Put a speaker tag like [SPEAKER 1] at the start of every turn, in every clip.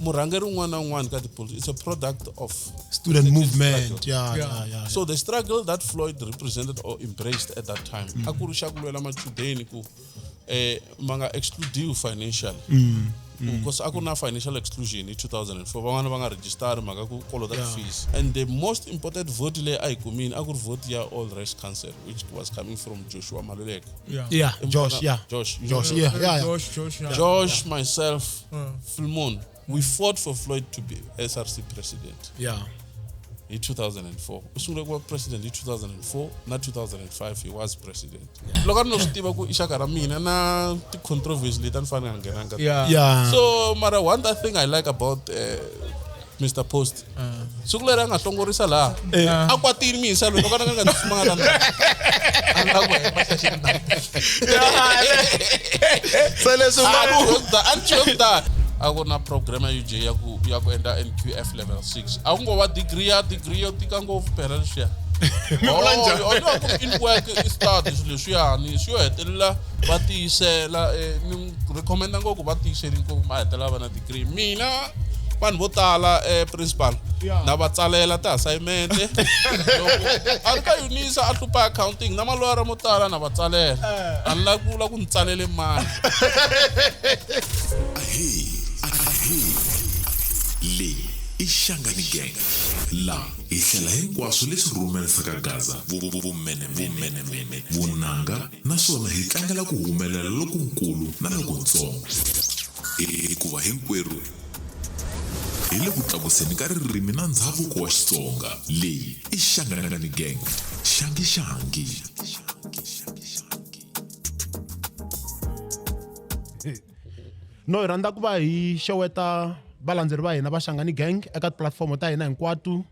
[SPEAKER 1] murangeri un'wana na un'wana ka it's a product of
[SPEAKER 2] student movement. Yeah.
[SPEAKER 1] So the struggle that Floyd represented or embraced at that time, aku ri xa ku lwela machudeni ku manga exclude financially. Because aku na financial exclusion in 2004 van'wana va nga register maka ku kolota fees, and the most important vote le I kumini aku vote ya All Race Council, which was coming from Joshua Maluleke. Josh, myself, Filmon, we fought for Floyd to be SRC president. In 2004. Usungule kuba president in 2004, not 2005 he was president. Loko no stiva ku ishaka ra mina na ti controversy leti anifana ngenanga. So mara one thing I like about Mr. Post. Sukule ra nga hlongorisa la. Akwatini misa loko kana nga tsumanga la. Anchokda akuna program ya UJ ya ku enda NQF level 6. Akungo wa degree yo tikango peralshia. Oh, in work studies leswiani swo hetelela va tiyisela ni recommenda ngopfu va tiyiseli ngopfu ma hetelela va na degree. Mina vanhu vo tala principal na va tsalela ti assignment loko a ri ka Unisa a hlupa accounting na malwara mo tala na va tsalela a la ku ni tsalele mali.
[SPEAKER 3] Le Ishangani Gang la ihlela hinkwaswo leswi rhumelisaka Gaza vumene vunanga naswona hi tlangela ku humelela lokukulu na lokuntsongo hikuva hinkwerhu hi le ku tlakuseni ka ririmi na ndhavuko wa Xitsonga. Leyi i Shangani Gang, shangi.
[SPEAKER 2] No hi rhandza ku va hi xeweta valandzeri va hina va Shangani Gang eka platform ta hina hinkwato,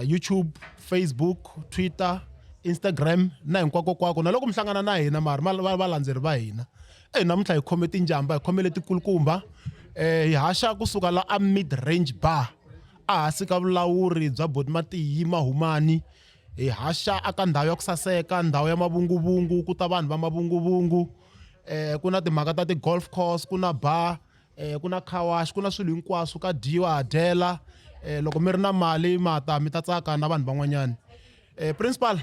[SPEAKER 2] YouTube, Facebook, Twitter, Instagram na hinkwako na loko mhlangana na hina mara valandzeri va hina namuntlha hi khome tinjamba, hi khome leti kulukumba, hi haxa kusuka la a Mid Range Bar a hansi ka vulawuri bya Boti Matiyi Mahumani. Hi haxa aka ndhawu ya ku saseka, ndhawu ya mavunguvungu, ku ta vanhu va mavunguvungu, kuna timhaka ta ti-golf course, kuna bar, kuna car wash, kuna swilo hinkwaswo ka dyiwa dyela. Loko mi ri na mali mata mi ta tsaka na vanhu van'wanyana. Principal,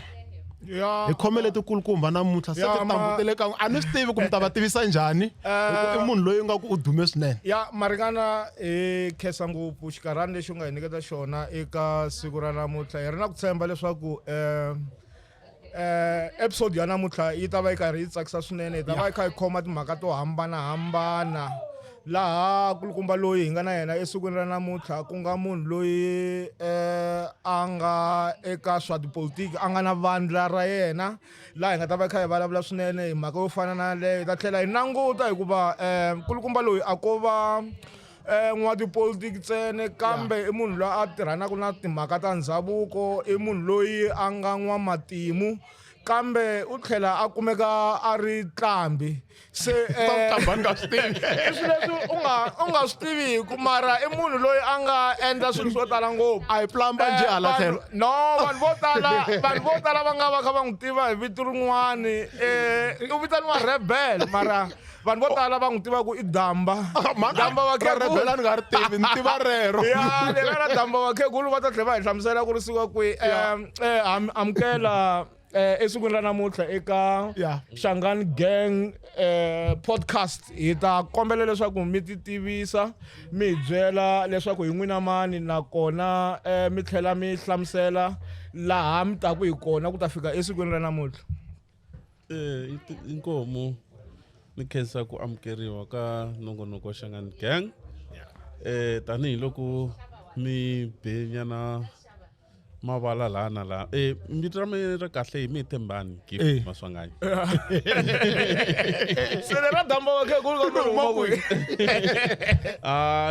[SPEAKER 2] hi khome leti kulukumba namuntlha se ti tambutele ka a ni swi tivi ku mi ta va tivisa njhani i munhu loyi nga ku u dume swinene.
[SPEAKER 4] Marikana khensa ngopfu xikarhani lexi u nga hi nyiketa xona eka siku ra namuntlha. Hi ri na ku tshemba leswaku episode ya namuntlha yi ta va yi karhi yi tsakisa swinene. Hi ta va yi kha yi khoma timhaka to hambanahambana laha kulukumba loyi hi nga na yena esikwini ra namuntlha ku nga munhu loyi a nga eka swa tipolitiki a nga na vandla ra yena laha hi nga ta va kha hi vulavula swinene hi mhaka yo fana na leyo. Hi ta tlhela hi languta hikuva kulukumba loyi a ko va n'watipolitiki ntsena kambe i munhu loyi a tirhanaka na timhaka ta ndhavuko, i munhu loyi a nga n'wamatimu kambe u tlhela a kumeka a ri tlambi. Se leswi u nga swi tiviku mara i munhu loyi a nga endla swilo swo tala ngopfu.
[SPEAKER 2] A hi plumber nje hala tlhelo.
[SPEAKER 4] No, vanhu vo tala va nga va kha va n'wi tiva hi vito rin'wani u vitaniwa Rebel mara vanhu vo tala va n'wi tivaka i Damba. Damba wa
[SPEAKER 2] Rebel a ni nga ri tivi ni tiva rero.
[SPEAKER 4] Leri ra Damba wa khegulu va ta tlhela va hi hlamusela ku ri siwa kwihi. Amukela esikwini ra namuntlha eka Shangani Gang podcast. Hi ta kombela leswaku mi ti tivisa, mi byela leswaku hi n'wina mani nakona mi tlhela mi hlamusela laha mi ta ku hi kona ku ta fika esikwini ra namuntlha.
[SPEAKER 1] Inkomo ni khensa ku amukeriwa ka nongonoko wa Shangani Gang. Tanihiloko mi benyana mavala lana la mbito ra mina ra kahle hi mi Thembani Gift Maswanganyi.
[SPEAKER 4] Se le ra Damba wa khegulu ka huma kwihi?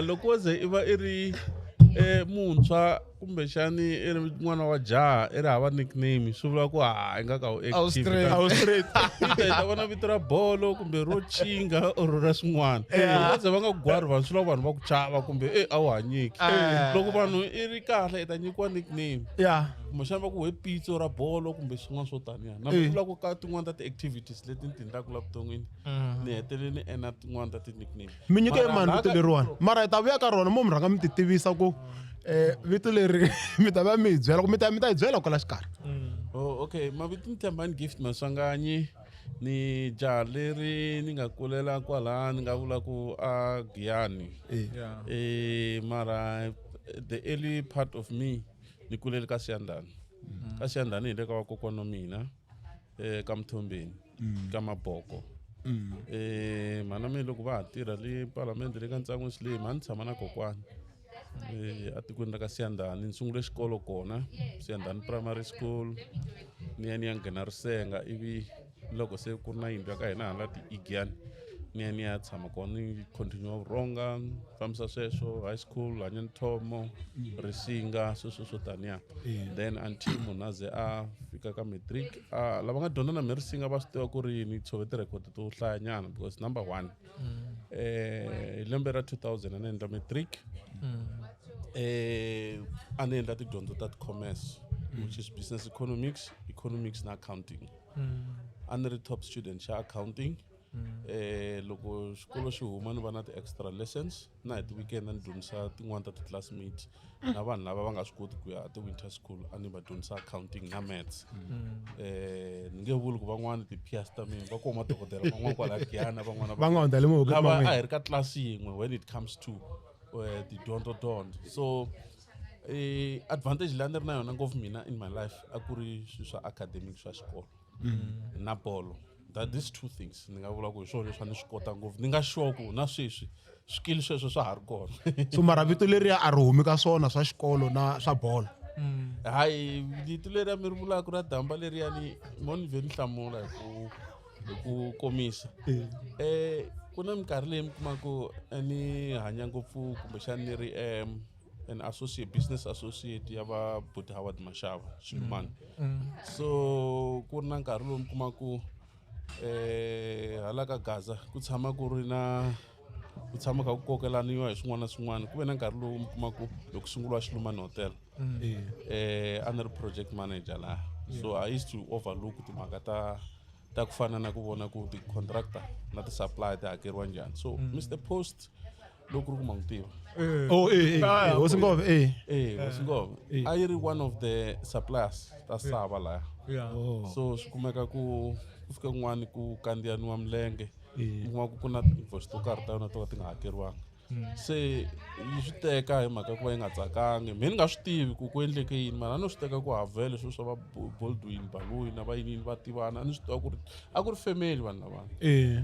[SPEAKER 1] Loko ze i va i ri muntshwa kumbe xani i ri n'wana wa jaha i ri hava nickname swi vula ku i nga ka u active ta vona vito ra bolo kumbe ro chinga or ra swin'wana va ze va nga gwari vanhu swi lava vanhu va ku chava kumbe a wu hanyeki loko vanhu i ri kahle i ta nyikiwa nickname kumbexana va ku pitso ra bolo kumbe swin'wana swo taniya na vulaka ka tin'wana ta ti-activities leti ni ti endlaka la vuton'wini ni hetelele ni ena tin'wana ta ti-nickname
[SPEAKER 2] mi nyike mani vito leriwani mara hi ta vuya ka rona mo mi rhanga mi ti tivisa ku vito leri mi ta va mi hi byela ku mi ta hi byela kwala xikarhi
[SPEAKER 1] okay mavito ni Tembani Gift Masanganyi ni jaha leri ni nga kulela kwala ni nga vula ku a Giyani mara the early part of me ni kulele ka Siyandhani ka Siyandhani hi le ka vakokwana wa mina ka Mthombeni ka Maboko mana mina loko va ha tirha le palamende le ka Ntsangu Slime a ni tshama na kokwana a tikweni ra ka Siyandhani ni sungule xikolo kona Siyandhani Primary School ni ya nghena Risenga ivi loko se ku ri na yindlu ya ka hina hala ti-Igiyani ni ya tshama kona ni continue Vurhonga fambisa sweswo high school Hanyani Thomo Risinga sweswo swo taniya then until munhu a ze a fika ka matric lava nga dyondza na mi Risinga va swi tiva ku ri ni tshove ti-record to hlayanyana because number 1 hi lembe ra 2000 a ni endla matric a ni endla tidyondzo ta ti-commerce which is business economics na accounting a ni ri top student xa accounting loko xikolo xi huma ni va na ti-extra lessons na hi ti-weekend a ni dyondzisa tin'wana ta ti-classmates na vanhu lava va nga swi koti ku ya ti-winter school a ni va dyondzisa accounting na maths ni nge vuli ku van'wana ti-peers ta mina va koho madokodela van'wana kwala Giyana van'wana lava a hi ri ka tlasi yin'we when it comes to tidyondzo so advantage leyi a ni ri na yona ngopfu mina in my life a ku ri swilo swa academic swa xikolo na bolo that these two things ni nga vula ku hi swona leswi a ni swi kota ngopfu ni nga sure ku na sweswi swikili sweswo swa ha ri kona
[SPEAKER 2] so mara vito leriya a ri humi ka swona swa xikolo na swa bolo
[SPEAKER 1] hayi vito leriya mi ri vulaka ra damba leriyani mo ni vhe ni hlamula hi ku komisa ku na minkarhi leyi mi kuma ku ni hanya ngopfu kumbexana ni ri an business associate ya va Buddha Howard Mashava Xilumani so ku ri na nkarhi lowu mi kuma ku hala ka Gaza ku tshama ku ri na ku tshama ka ku kokelaniwa hi swin'wana na swin'wana ku ve na nkarhi lowu mi kuma ku loko sunguliwa Xilumani Hotel a ni ri project manager laha so I used to overlook timhaka ta ku fana na ku vona ku ti-contractor na ti-supply ti hakeriwa njhani so Mr Post loko ri ku ma n'wi tiva
[SPEAKER 2] Hosingove
[SPEAKER 1] a yi ri one of the suppliers ta Sava laya so swi kumeka ku fika kun'wana ku kandziyaniwa milenge mi kuma ku na ti-invoice to karhi ta yona to ka ti nga hakeriwanga se yi swi teka hi mhaka ku va yi nga tsakangi mina ni nga swi tivi ku endleke yini mara a ni swi teka ku havhele swilo swa va Baldwin Baloyi na va yinini va tivana a ni swi tiva ku ri a ku ri family vanhu lavana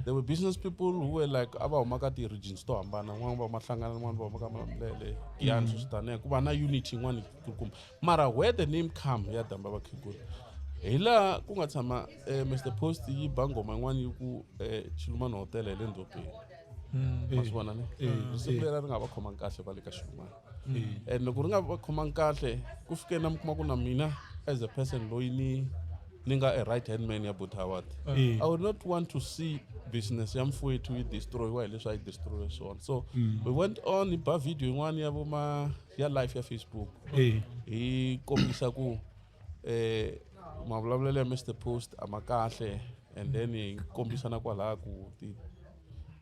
[SPEAKER 1] there were business people who were like a va huma ka ti-regions to hambana n'wana va Mahlangana n'wana va huma ka Malamulele Giyani sweswi taniya ku va na unity yin'wana kulukumba mara where the name come ya Damba Vakhegula hi laha ku nga tshama Mr Post yi ba ngoma yin'wana yi ku Xilumani Hotel hi le Ndlopeni ma swi vona ni risimu leri ri nga va khomangi kahle va le ka Xilumani and loko ri nga va khomangi kahle ku fike na mi kuma ku na mina as a person loyi ni nga a right hand man ya Buddha Howard I would not want to see business ya mfowethu yi destroyiwa hi leswi a yi destroyiwe swona so we went on hi ba video yin'wana ya live ya Facebook hi kombisa ku mavulavulelo ya Mr Post a ma kahle and then hi kombisa na kwalaha ku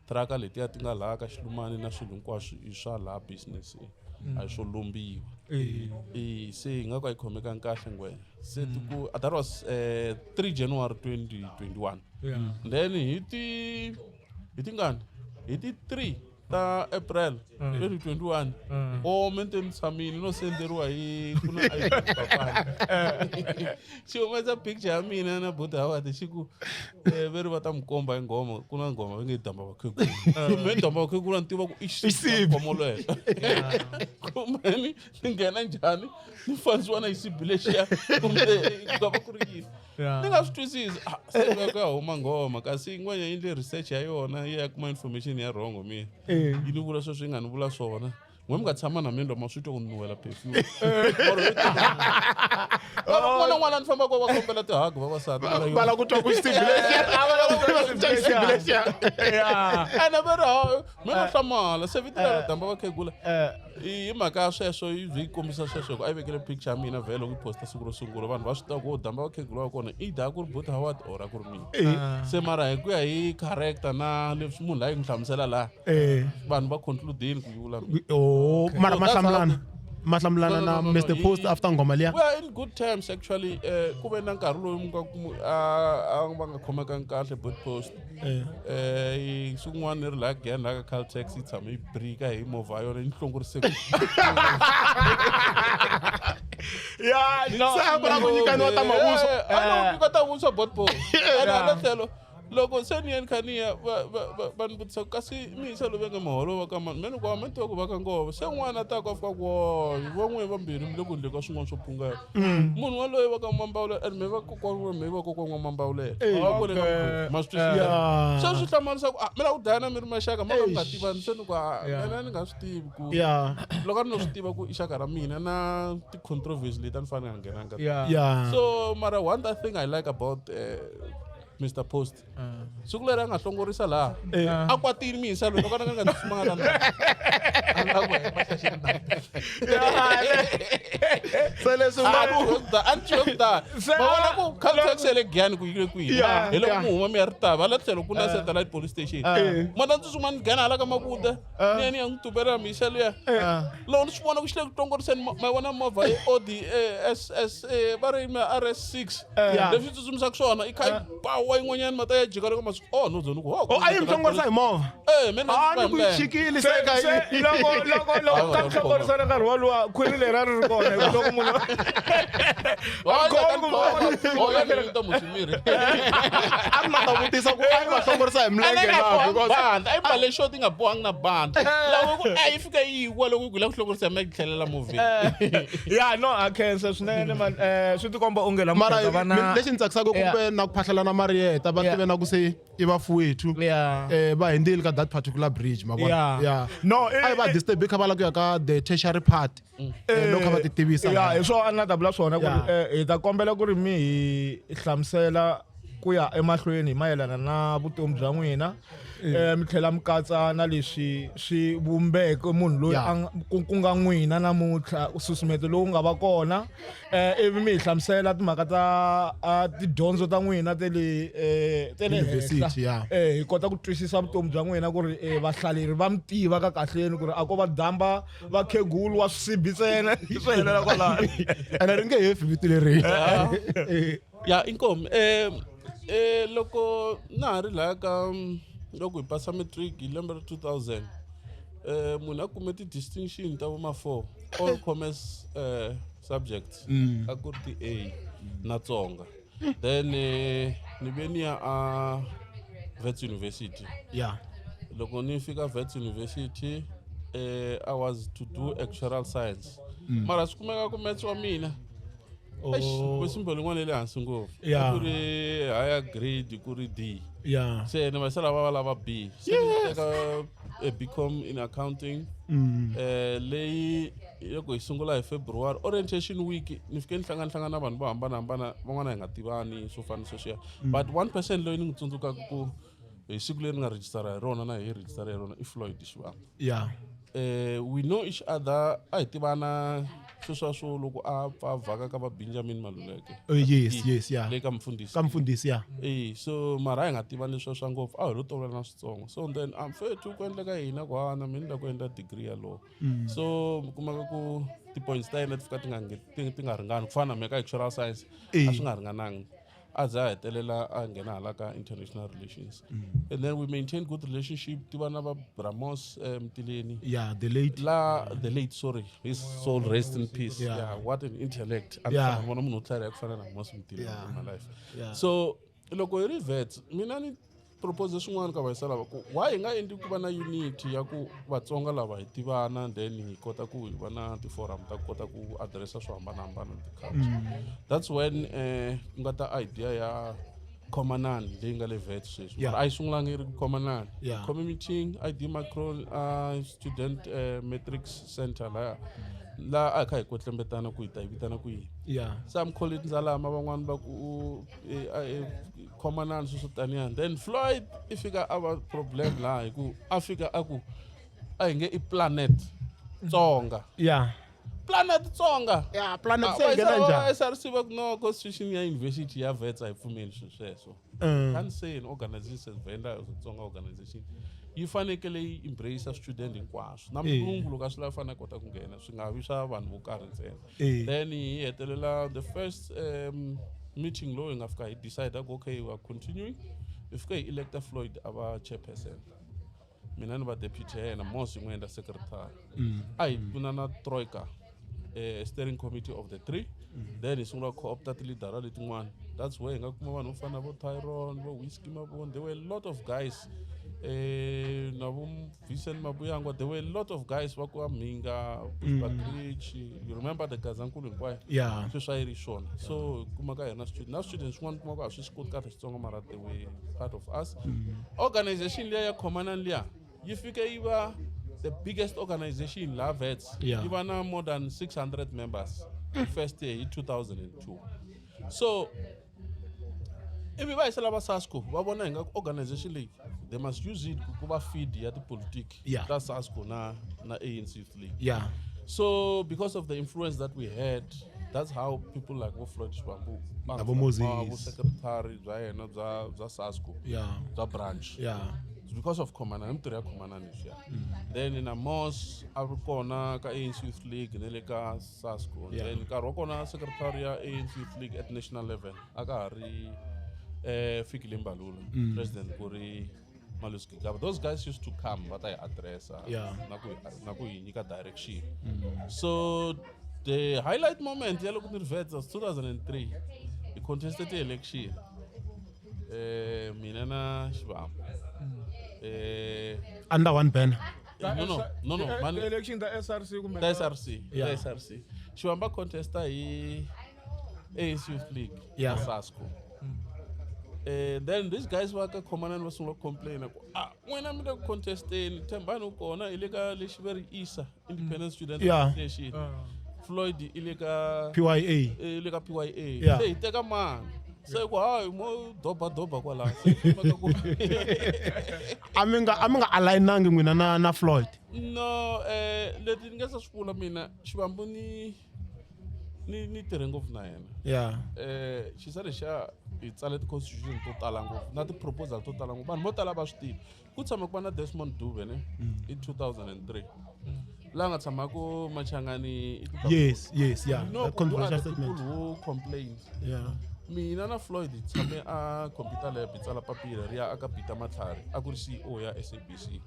[SPEAKER 1] traka letiya ti nga laha ka Xilumani na swilo hinkwaswo i swa laha business a hi swo lombiwa se hi nga ka hi khomekangi kahle ngwenya se that was 3 January 2021 then hi ti ngani hi ti 3 ta April 2021 mente ni tshamile no senderiwa hi ku na xi humesa picture ya mina na Buddha Howard xi ku veri va ta mi komba hi nghoma ku na nghoma va nge Damba Vakhegula me Damba Vakhegula ni tiva ku i xikomo lexo kumbe ni nghena njhani ni fanisiwa na xisibi lexiya kumbe ku va ku ri yini ni nga swi twisisi se ka huma nghoma kasi n'wenya yi endle research ya yona yi ya kuma information ya wrong mina yi ni vula sweswi yi nga ni vula swona n'we mi nga tshama na mina ma swi twa ku nuwela perfume n'wana ni famba ko va kombela tihagu vavasati
[SPEAKER 2] bala ku twa ku
[SPEAKER 1] ene va ri mi nga hlamala se vito leri damba vakhegula hi mhaka ya sweswo yi byi kombisa sweswo ku a yi vekele picture ya mina vhele loko yi posta siku ro sungula vanhu va swi tiva ku damba vakhegula wa kona i da ku ri Buti Howard or a ku ri mina se mara hi ku ya hi character na leswi munhu la yi n'wi hlamusela laha vanhu va concludeni ku yula
[SPEAKER 2] mara mahlamulana na Mr Post after ngoma liya
[SPEAKER 1] we are in good terms actually ku ve na nkarhi loyi va nga khomekangi kahle Buti Post swin'wana ni ri la again la ka Caltex yi tshame yi brika hi movha yona yi hlongorise
[SPEAKER 2] ku nyikaniwa ta mavuso
[SPEAKER 1] nyika ta vuswa Buti Post hala tlhelo loko se ni yeni kha ni ya va ni vutisa kasi mi yisa lo venge maholo va ka mani meni kwa meni tiva ku va ka ngova se n'wana ta ku afika ku va n'we vambirhi mi le ku endle ka swin'wana swo phungela munhu waloyi va ka Mambawulele and me va kokwana me va kokwana wa Mambawulele va vone ka ma swi twisisa se swi hlamarisa ku mi la ku daya na mi ri maxaka ma nga tivani se ni ku mina ni nga swi tivi ku loko a ni no swi tiva ku i xaka ra mina na ti-controversy leti a ni fanele nga ngenanga so mara one thing I like about Mr Post siku leri a nga hlongorisa laha a kwatini misa loko kana nga tsutsumanga na
[SPEAKER 2] se leswi
[SPEAKER 1] antiokda va vona ku Caltex le Giyani ku yile kwihi hi loko mu huma mi ya ri tava la tlhelo ku na satellite police station mana tsutsuma ni Giyani hala ka Makuda ni ya ni ya n'wi tupela misa liya loko ni swi vona ku xi le ku hlongoriseni ma vona movha hi Audi SS va ri RS6 leswi tsutsumisaka swona i kha wa yin'wanyana mata ya jika loko masiku no zoni ku
[SPEAKER 2] a yi mhlongorisa hi movha ni ku yi chikile
[SPEAKER 4] loko ka mhlongorisana nkarhi woluwa khwiri leri a ri ri kona loko munhu
[SPEAKER 2] a ri lata vutisa ku a yi va hlongorisa hi milenge
[SPEAKER 1] a yi mbale shoti yi nga bohangi na bandi loko a yi fika yi yiwa loko yi ku la ku hlongorisa hi milenge tlhelela movheni
[SPEAKER 4] no a khensa swinene man swi tikomba onge la
[SPEAKER 2] mara lexi ni tsakisaka kumbe na ku phahlalana mariyeta va tive na ku se i vafuwethu va hindzeli ka that particular bridge
[SPEAKER 4] no
[SPEAKER 2] a yi va disturb kha va la ku ya ka the tertiary part loko kha va ti tivisa
[SPEAKER 4] hi swo a na ta vula swona ku ri hi ta kombela ku ri mi hi hlamusela ku ya emahlweni hi mayelana na vutomi bya n'wina mi tlhela mi katsa na leswi swi vumbeke munhu loyi ku nga n'wina namuntlha ususumeto lowu nga va kona ivi mi hi hlamusela timhaka ta tidyondzo ta n'wina te le
[SPEAKER 2] university
[SPEAKER 4] hi kota ku twisisa vutomi bya n'wina ku ri vahlaleri va mi tiva ka kahleni ku ri a ko va damba vakhegulu wa swisibi ntsena swo helela kwalaho
[SPEAKER 2] ene ri nge hefi vito leri
[SPEAKER 1] ya inkomu loko na ha ri laha ka loko hi pasa matric hi lembe ra 2000 munhu a kume ti-distinction ta voma 4 all commerce subjects a ku ri ti-A na Tsonga then ni ve ni ya a Wits University loko ni fika Wits University I was to do actuarial science mara swi kumeka ku maths wa mina kwesimbolo n'wana le hansi ngopfu ku ri higher grade ku ri D se ni vasala va lava B se ni teka BCom in accounting leyi loko hi sungula hi February orientation week ni fike ni hlangana na vanhu vo hambanahambana van'wana hi nga tivani swo fana sweswiya but 1% loyi ni n'wi tsundzukaka ku hi siku leri ni nga rejistara hi rona na hi rejistara hi rona i Floyd Shivamba we know each other a hi tivana sweswa swo loko a vhaka ka va Benjamin Maluleke
[SPEAKER 2] yes
[SPEAKER 1] le ka mfundhisi so mara hi nga tivani leswa swa ngopfu a hi lo tolovela switsongo so then I'm fair to ku endla ka hina ku hana mina ni la ku endla degree ya law so mi kumaka ku ti-points ta hina ti fika ti nga ringani ku fana na me ka actuarial science a swi nga ringananga a za a hetelela a nghena hala ka international relations and then we maintain good relationship tiva na va Ramos Mtileni the late sorry his soul rest in peace what an intellect vona munhu tlhari ya ku fana na Ramos Mtileni in my life so loko hi ri vet mina ni propose swin'wana ka vayisa lava ku why hi nga endli ku va na unity ya ku Vatsonga lava hi tivana then hi kota ku hi va na ti-forum ta kota ku addressa swo hambanahambana ti-culture that's when ku nga ta idea ya Khomanani leyi nga le vet sweswi
[SPEAKER 2] Yeah.
[SPEAKER 1] mara a yi sungulangi yi ri Khomanani
[SPEAKER 2] Yeah.
[SPEAKER 1] Khomi meeting ID Macron student matrix center la a kha hi kwetlembetana ku hi ta yi vitana ku yini
[SPEAKER 2] Yeah.
[SPEAKER 1] Sam Collins Nzalama van'wani va ku Khomanani sweswo taniyani then Floyd i fika a va problem laha hi ku a fika a ku a hi nge i planet Tsonga
[SPEAKER 2] Yeah.
[SPEAKER 1] planet Tsonga
[SPEAKER 2] Yeah, planet se ngena njhani?
[SPEAKER 1] SRC va ku no constitution ya university ya Wits a yi pfumeli sweswo can't say an organization venda Tsonga organization yi fanekele yi embrace student hinkwaswo na mulungu loko a swi lava fanele a kota ku nghena swi nga vi swa vanhu vo karhi ntsena then hi hetelela the first meeting lowu hi nga fika hi decide ku okay we are continuing hi fika hi electa Floyd a va chairperson mina ni va deputy ya yena Mosi n'wi endla secretary a hi pfuna na troika steering committee of the three then hi sungula co-opta ti-leadera letin'wana that's where hi nga kuma vanhu vo fana vo Tyron vo Whiskey Mabone there were a lot of guys na vo Vincent Mabuyangwa there were a lot of guys va ku Mhinga Bushbuckridge you remember the Gazankulu hinkwayo
[SPEAKER 2] Yeah.
[SPEAKER 1] sweswi a yi ri swona so kuma ka hina na students swin'wana kuma ku a swi swi koti kahle Xitsonga mara they were part of us organization liya ya Khomanani liya yi fike yi va the biggest organization la Wits
[SPEAKER 2] Yeah.
[SPEAKER 1] yi va na more than 600 members first year in 2002 so ivi va yisela va SASCO va vona hi nga organization leyi they must use it ku va feed ya tipolitiki
[SPEAKER 2] Yeah.
[SPEAKER 1] ta SASCO na ANC Youth League
[SPEAKER 2] Yeah.
[SPEAKER 1] so because of the influence that we had that's how people like Floyd Shivambu
[SPEAKER 2] Abo Moses.
[SPEAKER 1] secretary bya yena bya SASCO
[SPEAKER 2] Yeah.
[SPEAKER 1] bya branch
[SPEAKER 2] Yeah.
[SPEAKER 1] it's because of Khomanani mitirho ya Khomanani leswiya then na Mos a ri kona ka ANC Youth League ne le ka SASCO
[SPEAKER 2] Yeah.
[SPEAKER 1] then nkarhi wa kona secretary ya ANC Youth League at national level a ka ha ri Fikile Mbalula president ku ri Malusi Gigaba those guys used to come va ta hi addressa
[SPEAKER 2] Yeah.
[SPEAKER 1] na ku hi nyika direction so the highlight moment ya loko ni ri Wits 2003 hi contested election mina na Shivambu
[SPEAKER 2] Under one banner.
[SPEAKER 1] no mani
[SPEAKER 4] election ta SRC kumbe
[SPEAKER 1] ta SRC
[SPEAKER 2] Yeah.
[SPEAKER 1] ta SRC Shivambu contesta hi ANC Youth League
[SPEAKER 2] Yeah.
[SPEAKER 1] na SASCO then these guys va ka Khomanani va sungula complain ku n'wina mi le ku contesteni Thembani u kona i le ka lexi va ri ISA Independent Student
[SPEAKER 2] Yeah.
[SPEAKER 1] Association Floyd i le ka
[SPEAKER 2] PYA.
[SPEAKER 1] i le ka PYA
[SPEAKER 2] Yeah.
[SPEAKER 1] se hi teka mani se ku hayi mo doba kwala se hi maka ku
[SPEAKER 2] A mi nga alignangi n'wina na Floyd.
[SPEAKER 1] no leti ni nga se swi vula mina Xivambu ni tirhe ngopfu na yena
[SPEAKER 2] Yeah.
[SPEAKER 1] xisa lexiya hi tsale ti-constitution to tala ngopfu na ti-proposal to tala ngopfu vanhu vo tala va swi tivi ku tshama ku va na Desmond Dube ne hi 2003 laha nga tshamaka Machangani
[SPEAKER 2] Yes. Yeah.
[SPEAKER 1] no
[SPEAKER 2] That
[SPEAKER 1] who are
[SPEAKER 2] controversial
[SPEAKER 1] the people
[SPEAKER 2] statement.
[SPEAKER 1] who complain
[SPEAKER 2] Yeah.
[SPEAKER 1] mina na Floyd hi tshame a computer lab hi tsala papila ri ya aka Peter Matlhari a ku ri CEO ya SABC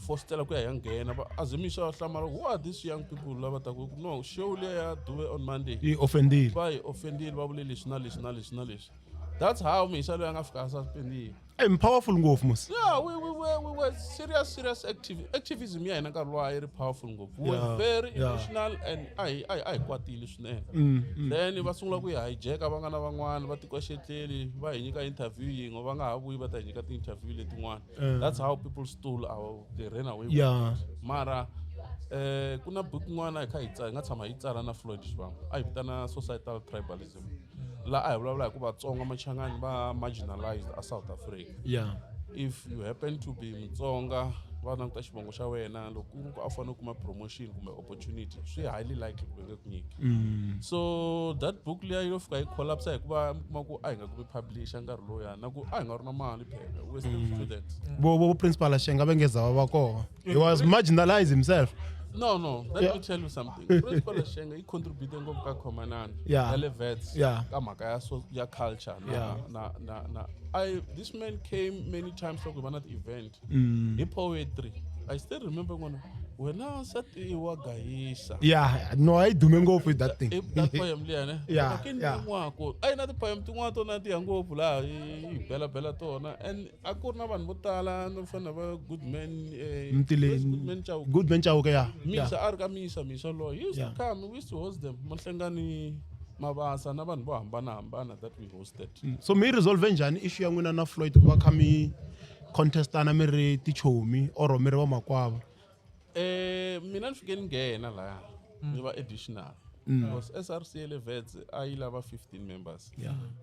[SPEAKER 1] fostela ku ya hi nghena va azimisa va hlamala who are these young people lava ta ku no show leya ya Dube on Monday
[SPEAKER 2] He offended.
[SPEAKER 1] va hi offendile va vule leswi na leswi that's how misa loyi a nga fika a suspendiwa
[SPEAKER 2] Powerful ngopfu mos.
[SPEAKER 1] yeah we were serious activism ya hina nkarhi luwa yi ri powerful ngopfu we were very emotional and a hi kwatile swinene then va sungula ku hi hijacka va nga na van'wana va tikwaxetleli va hi nyika interview yin'we va nga ha vuyi va ta hi nyika ti-interview letin'wana that's how people stole they ran away with
[SPEAKER 2] Yeah.
[SPEAKER 1] it. Mara ku na book n'wana hi kha hi nga tshama hi tsala na Floyd Shivambu a hi vitana societal tribalism la a hi vulavula hi ku Vatsonga Machangani va marginalized a South Africa
[SPEAKER 2] Yeah.
[SPEAKER 1] if you happen to be Mutsonga va languta xivongo xa wena loko ku a fanele kuma promotion kumbe opportunity swi highly likely ku nge ku nyiki so that book liya yi lo fika yi collapse hikuva mi kuma ku a hi nga kumi publisher nkarhi lowuya na ku a hi nga ri na mali phela we're still students
[SPEAKER 2] Bo principal Shenga bengeza wa kona. He was marginalized himself.
[SPEAKER 1] no let me tell you something principal Shenga he contributed ngopfu ka Khomanani
[SPEAKER 2] Yeah.
[SPEAKER 1] ya le Wits
[SPEAKER 2] Yeah.
[SPEAKER 1] ka mhaka ya culture na this man came many times to ku event hi poetry I still remember wena nsati wa gayisa
[SPEAKER 2] Yeah. No, I do ngopfu with that thing.
[SPEAKER 1] that poem liya ne
[SPEAKER 2] Yeah,
[SPEAKER 1] lakini
[SPEAKER 2] yeah.
[SPEAKER 1] n'wako a yi na ti-poem tin'wana tona ti ya ngopfu laha hi bela tona and a ku ri na vanhu vo tala no fana va Goodman
[SPEAKER 2] Mtileni.
[SPEAKER 1] Chauke
[SPEAKER 2] Good man Chauke, yeah.
[SPEAKER 1] Misa a ri ka Misa loyi he used
[SPEAKER 2] Yeah.
[SPEAKER 1] to come we used to host them Mohlengani mabasa na vanhu vo hambanahambana that we hosted.
[SPEAKER 2] So mi resolve njhani issue ya n'wina na Floyd ku va kha mi contestana mi ri tichomi or mi ri va makwavo?
[SPEAKER 1] Mina ni fike ni nghena laya ni va additional because SRC le vets a yi lava 15 members.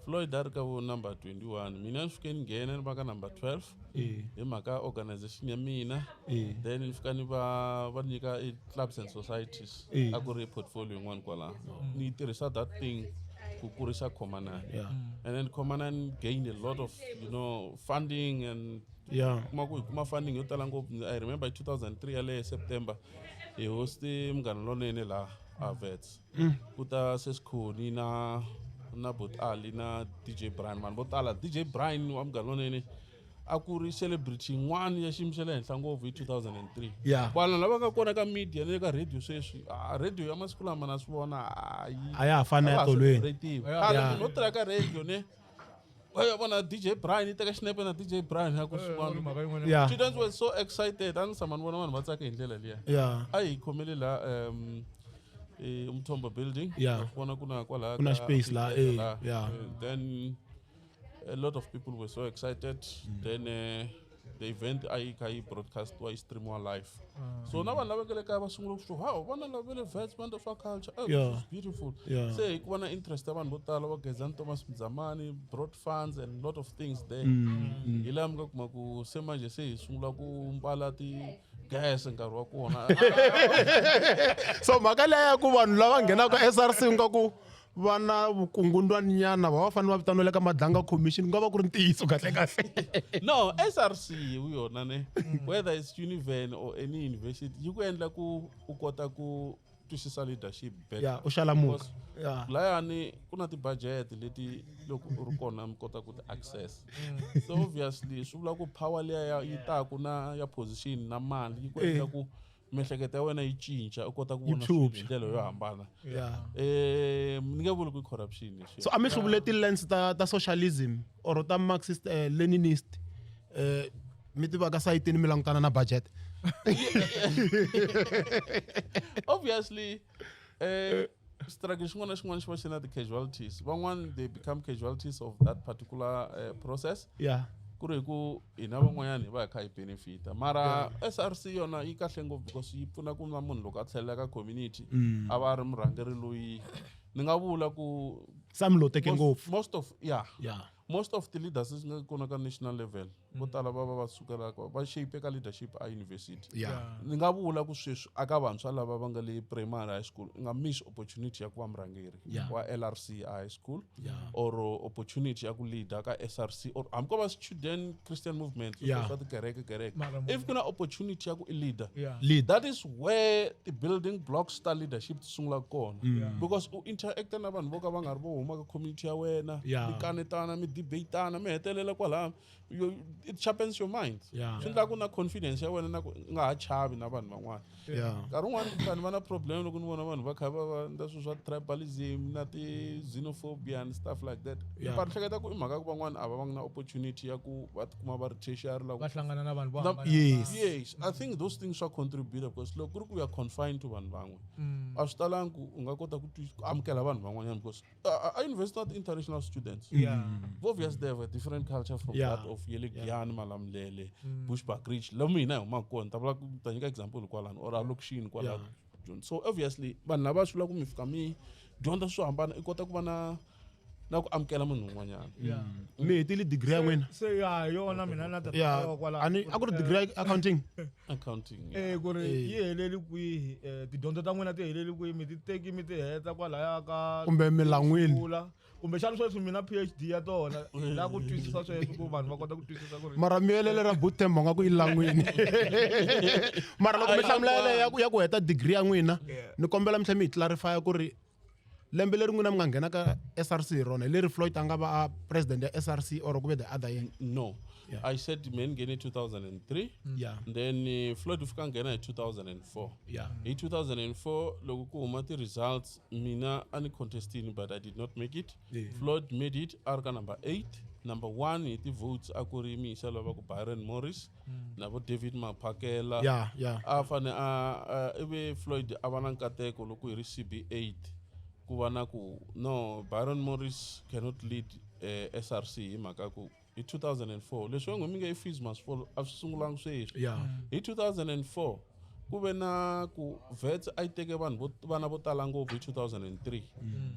[SPEAKER 1] Floyd a ri ka vo number 21, mina ni fike ni nghena ni va ka number 12 hi mhaka organization ya mina, then ni fika ni va nyika clubs and societies a ku ri portfolio yin'wana kwala ni tirhisa that thing ku kurisa Khomanani, and then Khomanani gained a lot of funding and kuma funding yo tala ngopfu. I remember 2003 yale September hi hosti Munghana Lonene la vets kuta Sesikhoni na Bot Ali na DJ Brian, man Bot Ala DJ Brian wa Munghana Lonene a ku ri celebrity yin'wana ya xiyimo xa le henhla ngopfu hi 2003. Vanhu lava nga kona ka media ni le ka radio sweswi, radio ya masiku lama na swi vona
[SPEAKER 2] a ya ha fani ya tolweni.
[SPEAKER 1] Khale no tirha ka radio ne wa vona DJ Brian, teka xinepe na DJ Brian ya ku swin'wana. Students were so excited, and someone vona vanhu va tsaka hi ndlela liya. A hi khomele la Umthombo building, vona kuna kwala
[SPEAKER 2] kuna space la
[SPEAKER 1] then a lot of people were so excited. Then the event I broadcast was stream live. So now I'm like wow, one of the vets, one of our culture. Oh, this is beautiful. Say one interest one botala Gezan Thomas Zamani brought fans and a lot of things there. Ilam Gokmaku Sema Jesse Sulaku Mbalati gas and Garwakona.
[SPEAKER 2] So Magalaya Kuban Lavangena SRC Ngaku vana vukungundwa nyana va fanele va vitanela ka madlanga commission nga va ku ri ntiyiso kahle kahle.
[SPEAKER 1] No, SRC uyona ne whether it's Univen or any university yi ku endla ku u kota ku twisisa leadership better.
[SPEAKER 2] U xalamuka.
[SPEAKER 1] Layani kuna ti budget leti loko u ri kona mi kota ku ti access. So obviously swi vula ku power leya yi ta ku na ya position na mali yi ku endla ku miehleketo ya wena yi cinca u kota ku vona swilo hi ndlela yo hambana. Ni nge vuli ku corruption.
[SPEAKER 2] So a mi hluvule ti-lens ta socialism or ta Marxist Leninist mi tiva ka sayitini mi langutana na budget?
[SPEAKER 1] Obviously struggle xin'wana na xin'wana xi va xi na ti-casualties. Van'wana they become casualties of that particular process. Kuri ku ina van'wanyani va kha hi benefita, mara SRC yona yi kahle ngopfu because yi pfuna ku na munhu loko a tlhelela ka community a va ri murhangeri loyi ni nga vula ku
[SPEAKER 2] Sam lo teke ngopfu.
[SPEAKER 1] Most of the leaders is nga kona ka national level vo tala va sukela va shape ka leadership a university. Ni nga vula ku sweswi aka vantshwa lava va nga le primary high school nga miss opportunity ya ku va murhangeri wa LRC high school or opportunity ya ku leader ka SRC or hamko va student Christian movement so kereke. If kuna opportunity ya ku leader, that is where the building blocks start leadership sungula kona, because u interact na vanhu vo ka va nga ri vo huma ka community ya wena, mi kanetana mi debateana mi hetelela kwala, it sharpens your mind. Swi endla ku na confidence ya wena na nga ha chavi na vanhu van'wana. Nkarhi wun'wana vanhu va na problem loko ni vona vanhu va kha va endla swilo swa tribalism na ti xenophobia and stuff like that. Va hleketa ku i mhaka ku van'wana a va na opportunity ya ku va tikuma va ri tertiary la
[SPEAKER 4] va hlangana na vanhu vo
[SPEAKER 1] yes, I think those things are contributed because loko ku ri ku we are confined to vanhu van'we a swi talangi ku u nga kota ku amukela vanhu van'wanyana because I invest not international students. Obviously they have a different culture from that of Yele Giyani, Malamlele, Bushbuckridge. Lo mina hi huma kona ta vula ku ta nyika example kwalano or alokishini kwalano. So obviously vanhu lava swi vula ku mi fika mi dyondza swo hambana i kota ku va na ku amukela munhu un'wanyana.
[SPEAKER 2] Mi hetile degree ya n'wina?
[SPEAKER 4] Se yona mina na ta kwala.
[SPEAKER 2] A ku ri degree accounting?
[SPEAKER 1] Ku
[SPEAKER 4] ri yi heleli kwihi tidyondzo ta n'wina ti heleli kwihi mi ti teki mi ti heta kwalaya ka
[SPEAKER 2] kumbe milan'wini
[SPEAKER 4] kumbe xana sweswi mina PhD ya tona la ku twisisa sweswo ku vanhu va kota ku twisisa ku ri
[SPEAKER 2] mara mi helele ra Butembo nga ku i lan'wini. Mara loko mi hlamula ya ku heta degree ya n'wina ni kombela mi tlhela mi hi clarify ku ri lembe leri n'wina mi nga nghena ka SRC rona leri Floyd a nga va president ya SRC or ku ve the other year?
[SPEAKER 1] No. I said men nghene 2003. Then Floyd fika nghena hi 2004. Hi 2004 loko ku huma ti results mina ani contestini but I did not make it. Floyd made it arka number 8. Number 1 hi ti votes a ku ri mi isa lava ku Byron Morris na vo David Maphakela. A fane ive Floyd a va na nkateko loko hi ri CB8 no, Byron Morris cannot lead SRC hi mhaka ku hi 2004 leswi va n'wi nge fees must fall a swi sungulangi sweswi hi 2004 ku ve na ku vets a yi teke vana vo tala ngopfu hi 2003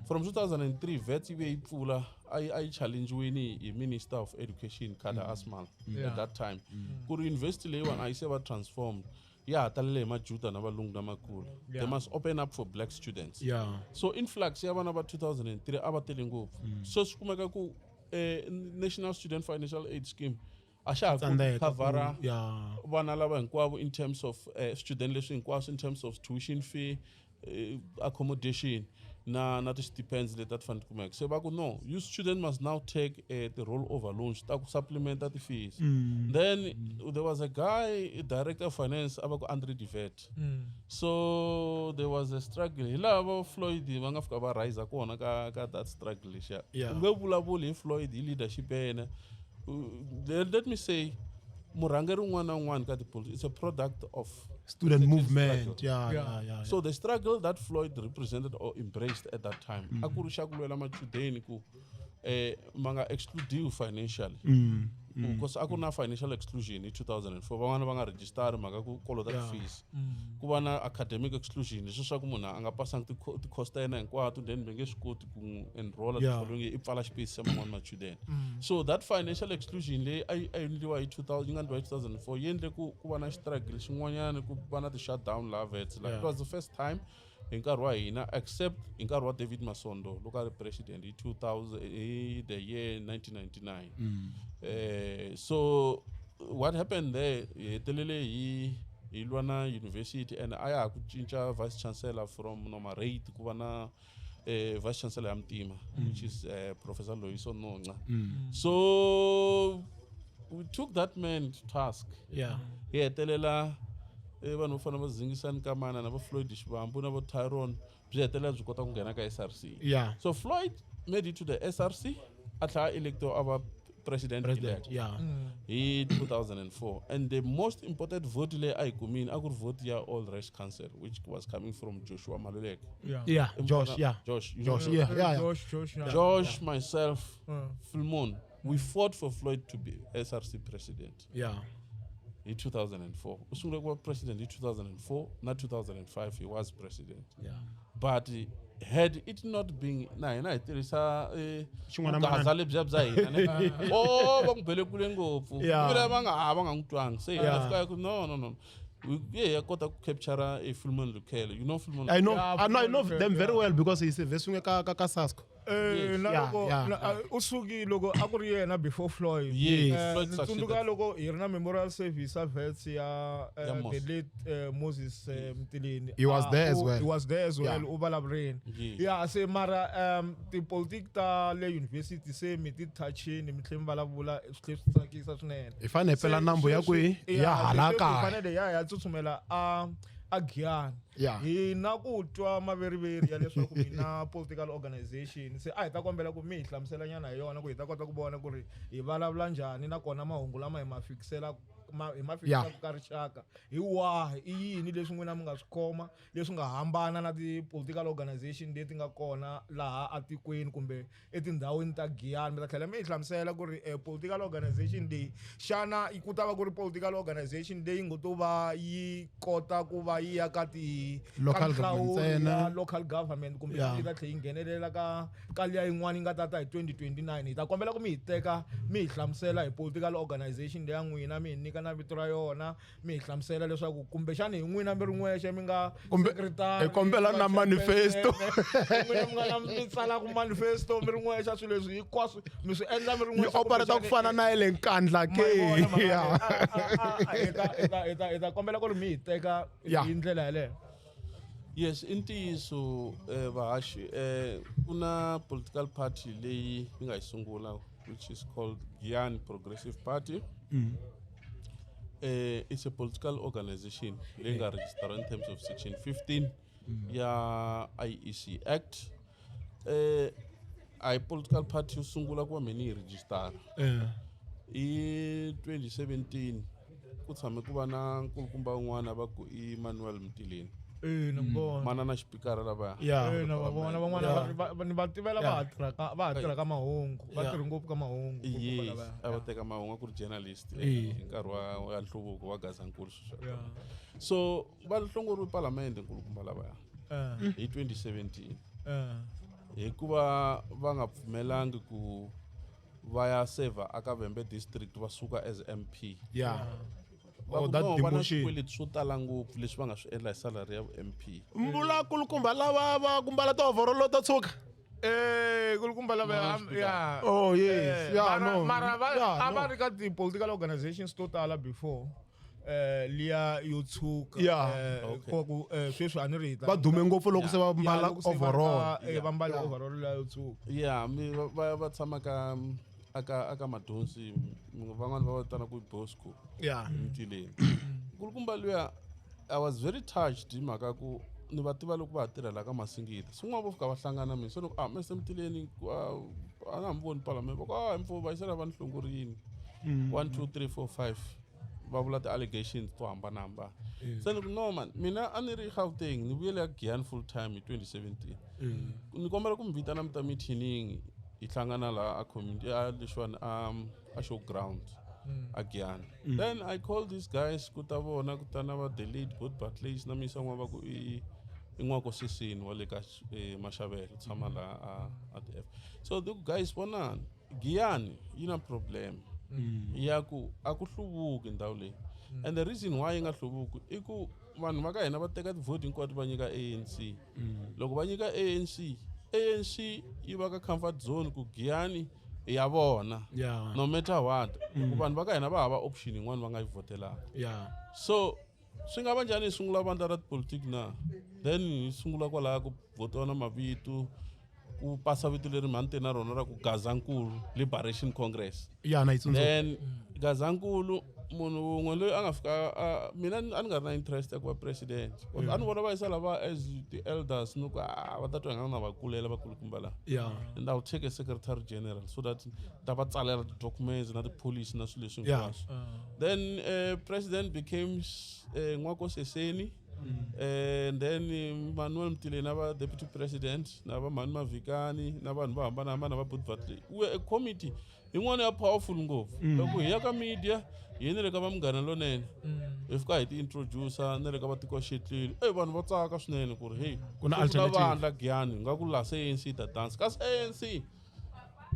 [SPEAKER 1] from 2003 vets yi ve yi pfula a yi challenge-wini hi minister of education Kada Asmal at that time ku ri university leyiwani a yi se va transformed ya ha talele hi majuda na valungu lamakulu they must open up for black students so influx ya vana va 2003 a va tele ngopfu so swi kumeka ku National Student Financial Aid Scheme a xa ha khavara vana lava hinkwavo in terms of student leswi hinkwaswo in terms of tuition fee accommodation na ti-stipends leti ti fanele kumeka se va ku no you student must now take the rollover loans ta ku supplementa ti-fees then there was a guy director of finance a va ku Andre de Wet so there was a struggle hi laha va Floyd va nga fika va rise kona ka that struggle lexiya u nge vulavuli hi Floyd hi leadership ya yena let me say murhangeri un'wana na un'wana ka ti-politics it's a product of
[SPEAKER 2] student movement
[SPEAKER 1] so the struggle that Floyd represented or embraced at that time a ku ri xa ku lwela machudeni ku ma nga excludiwi financially because a ku na financial exclusion hi 2004 van'wana va nga register mhaka ku kolota ti-fees ku va na academic exclusion leswi swa ku munhu a nga pasangi ti-cost ta yena hinkwato then va nge swi koti ku enrolla ti-following i pfala xipesi xa man'wana machudeni so that financial exclusion leyi a yi endliwa hi 2000 yi nga endliwa hi 2004 yi endle ku va na struggle xin'wanyana ku va na ti-shutdown la vets like it was the first time hi nkarhi wa hina except hi nkarhi wa David Masondo loko a ri president hi 2000 hi the year 1999 so what happened there hi hetelele hi lwa na university and a ya ha ku cinca vice chancellor from Noma Reid ku va na vice chancellor ya Mtima which is Professor Loyiso Nonca so we took that man to task hi hetelela vanhu va fanele va zingisani kamana na va Floyd Shivambu na va Tyrone byi hetelela byi kota ku nghena ka SRC so Floyd made it to the SRC a tlhela electo a va president elect hi 2004 and the most important vote leyi a yi kumini a ku ri vote ya All Race Council which was coming from Joshua Maluleke Josh myself Filmon we fought for Floyd to be SRC president in 2004 usungule kuba president in 2004 na 2005 he was president but had it not been na hina hi tirhisa gaza lebyiya bya hina va n'wi bele kule ngopfu vile va nga n'wi twangi se hina fika ku no ya kota ku capture a Filmon Lukele you know Filmon
[SPEAKER 2] I know them very well because he's vesunge ka SASCO
[SPEAKER 4] usuki loko a ku ri yena before Floyd tsundzuka loko hi ri na memorial service a vets ya the late Moses Mtileni
[SPEAKER 2] he was there as well
[SPEAKER 4] u vulavuleni se mara tipolitiki ta le university se mi ti touchini mi tlhe mi vulavula swi tlhe swi tsakisa swinene
[SPEAKER 2] hi fanele phela nambu ya kwihi ya hala kaya
[SPEAKER 4] fanele ya tsutsumela a Giyani hi na ku twa maveriveri ya leswaku mina political organization se a hi ta kombela ku mi hi hlamuselanyana hi yona ku hi ta kota ku vona ku ri hi vulavula njhani nakona mahungu lama hi ma fikisela ka rixaka hi wahi i yini leswi n'wina mi nga swi khoma leswi nga hambana na ti-political organization leti nga kona laha atikweni kumbe etindhawini ta Giyani mi ta tlhela mi hi hlamusela ku ri political organization leyi xana ku ta va ku ri political organization leyi ngo to va yi kota ku va yi ya ka local government kumbe yi ta tlhela yi nghenelela ka liya yin'wana yi nga tata hi 2029 hi ta kombela ku mi hi teka mi hi hlamusela hi political organization leya n'wina mi hi nyika na vito ra yona mi hi hlamusela leswaku kumbexana hi n'wina mi ri n'wexe mi nga secretary
[SPEAKER 2] hi kombela na manifesto
[SPEAKER 4] n'wina mi nga na mi tsala ku manifesto mi ri n'wexe swilo leswi hinkwaswo mi swi endla mi ri n'wexe
[SPEAKER 2] mi operate ku fana na le nkandla ke
[SPEAKER 4] hi ta kombela ku ri mi hi teka hi ndlela yaleyo
[SPEAKER 1] yes i ntiyiso vahashi ku na political party leyi yi nga yi sungula which is called Giyani Progressive Party it's a political organization leyi nga registered in terms of section 15 ya IEC Act a political party yo sungula ku va meni yi register hi 2017 ku tshame ku va na nkulukumba un'wana va ku Emmanuel Mtileni
[SPEAKER 4] nangibona.
[SPEAKER 1] mana na xipikara lavaya
[SPEAKER 2] Yeah.
[SPEAKER 4] Na vona van'wana ni va tivela va ha tirha ka mahungu va tirhi ngopfu ka mahungu
[SPEAKER 1] yes a va teka mahungu ku ri journalist nkarhi wa nhluvuko wa Gazankulu so va hlongoriwe palamende nkulukumba lavaya hi 2017 hikuva va nga pfumelangi ku va ya serve aka Vhembe district va suka as MP
[SPEAKER 2] Yeah.
[SPEAKER 1] va
[SPEAKER 2] that
[SPEAKER 1] va na
[SPEAKER 2] demotion.
[SPEAKER 1] swikweleti swo tala ngopfu leswi va nga swi endla hi salary ya MP
[SPEAKER 2] Mbula kulukumba lava va kumbala overall to tshuka.
[SPEAKER 4] kulukumba lava ya
[SPEAKER 2] Oh yes. Yeah, no.
[SPEAKER 4] mara
[SPEAKER 2] Yeah,
[SPEAKER 4] a va
[SPEAKER 2] no.
[SPEAKER 4] ri ka ti-political organizations to tala before liya yo tshuka
[SPEAKER 2] Yeah.
[SPEAKER 4] ku sweswi a ni ri
[SPEAKER 2] Va dume ngopfu loko se va mbala overall.
[SPEAKER 4] va mbala overall liya yo tshuka
[SPEAKER 1] yeah mi va tshama aka madonsi van'wani va vitana ku Bosco
[SPEAKER 2] Yeah.
[SPEAKER 1] Mtileni nkulukumba luya I was very touched hi mhaka ku ni va tiva loko va tirhela ka Masingita swin'wana vo fika va hlangana mina so loko Mr Mtileni a nga mi voni palamende va ku mfo va yisela va ni hlongorini 1 2 3 4 5 va vula ti-allegations to hambanahambana se ni ku no man mina a ni ri Gauteng ni vuyele ka Giyani full time hi 2017 ni kombela ku mi vitana mi ta meeting hi hlangana la a community a leswiwani a showground a Giyani then I called these guys ku ta vona ku ta na va delayed both Barclays na misa n'wana va ku i n'wako Sisini wa le ka Mashavele tshama la at F so the guys vonani Giyani yi na problem ya ku a ku hluvuki ndhawu leyi and the reason why yi nga hluvuki i ku vanhu va ka hina va teka ti-vote hinkwato va nyika ANC loko va nyika ANC yi va ka comfort zone ku Giyani ya vona
[SPEAKER 2] Yeah.
[SPEAKER 1] no matter what ku vanhu va ka hina va hava option yin'wana va nga yi votelaka
[SPEAKER 2] Yeah.
[SPEAKER 1] so swi nga va njhani hi sungula vandla ra tipolitiki na then hi sungula kwalaha ku votiwa na mavito ku pasa vito leri mhante na rona ra ku Gazankulu Liberation Congress
[SPEAKER 2] Yeah, na itsundzuka.
[SPEAKER 1] then Gazankulu munhu un'we loyi a nga fika mina a ni nga ri na interest ya ku va president a ni vona va yisa lava as the-elders ni ku va ta twa na vakulela vakulukumba laha
[SPEAKER 2] Yeah.
[SPEAKER 1] and I'll take a secretary general so that ta va tsalela ti-documents na ti-policy na swilo leswi
[SPEAKER 2] Yeah.
[SPEAKER 1] hinkwaswo then president became Nwako Seseni and then Manuel Mtileni na va deputy president na va Mani Mavikani na vanhu vo hambanahambana va Boot Barclay a committee yin'wana ya powerful ngopfu loko hi ya ka media hi ni le ka va Munghana Lonene hi fika hi ti-introducer na le ka va Tiko Shetlile vanhu va tsaka swinene ku ri hey
[SPEAKER 2] Ku na alternative.
[SPEAKER 1] vandla Giyani nga ku laha se ANC ta dance kasi ANC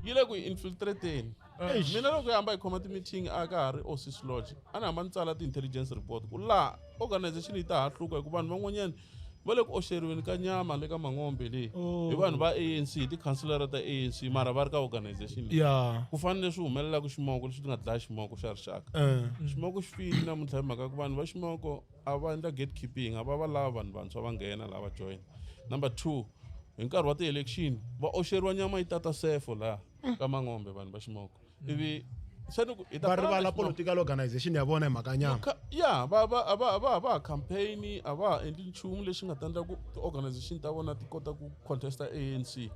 [SPEAKER 1] yi le ku infiltrateni mina loko hi hamba hi khoma ti-meeting a ka ha ri Osis Lodge a ni hamba ni tsala ti-intelligence report ku laha organization yi ta ha hluka hi ku vanhu van'wanyana va le ku oxeriweni ka nyama le ka Mangombe leyi hi vanhu va ANC ti-councilora ta ANC mara va ri ka organization leyi
[SPEAKER 2] Yeah.
[SPEAKER 1] ku fanele swi humelelaka ximoko leswi ti nga dlaya ximoko xa rixaka ximoko xi file namuntlha hi mhaka ku vanhu va ximoko a va endla gatekeeping a va va lava vanhu vantshwa va nghena lava join number 2 hi nkarhi wa ti-election va oxeriwa nyama yi tata sefo laha ka Mangombe vanhu va ximoko ivi
[SPEAKER 2] Va rivala political organization ya vona hi mhaka nyama.
[SPEAKER 1] ya va ha campaign a va ha endli nchumu leswi nga ta endla ku ti-organization ta vona ti kota ku contesta ANC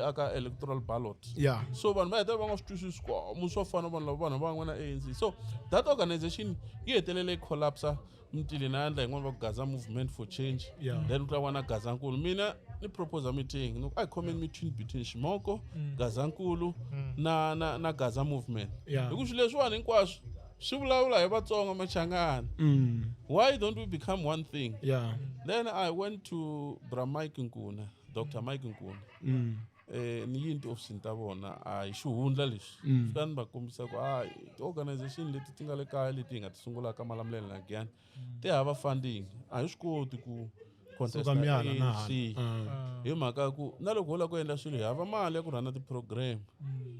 [SPEAKER 1] aka electoral ballot
[SPEAKER 2] Yeah.
[SPEAKER 1] so vanhu va heta va nga swi twisisi ku swo fana vanhu lava vanhu va n'we na ANC so that organization yi hetelele yi collapsa Mtileni na endla yin'wana va ku Gaza Movement for Change
[SPEAKER 2] Yeah.
[SPEAKER 1] then ku tlaviwa na Gazankulu mina ni propose a meeting ni ku I comment meeting between Ximoko Gazankulu na Gaza Movement
[SPEAKER 2] Yeah.
[SPEAKER 1] hi ku swilo leswiwani hinkwaswo swi vulavula hi Vatsonga Machangana why don't we become one thing
[SPEAKER 2] Yeah.
[SPEAKER 1] then I went to Mike Nkuna Dr Mike Nkuna ni yini ti-ofisini ta vona a hi xihundla lexi fika ni va kombisa ku ti-organization leti ti nga le kaya leti hi nga ti sungulaka Malamulele na Giyani ti hava funding a hi swi koti ku contesta
[SPEAKER 2] Suka miyala na
[SPEAKER 1] ANC hi mhaka ku na loko ho lava ku endla swilo hi hava mali ya ku rhana ti-program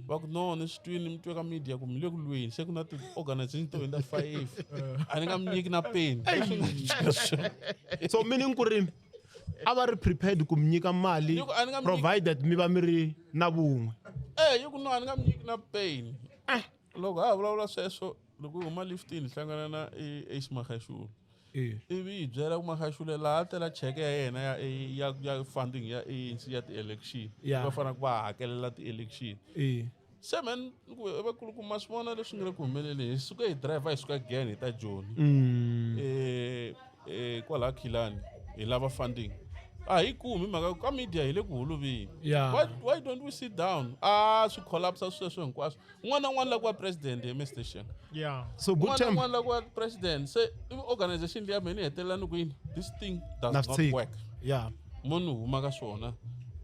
[SPEAKER 1] va ku no ni swi twini mi twe ka media ku mi le ku lweni se ku na ti-organization to hundza 5 a ni nga mi nyiki na peni
[SPEAKER 2] So meaning ku ri a va ri prepared ku mi nyika mali
[SPEAKER 1] Loko a ni nga mi nyiki-
[SPEAKER 2] provided mi va mi ri na vun'we.
[SPEAKER 1] yi ku no a ni nga mi nyiki na peni loko ha vulavula sweswo loko hi huma liftini hi hlangana na Ace Magashule ivi hi byela ku Magashule laha tela cheke ya yena ya funding ya ANC ya ti-election
[SPEAKER 2] Yeah.
[SPEAKER 1] va fanele ku va hakelela ti-election se man vakulukumma swi vona leswi nga le ku humeleli hi suka hi driver hi suka Giyani hi ta Joni kwala Khilani hi lava funding a hi kumi mhaka ka media hi le ku holoveni why don't we sit down swi collapse sweswo hinkwaswo un'wana na un'wana la ku va president hi station
[SPEAKER 2] so
[SPEAKER 1] un'wana la ku va president se organization liya meni hetelelani kwini this thing does not work munhu huma ka swona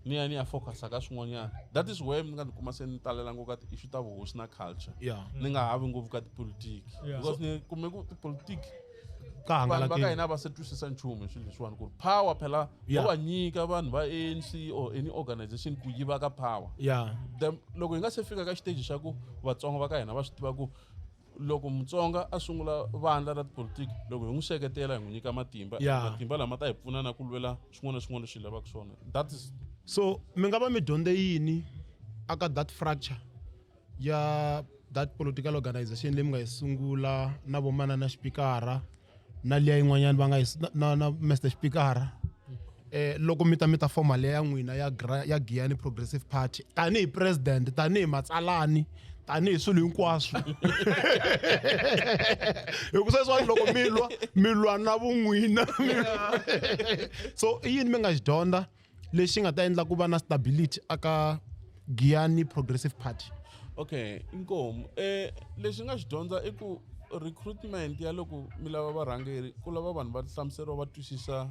[SPEAKER 1] ni ya focusa ka swin'wanyana that is where mi nga ni kuma se ni talela ngopfu ka ti-issue ta vuhosi na culture ni nga havi ngopfu ka tipolitiki because ni kume ku tipolitiki vanhu va ka hina va se twisisa nchumu swilo leswiwani ku ri power phela va va nyika vanhu va ANC or any organization ku yiva ka power loko hi nga se fika ka xiteji xa ku vatsonga va ka hina va swi tiva ku loko mutsonga a sungula vandla ra tipolitiki loko hi n'wi seketela hi n'wi nyika matimba lama ta hi pfuna na ku lwela swin'wana na swin'wana leswi hi lavaka swona that is
[SPEAKER 2] so mi nga va mi dyondze yini aka that fracture ya that political organization leyi mi nga yi sungula na vomana na xipikara na liya yin'wanyana va nga na Mr Xipikara loko mi ta forma leya ya n'wina ya Giyani Progressive Party tanihi president tanihi matsalani tanihi swilo hinkwaswo hikuseswani loko milwa na vun'wina so yini mi nga xi dyondza lexi nga ta endla ku va na stability aka Giyani Progressive Party
[SPEAKER 1] okay inkomo lexi nga xi dyondza i ku recruitment ya loko mi lava varhangeri ku lava vanhu va hlamuseriwa va twisisa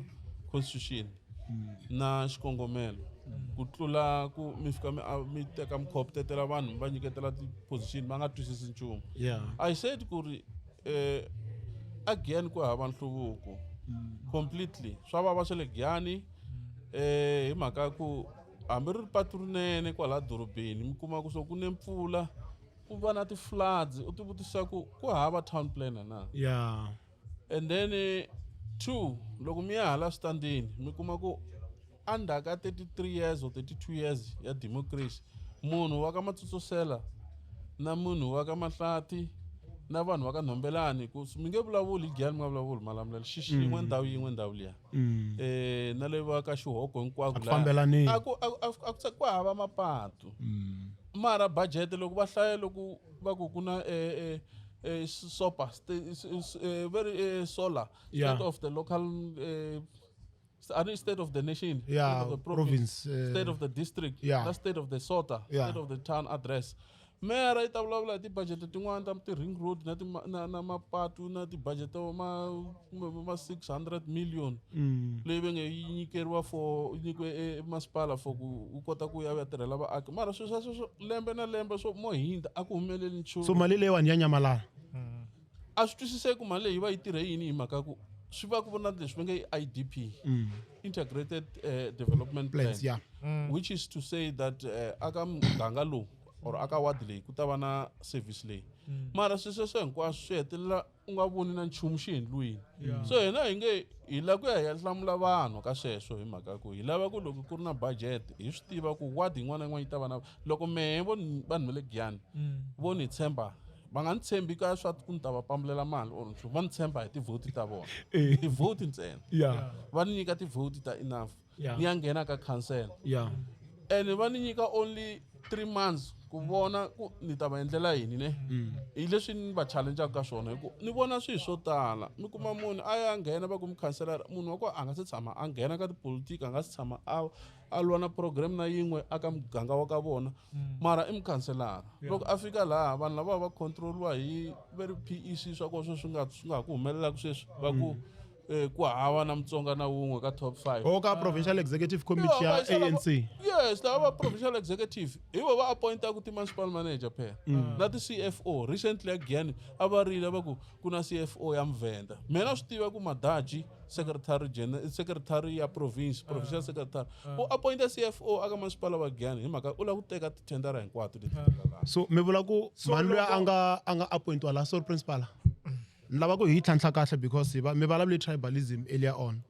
[SPEAKER 1] constitution na xikongomelo ku tlula ku mi fika mi teka mikhopetetela vanhu va nyiketela ti-position va nga twisisi nchumu I said ku ri again ku hava nhluvuko completely swa vava swa le Giyani hi mhaka ku hambi ri patu rinene kwala dorobeni mi kuma ku so ku ne mpfula ku va na ti-floods u ti vutisa ku hava town planner na and then two loko mi ya hala switandini mi kuma ku under ka 33 years or 32 years ya democracy munhu wa ka Matsutsosela na munhu wa ka Mahlati na vanhu va ka Nhombelani ku mi nge vulavuli Giyani mi nga vulavuli Malamulele xixi yin'we ndhawu liya na le va ka Xihoko hinkwako la ku hava mapatu mara budget loko va hlaya loko va ku kuna SOPA very solar state of the local state of the nation, state of the province, state of the district, the state of the SOTA, state of the town address. Mera ita vulavula ti budget tin'wana ta ti ring road na mapatu na ti budget ma 600 million leyi va nge yi nyikeriwa for nyikiwe masipala for ku kota ku ya tirhela vaaki mara sweswo lembe na lembe swo mo hinda a ku humeleli nchumu
[SPEAKER 2] so mali leyiwani ya nyamalala
[SPEAKER 1] a swi twisiseki ku mali leyi va yi tirhe yini hi mhaka ku swi va ku vona leswi va nge IDP integrated development plan which is to say that aka muganga lowu or aka wadi leyi ku ta va na service leyi mara sweswo hinkwaswo swi hetelela u nga voni na nchumu xi endliwini so hina hi nge hi lava ku ya hi hlamula vanhu ka sweswo hi mhaka ku hi lava ku loko ku ri na budget hi swi tiva ku wadi yin'wana na yin'wana yi ta va na loko mehe vanhu va le Giyani vo ni tshemba va nga ni tshembi ka swa ku ni ta va pamulela mali or nchumu va ni tshemba hi tivhoti ta vona tivhoti ntsena va ni nyika tivhoti ta enough ni ya nghena ka council and va ni nyika only 3 months ku vona ku ni ta va endlela yini ne hi leswi ni va challenge-aka ka swona hi ku ni vona swilo swo tala mi kuma munhu a ya nghena va ku mukhanselara munhu wa ku a nga se tshama a nghena ka tipolitiki a nga se tshama a lwa na program na yin'we aka muganga wa ka vona mara i mukhanselara loko a fika laha vanhu lava va controliwa hi very PEC swa kona swi nga ku humelelaka sweswi va ku ku hava na mutsonga na wun'we ka top 5
[SPEAKER 2] ka provincial executive committee ya ANC
[SPEAKER 1] yes lava provincial executive hi va appointa ku ti-municipal manager phela na ti-CFO recently again a va rile va ku na CFO ya Mvenda mina swi tiva ku Madaji secretary ya provincial secretary u appointa CFO aka masipala wa Giyani hi mhaka u lava ku teka tithendara hinkwato leti
[SPEAKER 2] so mi vula ku mani loyi a nga appointiwa la sole principal ni lava ku hi tlhantlha kahle because mi vulavule tribalism earlier on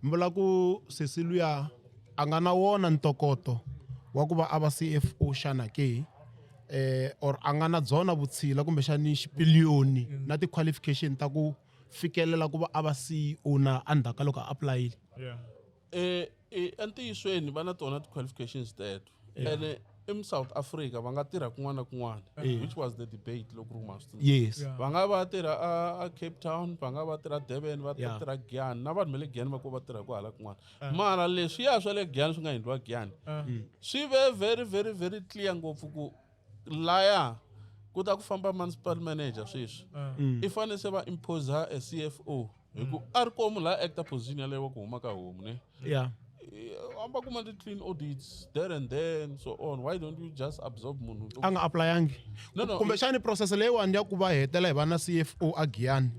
[SPEAKER 2] mi vula ku sesi luya a nga na wona ntokoto wa ku va a va CFO xana ke or a nga na byona vutshila kumbexani xipiliyoni na ti-qualification ta ku fikelela ku va a va CEO na andhaka loko a aplayile
[SPEAKER 1] entiyisweni va na tona ti-qualifications teto ene in South Africa va nga tirha kun'wana na kun'wana, which was the debate loko ri ma swi
[SPEAKER 2] Yes.
[SPEAKER 1] va nga va tirha a Cape Town, va nga va tirha Durban, va tirha Giyani, na vanhu va le Giyani va ko va tirha ku hala kun'wana. Mara leswiya swa le Giyani swi nga endliwa Giyani swi ve very very very clear ngopfu ku laya ku ta ku famba municipal manager sweswi i fanele se va impose a CFO hi ku a ri komu la actor position yaleyo wa ku huma ka homu ne.
[SPEAKER 2] Yeah.
[SPEAKER 1] Amba kuma clean audits there and there and so on. Why don't you just absorb munhu?
[SPEAKER 2] A nga applyangi.
[SPEAKER 1] No.
[SPEAKER 2] Kumbe xani process leyiwani ya ku va hetela hi va na CFO a Giyani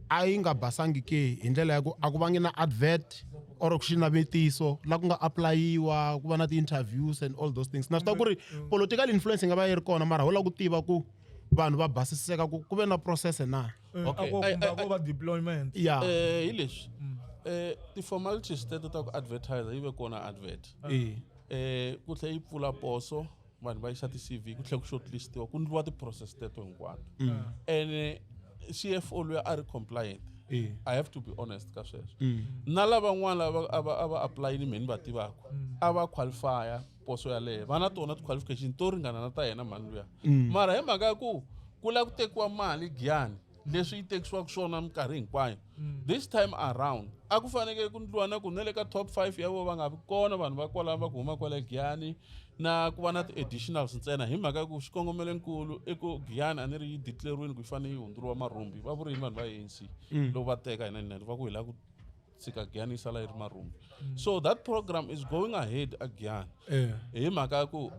[SPEAKER 2] a yi nga basangi ke hi ndlela ya ku a ku vangi na advert or ku xinavetiso la ku nga applyiwa ku va na ti-interviews and all those things. Na swi tiva ku ri political influence nga va yi ri kona mara ho la ku tiva ku vanhu va basiseka ku ve na process na.
[SPEAKER 4] Ako va deployment.
[SPEAKER 2] Yeah.
[SPEAKER 1] Hi leswi ti-formalities teto ta ku advertise yi ve kona advert ku tlhe yi pfula poso vanhu va yisa ti-CV ku tlhe ku shortlistiwa ku ndliwa ti-process teto hinkwato and CFO loyi a ri compliant. I have to be honest ka sweswo na lavan'wana a va applyini meni va tivaka a va qualifya poso yaleyo va na tona ti-qualification to ringana na ta yena mani luya mara hi mhaka ya ku la ku tekiwa mali Giyani leswi yi tekisiwaka swona minkarhi hinkwayo this time around a ku fanekele ku ndliwa na ku na le ka top 5 ya vo va nga vi kona vanhu va kwala va ku huma kwale Giyani na ku va na ti-additionals ntsena hi mhaka ku xikongomelonkulu i ku Giyani a ni ri yi declariwini ku yi fanele yi hundzuriwa marhumbi va vurini vanhu va ANC loko va teka hi 99 va ku hi la ku tshika Giyani yi sala yi ri marhumbi so that program is going ahead a Giyani hi mhaka ku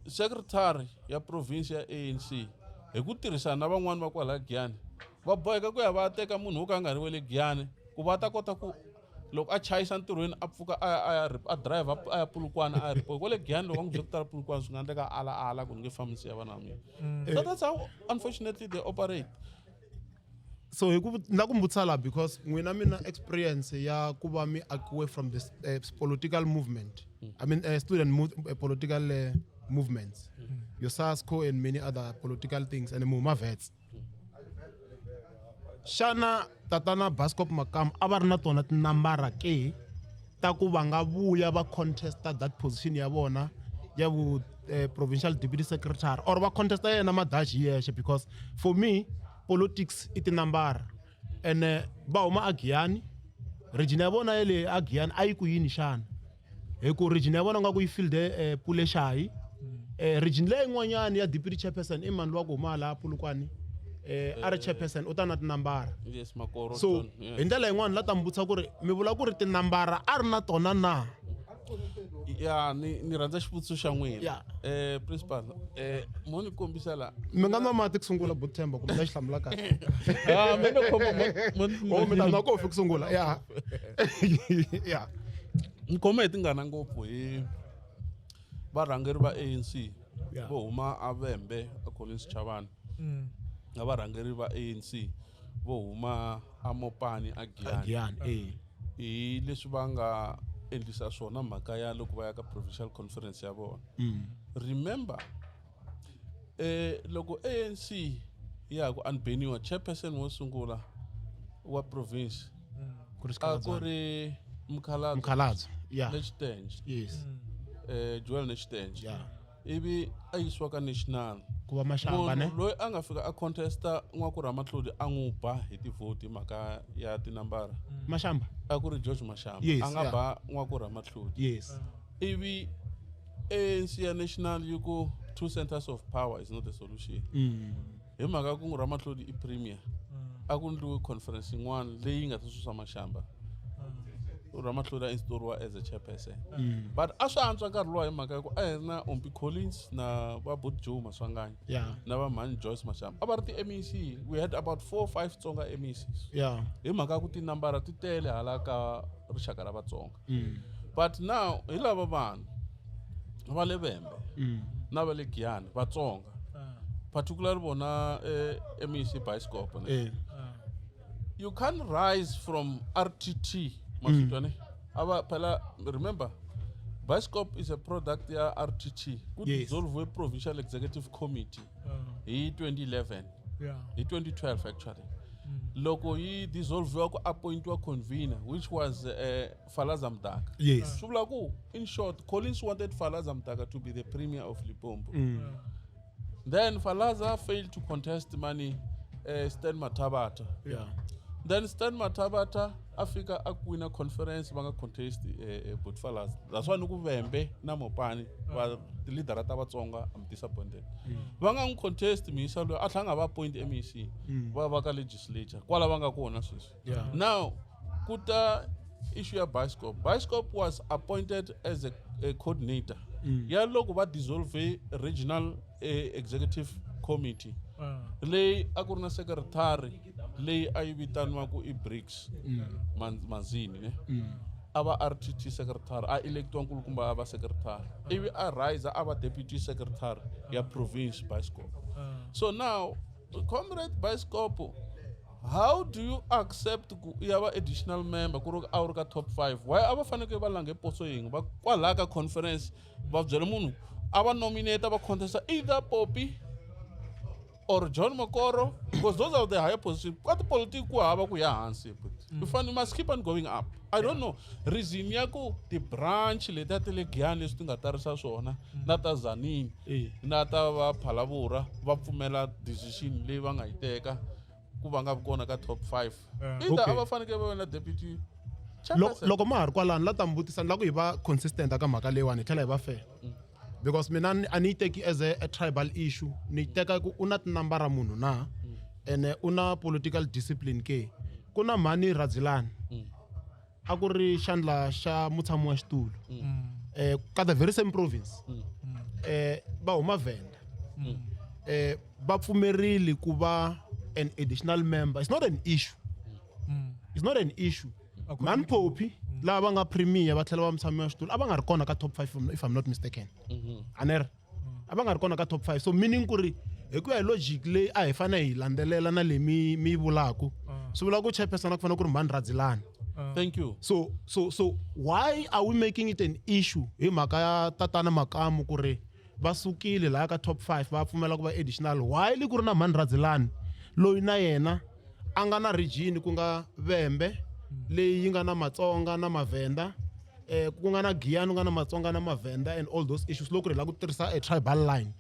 [SPEAKER 1] secretary ya province ya ANC hi ku tirhisana na van'wani va kwala Giyani va boheka ku ya va teka munhu wo ka nga ri we le Giyani ku va ta kota ku loko a chayisa ntirhweni a pfuka a drive a ya Polokwane a ya report kwale Giyani loko a n'wi byela ku tala Polokwane swi nga endleka ala ku ni nge fambisi ya vana mina so that's how unfortunately they operate.
[SPEAKER 2] So hi ku na ku mbutisa la because n'wina mina experience ya ku va mi akiwe from this political movement I mean political movements your SASCO and many other political things and muma vets xana tatana Bascop Makam a va ri na tona tinambara ke ta ku va nga vuya va contesta that position ya vona ya vu provincial deputy secretary or va contesta yena madashi yexe because for me politics i tinambara and va huma a Giyani region ya vona yele a Giyani a yi ku yini xana hi ku region ya vona nga ku yi filled Pule Shahi region leyin'wanyana ya deputy chairperson i mani luwa ku huma laha Polokwane a ri chairperson u ta na tinambara
[SPEAKER 1] Yes, Makoro.
[SPEAKER 2] so hi ndlela yin'wana la ta mi vutisa ku ri mi vula ku ri tinambara a ri na tona na
[SPEAKER 1] ya ni rhandza xivutiso xa n'wina
[SPEAKER 2] Yeah.
[SPEAKER 1] principal mo ni kombisa la
[SPEAKER 2] mi nga nwa mati ku sungula Buthemba kumbe na xihlamula kahle
[SPEAKER 1] me no
[SPEAKER 2] o mi ta nwa kofi ku sungula ya ya
[SPEAKER 1] ni khome hi tingana ngopfu hi varhangeri va ANC
[SPEAKER 2] Yeah.
[SPEAKER 1] vo huma a Vhembe a Collins Chavani na varhangeri va ANC vo huma a Mopani a Giyani
[SPEAKER 2] Giyani
[SPEAKER 1] hi leswi va nga endlisa swona mhaka ya loko va ya ka provincial conference ya vona remember loko ANC ya ku unbaniwa chairperson wo sungula wa province a ku ri
[SPEAKER 2] Mkhaladzo yeah
[SPEAKER 1] Nextenje
[SPEAKER 2] yes
[SPEAKER 1] Joel Nextenje
[SPEAKER 2] yeah
[SPEAKER 1] ivi a yisiwa ka national
[SPEAKER 2] ku va Mashamba ne
[SPEAKER 1] munhu loyi a nga fika a contesta Nwaku Ramatlhodi a n'wi ba hi tivhoti mhaka ya tinambara
[SPEAKER 2] Mashamba
[SPEAKER 1] a ku ri George Mashamba
[SPEAKER 2] Yes,
[SPEAKER 1] a nga
[SPEAKER 2] yeah.
[SPEAKER 1] ba Nwaku Ramatlhodi
[SPEAKER 2] yes
[SPEAKER 1] ivi ANC ya national yi ku 2 centers of power is not a solution hi mhaka ku Ramatlhodi i premier a ku ndliwe conference yin'wana leyi nga ta susa Mashamba Ramatlhodi a instauriwa as a chairperson but a swi antswa nkarhi luwa hi mhaka ku a hi ri na Ompi Collins na va Bob Joe Maswanganyi
[SPEAKER 2] yeah
[SPEAKER 1] na va mani Joyce Mashamba a va ri ti-MEC we had about 4 or 5 Tsonga MECs
[SPEAKER 2] yeah
[SPEAKER 1] hi mhaka ku tinambara ti tele hala ka rixaka ra Vatsonga but now hi lava vanhu va le Vhembe na va le Giyani Vatsonga particularly vona MEC Bascop you can't rise from RTT masitwane ava phela remember Bascop is a product ya RTT ku
[SPEAKER 2] Yes.
[SPEAKER 1] dissolve provincial executive committee hi 2011
[SPEAKER 4] Yeah.
[SPEAKER 1] hi 2012 actually loko yi dissolve ku appointiwa convener, which was Falaza Mdaka.
[SPEAKER 2] Yes.
[SPEAKER 1] So like, in short, Collins wanted Falaza Mdaka to be the premier of Limpopo. Then Falaza failed to contest money Stan Matabata.
[SPEAKER 2] Yeah.
[SPEAKER 1] Then Stan Matabata Africa Akwina conference banga contest but Falaza. That's why nuku Vembe na Mopani wa leader atabatsonga. I'm disappointed. Banga contest misalo atlanga ba point MEC ba baka legislature. Kwala banga kuona sis.
[SPEAKER 2] Yeah.
[SPEAKER 1] Now kuta issue ya Bioscope. Bioscope was appointed as a coordinator. Ya loko ba dissolve regional executive committee. Lei akurna secretary lei ayivitanwa ku i-BRICS manzini ne aba RTT secretary a electwa nkulukumba aba secretary ivi a rise aba deputy secretary ya province Bioscope. So now comrade Bioscope, how do you accept ku yaba additional member ku ri a ka top 5? Why aba faneke ba lange potso yingi ba kwala ka conference ba byela munhu aba nominate aba contest either Poppy or John Mokoro, because those are the higher positions. What the politics hava ku ya hansi, but you must keep on going up. I don't know. Reason yaku the branch leta tele gyani leswi tinga tarisa swona na ta Zanini na ta va Phalavura va pfumela decision leyi va nga yi teka ku va nga kona ka top 5. Ida ava faneke va na deputy
[SPEAKER 2] loko ma ha ri kwalani la ta mbutisa la ku hi va consistent aka mhaka leyiwani hi tlhela hi va fair. Because mina a ni teki as a tribal issue ni teka ku una tinambara munhu na ene una political discipline ke kuna Mani Radzilani a ku ri xandla xa mutshami wa xitulu ka the very same province ba huma Venda ba pfumerile ku va an additional member. It's not an issue. It's not an issue. Man Poppy lava nga premier va tlhela va mutshami wa xitulu ava nga ri kona ka top 5 if I'm not mistaken. Aner ava nga ri kona ka top 5. So meaning ku ri hi ku ya hi logic leyi a hi fane hi landzelela na le mi vulaku swi vula ku chairperson a ku fanele ku ri Mani Radzilani.
[SPEAKER 1] Thank you.
[SPEAKER 2] So why are we making it an issue hi mhaka ya tatana Makamu ku ri va sukile la ka top 5 va pfumela ku va additional? Why li ku ri na Mani Radzilani loyi na yena a nga na region ku nga Vembe leyi nga na Matsonga na Mavenda ku nga na Giyani nga na Matsonga na Mavenda and all those issues loko ri la ku tirhisa a tribal line.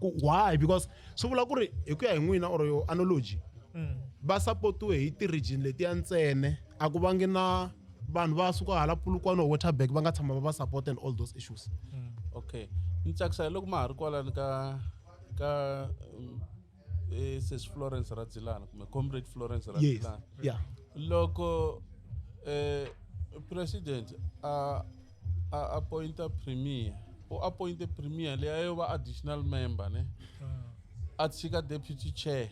[SPEAKER 2] Why? Because swi vula ku ri hi ku ya hi n'wina or yo analogy va supportiwe hi ti-region leti ya ntsene a ku vangi na vanhu va suka hala Polokwane or Waterberg va nga tshama va va support and all those issues.
[SPEAKER 1] Okay, ni tsakisa loko ma ha ri kwalani ka Sis Florence Radzilani kumbe comrade Florence Radzilani.
[SPEAKER 2] Yes. Yeah.
[SPEAKER 1] Loko president appointa premier o appointe premier leyo va additional member ne a tshika deputy chair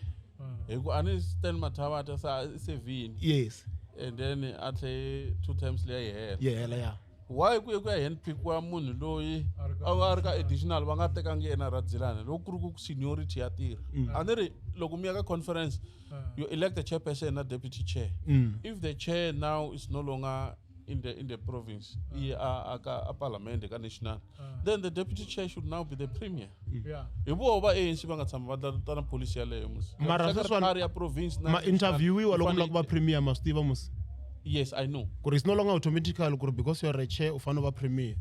[SPEAKER 1] hi ku ani Stan Matabata sa sevini.
[SPEAKER 2] Yes.
[SPEAKER 1] And then at 2 times leya
[SPEAKER 2] Yeah.
[SPEAKER 1] why ku ya handpick wa munhu loyi a ri ka additional va nga tekangi yena Radzilani loko ku ri ku seniority ya tirha a ni ri loko mi ya ka conference you elect the chairperson na deputy chair. If the chair now is no longer in the province a parliament ka national then the deputy chair should now be the premier. Hi vo va ANC va nga tshama va ta na policy ya leyo musi
[SPEAKER 2] Mara
[SPEAKER 1] secretary ya province na
[SPEAKER 2] ma interviewiwa loko mi lava ku va premier ma swi tiva musi.
[SPEAKER 1] Yes, I know.
[SPEAKER 2] It's no longer automatical because you're a chair u fanele va premier.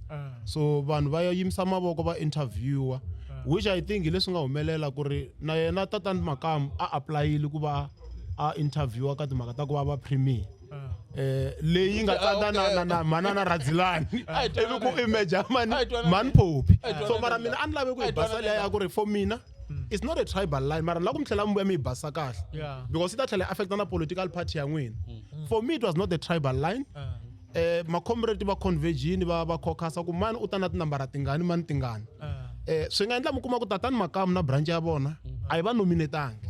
[SPEAKER 2] So vanhu va yimisa mavoko va interviewa which I think leswi nga humelela ku ri na yena tatani Makamu a applyile ku va a interviewa ka timhaka ta ku va premier. Leyi nga tsada na Manana Radzilani ivi ku image Man Poppy. So mara mina a ni lave ku hi basa leya ya ku ri for mina it's not a tribal line mara la ku mi tlhela mi vuya mi hi basa kahle because it tlhela affecta na political party ya n'wina. For me it was not a tribal line. Ma-comrade va convergini va caucus ku mani u ta na tinambara tingani mani tingani. Swi nga endla mi kuma ku tatani Makamu na branch ya vona a hi va nominatangi.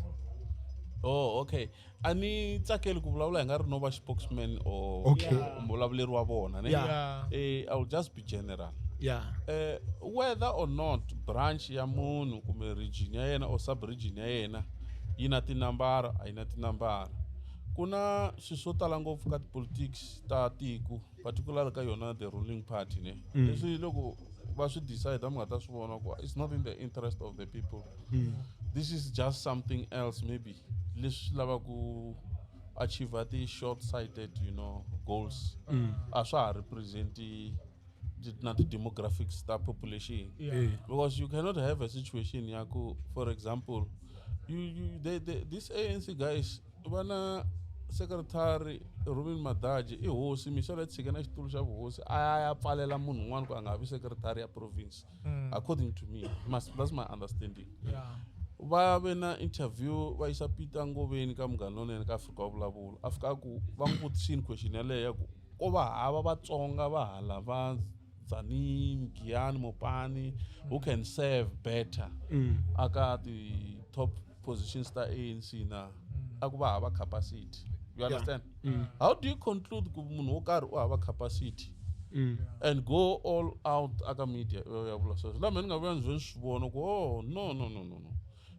[SPEAKER 1] Oh, okay. Ani tsakeli ku vulavula hi nga ri no va spokesman or muvulavuleri wa vona ne. I will just be general.
[SPEAKER 2] Yeah.
[SPEAKER 1] Whether or not branch ya munhu kumbe region ya yena or sub region ya yena yi na tinambara a yi na tinambara kuna swi swo tala ngopfu ka politics ta tiko particularly ka yona the ruling party ne leswi loko va swi decide mi nga ta swi vona ku it's not in the interest of the people. This is just something else maybe leswi lava ku achieve the short-sighted, goals. Also represent the not the demographics that population. Because you cannot have a situation, Yaku, for example, this ANC guys, wana secretary Ruben Madaji, hosi misole tsigana xitulu xa vuhosi aya pfalela munhu un'wana ku a nga vi secretary ya province. According to me, that's my understanding. Va ve na interview va yisa Peter Ngoveni ka Munghana Lonene ka Afrika wa Vulavula. Afrika ku va n'wi vutisini question yaleyo ku ko va hava Vatsonga va hala va Tzaneen, Giyani, Mopani, who can serve better aka the top positions ta ANC na aku va hava capacity. You understand? How do you conclude ku munhu wo karhi u hava capacity and go all out aka media ya vula sweswo? La mina nga vona ndzi swivono ku no.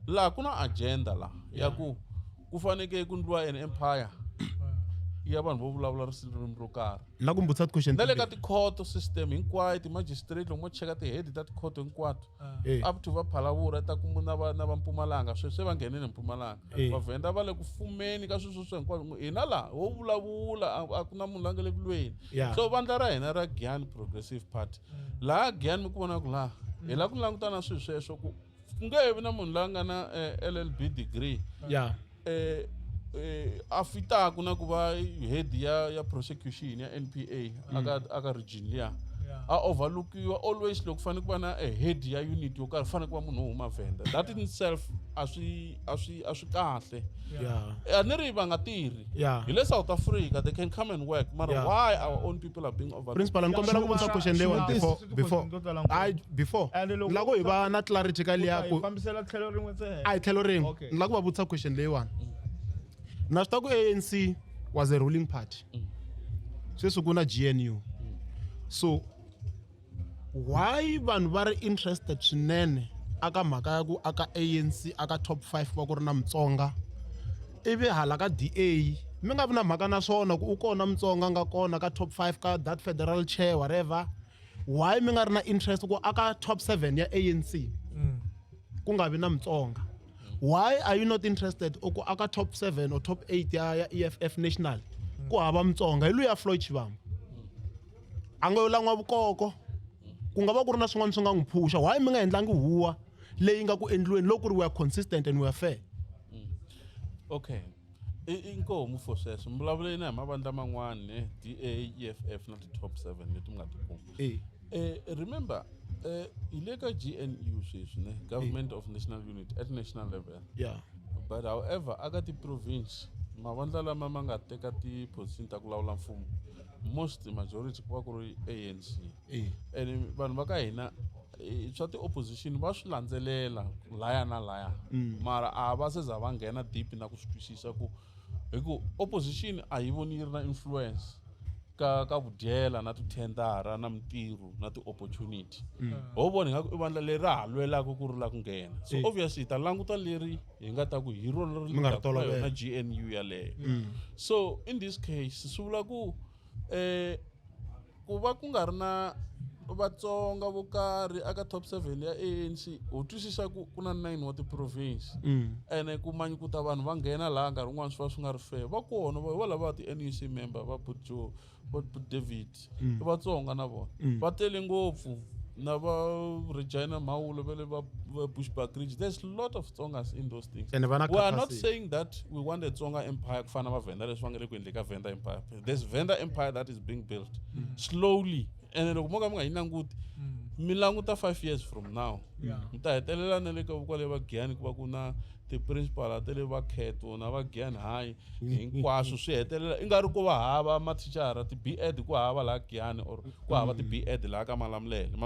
[SPEAKER 1] La kuna agenda la ya ku faneke ku ndliwa an empire ya vanhu vo vulavula ririmi ro karhi.
[SPEAKER 2] Na ku mbutsa question.
[SPEAKER 1] Na le ka ti-court system hinkwayo ti-magistrate loko mo cheka ti-head ta ti-court hinkwato up to va Phalawuri ta ku na va Mpumalanga sweswi va nghenile Mpumalanga. Vavhenda va le ku fumeni ka sweswo hinkwato hina la wo vulavula a ku na munhu la nga le ku lweni. So vandla ra hina ra Giyani Progressive Party laha Giyani mi ku vona ku laha hi la ku languta na swilo sweswo ku nge vi na munhu la nga na LLB degree a fitaku na ku va head ya prosecution ya NPA aka region liya a overlookiwa always loko fanele ku va na head ya unit yo karhi fanele ku va munhu wo huma Venda. That in itself a swi kahle. A ni ri va nga tirhi hi le South Africa, they can come and work, but why our own people are being overlooked?
[SPEAKER 2] Principal, nkombela ku vutisa question leyiwani before loko hi va na clarity ka liya ku
[SPEAKER 4] fambisela tlhelo rin'we ntsena
[SPEAKER 2] a hi tlhelo rin'we ni la ku va vutisa question leyiwani. Na swi ta ku ANC was a ruling party, sweswi ku na GNU. So why vanhu va ri interested swinene aka mhaka ya ku aka ANC aka top 5 va ku ri na Mutsonga ivi hala ka DA mi nga vi na mhaka na swona ku u kona Mutsonga nga kona ka top 5 ka that federal chair whatever? Why mi nga ri na interest ku aka top 7 ya ANC ku nga vi na Mutsonga? Why are you not interested ku aka top 7 or top 8 ya EFF national ku hava Mutsonga? Hi luya Floyd Shivambu a nga yo lan'wa vukoko ku nga va ku ri na swin'wana swi nga n'wi phusha. Why mi nga endlangi huwa leyi nga ku endliweni loko ku ri we are consistent and we are fair?
[SPEAKER 1] Okay, inkomo for sweswo mi vulavuleni hi mavandla man'wana DA, EFF na ti-top 7 leti mi nga ti kuma. Remember hi le ka GNU sweswi government of national unit at national level. But however aka ti-province mavandla lama ma nga teka ti-position ta ku lawula mfumo most majority ku va ku ri ANC. And vanhu va ka hina swa ti-opposition va swi landzelela laya na laya mara a va se za va nghena deep na ku swi twisisa ku hi ku opposition a yi voni yi ri na influence ka vudyela na tithendara na mintirho na ti-opportunity. Ho vona nga ku i vandla leri ha lwelaka ku ri la ku nghena. So obviously hi ta languta leri hi nga ta ku hi rona na GNU yaleyo. So in this case swi vula ku ku va ku nga ri na Vatsonga vo karhi aka top 7 ya ANC u twisisa ku ku na 9 wa ti-province ene ku manyikuta vanhu va nghena laha nkarhi wun'wana swi va swi nga ri fair. Va kona va lava ti-NEC member va Joe va David i Vatsonga na vona va tele ngopfu na va Regina Mawulo va le va Bushbuckridge. There's a lot of Tsongas in those things. We are not saying that we want a Tsonga empire ku fana na Venda leswi va nga le ku endleni ka Venda empire. There's Venda empire that is being built slowly. And loko mo ka mi nga yi languti mi languta 5 years from now mi ta hetelela na le ka kwale va Giyani ku va ku na ti-principal tele va Khetho na va Giyani High hinkwaswo swi hetelela i nga ri ku va hava mathicara ti-B.Ed ku hava laha Giyani or ku hava ti-B.Ed laha ka Malamulele.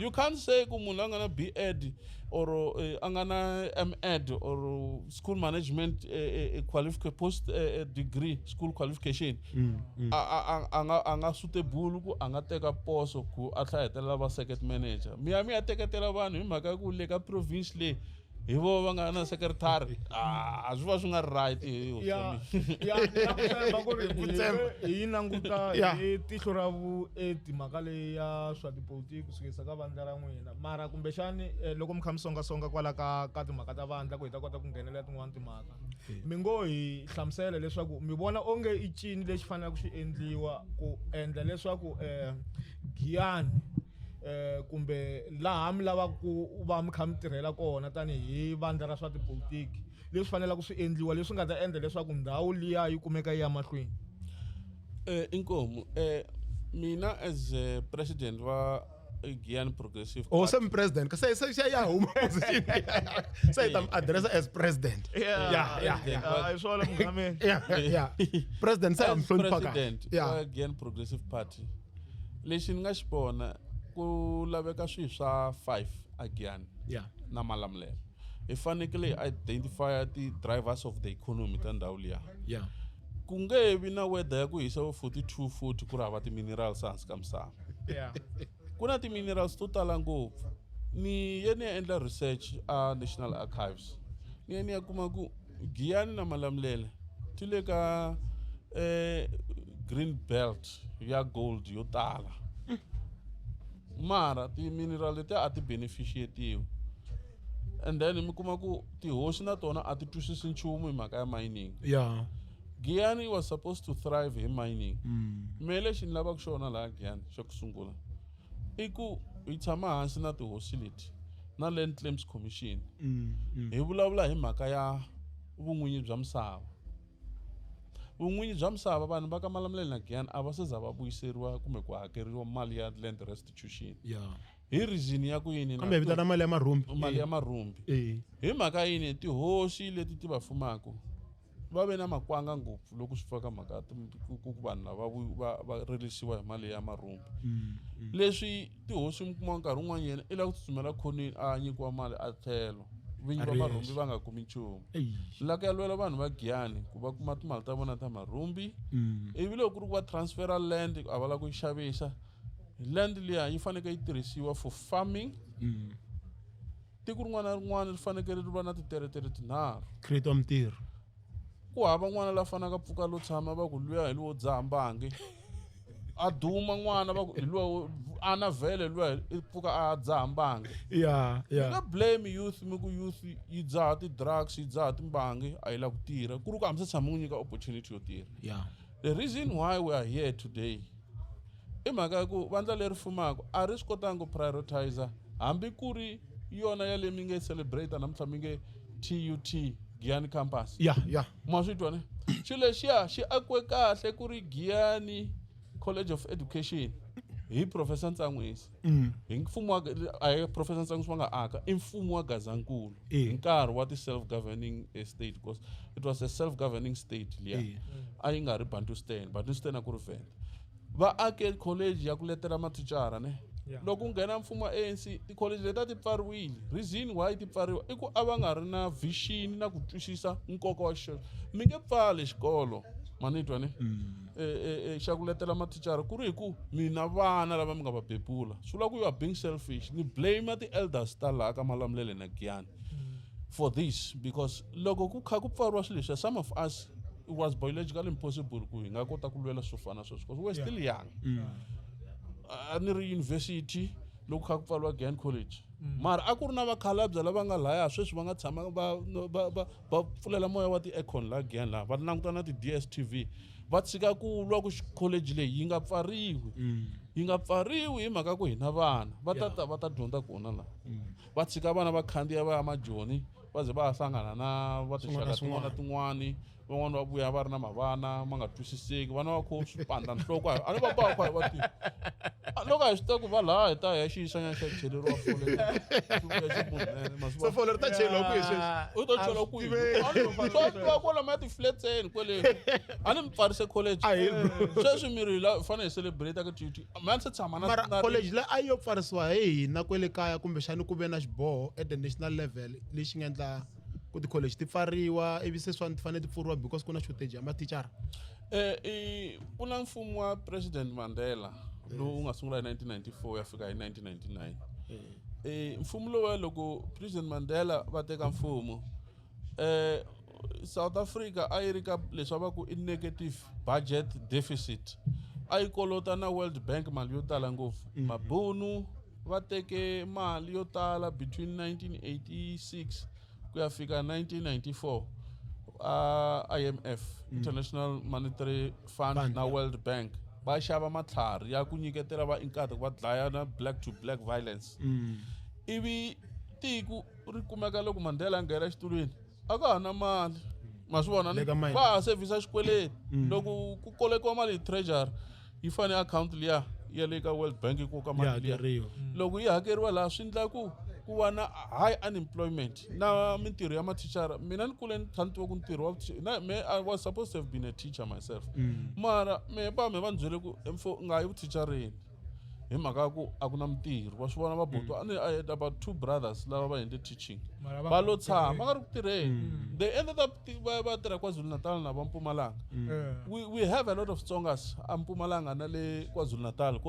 [SPEAKER 1] You can't say ku munhu a nga na B.Ed or a nga na M.Ed or school management post degree school qualification a nga suitable ku a nga teka poso ku a tlha hetelela va circuit manager. Mi ya teketela vanhu hi mhaka ku le ka province le hi vo va nga na secretary swi va swi nga ri right
[SPEAKER 4] hi languta hi tihlo ra vuenti mhaka leyi ya swa tipolotiki kusukisa ka vandla ra n'wina mara kumbexani loko mi kha mi songasonga kwala ka timhaka ta vandla ku hi ta kota ku nghenelela tin'wana timhaka mi ngo hi hlamusela leswaku mi vona onge i cini lexi faneleke xi endliwa ku endla leswaku Giyani kumbe laha mi lava ku va mi kha mi tirhela kona tanihi vandla ra swa tipolotiki leswi faneleke swi endliwa leswi nga ta endla leswaku ndhawu liya yi kumeka yi ya mahlweni.
[SPEAKER 1] Inkomu mina as president wa Giyani Progressive
[SPEAKER 2] Party. President say ya home position say tam address as president
[SPEAKER 4] I saw them
[SPEAKER 2] president say am
[SPEAKER 1] president wa Giyani Progressive Party lexi ni nga xi vona ku laveka swilo swa 5 a Giyani na Malamulele hi fanekele identify the drivers of the economy ta ndhawu liya ku nge vi na weather ya ku hisa 42 ku ri hava ti-minerals hansi ka misava ku na ti-minerals to tala ngopfu ni ye ni ya endla research a National Archives ni ye ni ya kuma ku Giyani na Malamulele ti le ka green belt ya gold yo tala mara ti-mineral leti a ti beneficiatiwi and then mi kuma ku tihosi na tona a ti twisisi nchumu hi mhaka ya mining Giyani was supposed to thrive in mining me lexi ni lavaka xona laha Giyani xa ku sungula i ku hi tshama hansi na tihosi leti na Land Claims Commission hi vulavula hi mhaka ya vun'winyi bya misava vun'winyi bya misava vanhu va ka Malamulele na Giyani a va se za va vuyiseriwa kumbe ku hakeriwa mali ya land restitution hi reason ya ku yini
[SPEAKER 2] kambe vitana mali ya marhumbi
[SPEAKER 1] hi mhaka yini tihosi leti ti va fumaku va ve na makwanga ngopfu loko swi fika mhaka ku vanhu lava va rilisiwa hi mali ya marhumbi leswi tihosi mi kuma nkarhi wun'wanyana i la ku tsutsumela khoneni a nyikiwa mali a tlhelo vinyi va marhumbi va nga kumi nchumu laka ya lwela vanhu va Giyani ku va kuma timali ta vona ta marhumbi ivi loko ku ri ku va transfera land a va lava ku yi xavisa land liya yi fanekele yi tirhisiwa for farming tiko rin'wana na rin'wana ri fanekele ri va na titeretere tinharhu
[SPEAKER 2] create mintirho
[SPEAKER 1] ku hava n'wana la fanaka pfuka lo tshama va ku luya hi lowo dzaha mbangi a duma n'wana va ku hi luwa a na vhele luya i pfuka a dzaha mbangi nga blame youth mi ku youth yi dzaha ti-drugs yi dzaha timbangi a yi la ku tirha ku ri ku hambi se tshama n'wi nyika opportunity yo tirha the reason why we are here today i mhaka ya ku vandla leri fumaka a ri swi kotangi ku prioritize hambi ku ri yona ya le mi nge celebrate namuntlha mi nge TUT Giyani campus ma swi twa ne xilo lexiya xi akiwe kahle ku ri Giyani College of Education hi Professor Ntsanwisi hi mfumo wa Professor Ntsanwisi wa nga aka i mfumo wa Gazankulu hi nkarhi wa ti-self-governing state because it was a self-governing state liya a yi nga ri Bantustan a ku ri Venda va ake college ya ku letela mathicara ne loko nghena mfumo wa ANC ti-college leti a ti pfariwile reason why ti pfariwa i ku a va nga ri na vision na ku twisisa nkoka wa xona mi nge pfali xikolo manitwa ne xa ku letela mathicara ku ri hi ku mina vana lava mi nga va bebula swi vula ku you are being selfish ni blame ti-elders ta laha ka Malamulele na Giyani for this because loko ku kha ku pfariwa swilo leswi some of us it was biologically impossible ku hi nga kota ku lwela swo fana sweswo because we're still young a ni ri university loko kha ku pfariwa Giyani College mara a ku ri na vakhalabya lava nga laya sweswi va nga tshama va pfulela moya wa ti-aircon laha Giyani laha va languta na ti-DSTV va tshika ku lwa ku college leyi yi nga pfariwi hi mhaka ku hina vana va ta dyondza kona laha va tshika vana va khandziya va ya majoni va ze va ya hlangana na va tixaka tin'wana na tin'wani van'wani va vuya va ri na mavana ma nga twisiseki vana va kho swipandza nhloko a ni va ba kha va tiva loko hi swi tiva ku va laha hi ta hi ya xiyisanya xa cheleriwa fole
[SPEAKER 2] so fole ri ta cheliwa ku hi sweswi
[SPEAKER 1] u to chela ku hi kwala ma ti-flatseni kwele a ni mi pfarise college sweswi miri la fanele hi celebrate ka duty ma ni se tshama
[SPEAKER 2] na college la a yi yo pfarisiwa hi hina kwele kaya kumbexani ku ve na xiboho at the national level lexi nga endla ku ti-college ti pfariwa ivi se swani ti fanele ti pfuriwa because ku na shortage ya mathicara
[SPEAKER 1] ku na mfumo wa President Mandela lowu nga sungula hi 1994 ya fika hi 1999 mfumo lowu loko President Mandela va teka mfumo South Africa a yi ri ka leswi va ku i negative budget deficit a yi kolota na World Bank mali yo tala ngopfu mabunu va teke mali yo tala between 1986 ku ya fika 1994 IMF International Monetary Fund na World Bank va xava matlhari ya ku nyiketela va inkata ku va dlaya na black to black violence ivi tiku ri kumeka loko Mandela a nghena exitulwini a ka ha na mali ma swi vona va ha sevhisa xikweleti loko ku kolekiwa mali hi treasury yi fane account liya ya le ka World Bank yi koka mali liya loko yi hakeriwa laha swi endla ku va na high unemployment na mintirho ya mathichara mina ni kule ni tlhantiwa ku ntirho wa I was supposed to have been a teacher myself mara me va ni byele ku nga yi vuthicareni hi mhaka ku a ku na mintirho wa swi vona va botwa I had about 2 brothers lava va endle teaching va lo tshama va nga ri ku tirheni they ended up va tirha KwaZulu-Natal na va Mpumalanga we have a lot of Tsongas a Mpumalanga na le KwaZulu-Natal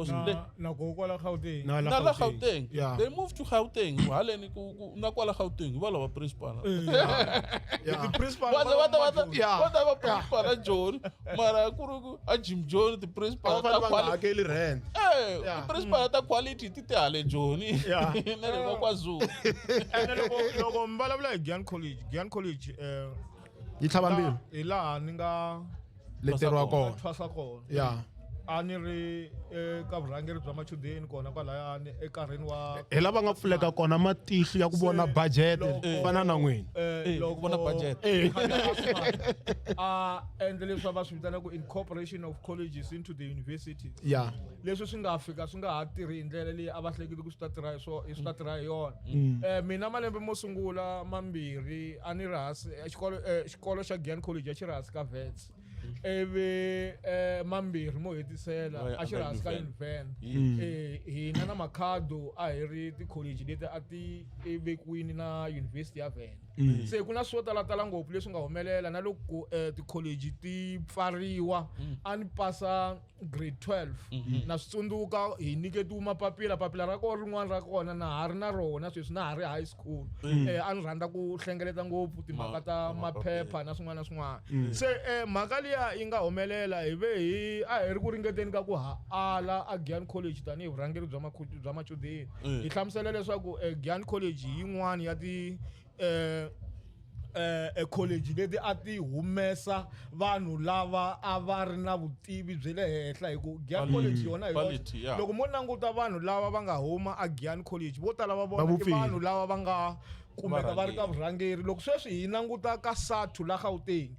[SPEAKER 4] na ko kwala Gauteng
[SPEAKER 1] na la Gauteng they moved to Gauteng haleni ku na kwala Gauteng va lava principal
[SPEAKER 4] the principal
[SPEAKER 1] va principal John mara ku ri a Jim John the principal
[SPEAKER 2] ta hakeli rent
[SPEAKER 1] principal ta quality ti hale John na le va KwaZulu
[SPEAKER 4] loko mbalavula hi Giyani College
[SPEAKER 2] yi tlhava mbilu
[SPEAKER 4] hi laha ni nga
[SPEAKER 2] leteriwa kona
[SPEAKER 4] thwasa kona a ni ri ka vurhangeri bya machudeni kona kwalayani ekarhini wa
[SPEAKER 2] hi lava nga pfuleka kona matihlo ya ku vona budget fana na n'wina
[SPEAKER 1] loko vona budget
[SPEAKER 4] a endle leswi va swi vitana ku incorporation of colleges into the universities leswi swi nga fika swi nga ha tirhi hi ndlela leyi a va hleketi ku swi ta tirha hi yona mina malembe mo sungula mambirhi a ni ri hansi xikolo xa Giyani College a xi ri hansi ka Wits eve mambirhi mo hetisela a xi ri hansi ka Univen hina na Makhado a hi ri ti-college leti a ti vekiwini na University ya Venda se ku na swo talatala ngopfu leswi nga humelela na loko ti-college ti pfariwa a ni pasa grade 12 na swi tsundzuka hi nyiketiwa papila ra kona rin'wana ra kona na ha ri na rona sweswi na ha ri high school a ni rhandza ku hlengeleta ngopfu timhaka ta maphepha na swin'wana na swin'wana se mhaka liya yi nga humelela hi ve a hi ri ku ringeteni ka ku ala a Giyani College tanihi vurhangeri bya machudeni hi hlamusela leswaku Giyani College hi yin'wana ya ti college leti a ti humesa vanhu lava a va ri na vutivi bya le henhla hi ku Giyani College yona loko mo languta vanhu lava va nga huma a Giyani College vo tala va vona i vanhu lava va nga kumeka va ri ka vurhangeri loko sweswi hi languta ka SATU la Gauteng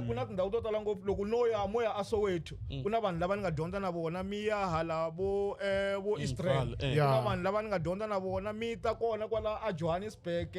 [SPEAKER 4] ku na tindhawu to tala ngopfu loko moya a Soweto ku na vanhu lava ni nga dyondza na vona miya hala vo Israel ku na vanhu lava ni nga dyondza na vona mita kona kwala a Johannesburg